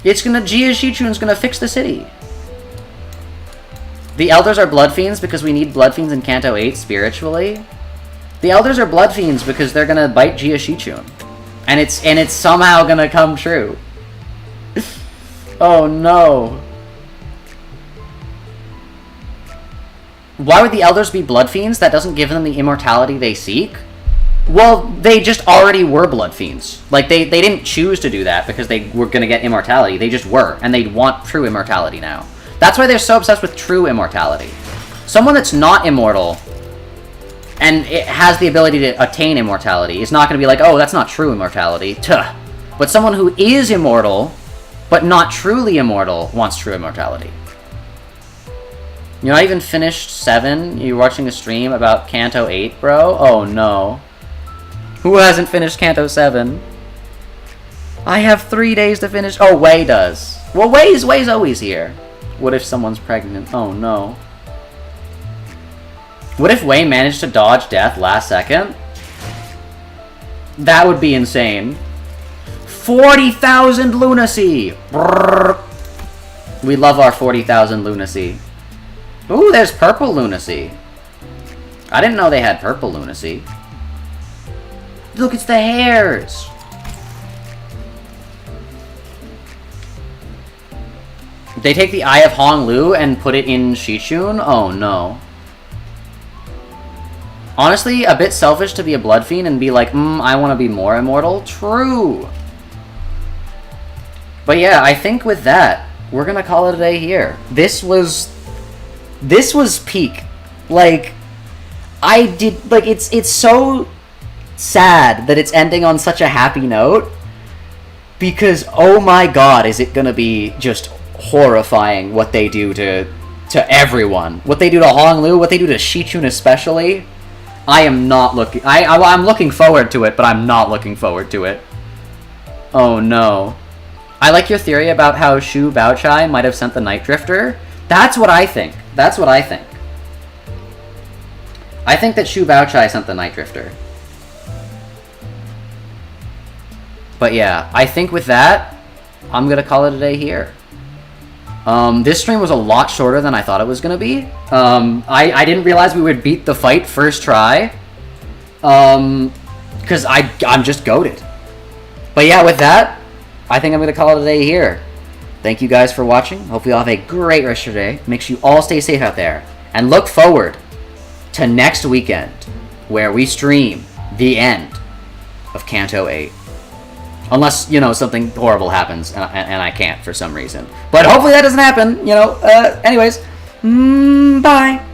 It's gonna... Jia Shichun's gonna fix the city. The Elders are Blood Fiends because we need Blood Fiends in Canto 8 spiritually. The Elders are Blood Fiends because they're gonna bite Jia Shichun. And it's somehow gonna come true. Oh no. Why would the Elders be Blood Fiends? That doesn't give them the immortality they seek. Well, they just already were Blood Fiends. Like, they didn't choose to do that because they were gonna get immortality. They just were, and they want true immortality now. That's why they're so obsessed with true immortality. Someone that's not immortal and it has the ability to attain immortality is not gonna be like, oh, that's not true immortality. Tuh. But someone who is immortal but not truly immortal wants true immortality. You know, I even finished 7. You're watching a stream about Canto 8, bro? Oh, no. Who hasn't finished Canto 7? I have 3 days to finish... Oh, Wei does. Well, Wei's always here. What if someone's pregnant? Oh, no. What if Wei managed to dodge death last second? That would be insane. 40,000 lunacy! Brrr. We love our 40,000 lunacy. Ooh, there's purple lunacy. I didn't know they had purple lunacy. Look, it's the hairs! They take the Eye of Hong Lu and put it in Shichun? Oh, no. Honestly, a bit selfish to be a Blood Fiend and be like, I want to be more immortal. True! But yeah, I think with that, we're gonna call it a day here. This was peak. Like, it's so sad that it's ending on such a happy note. Because, oh my god, is it gonna be just horrifying what they do to everyone. What they do to Hong Lu, what they do to Shichun especially. I am not looking... I'm looking forward to it, but I'm not looking forward to it. Oh no. I like your theory about how Shu Baochai might have sent the Night Drifter. That's what I think. That's what I think. I think that Shu Baochai sent the Night Drifter. But yeah, I think with that, I'm gonna call it a day here. This stream was a lot shorter than I thought it was gonna be. I didn't realize we would beat the fight first try. Because I'm just goated. But yeah, with that, I think I'm gonna call it a day here. Thank you guys for watching. Hope you all have a great rest of your day. Make sure you all stay safe out there. And look forward to next weekend, where we stream the end of Canto 8. Unless, something horrible happens and I can't for some reason. But hopefully that doesn't happen, anyways. Bye.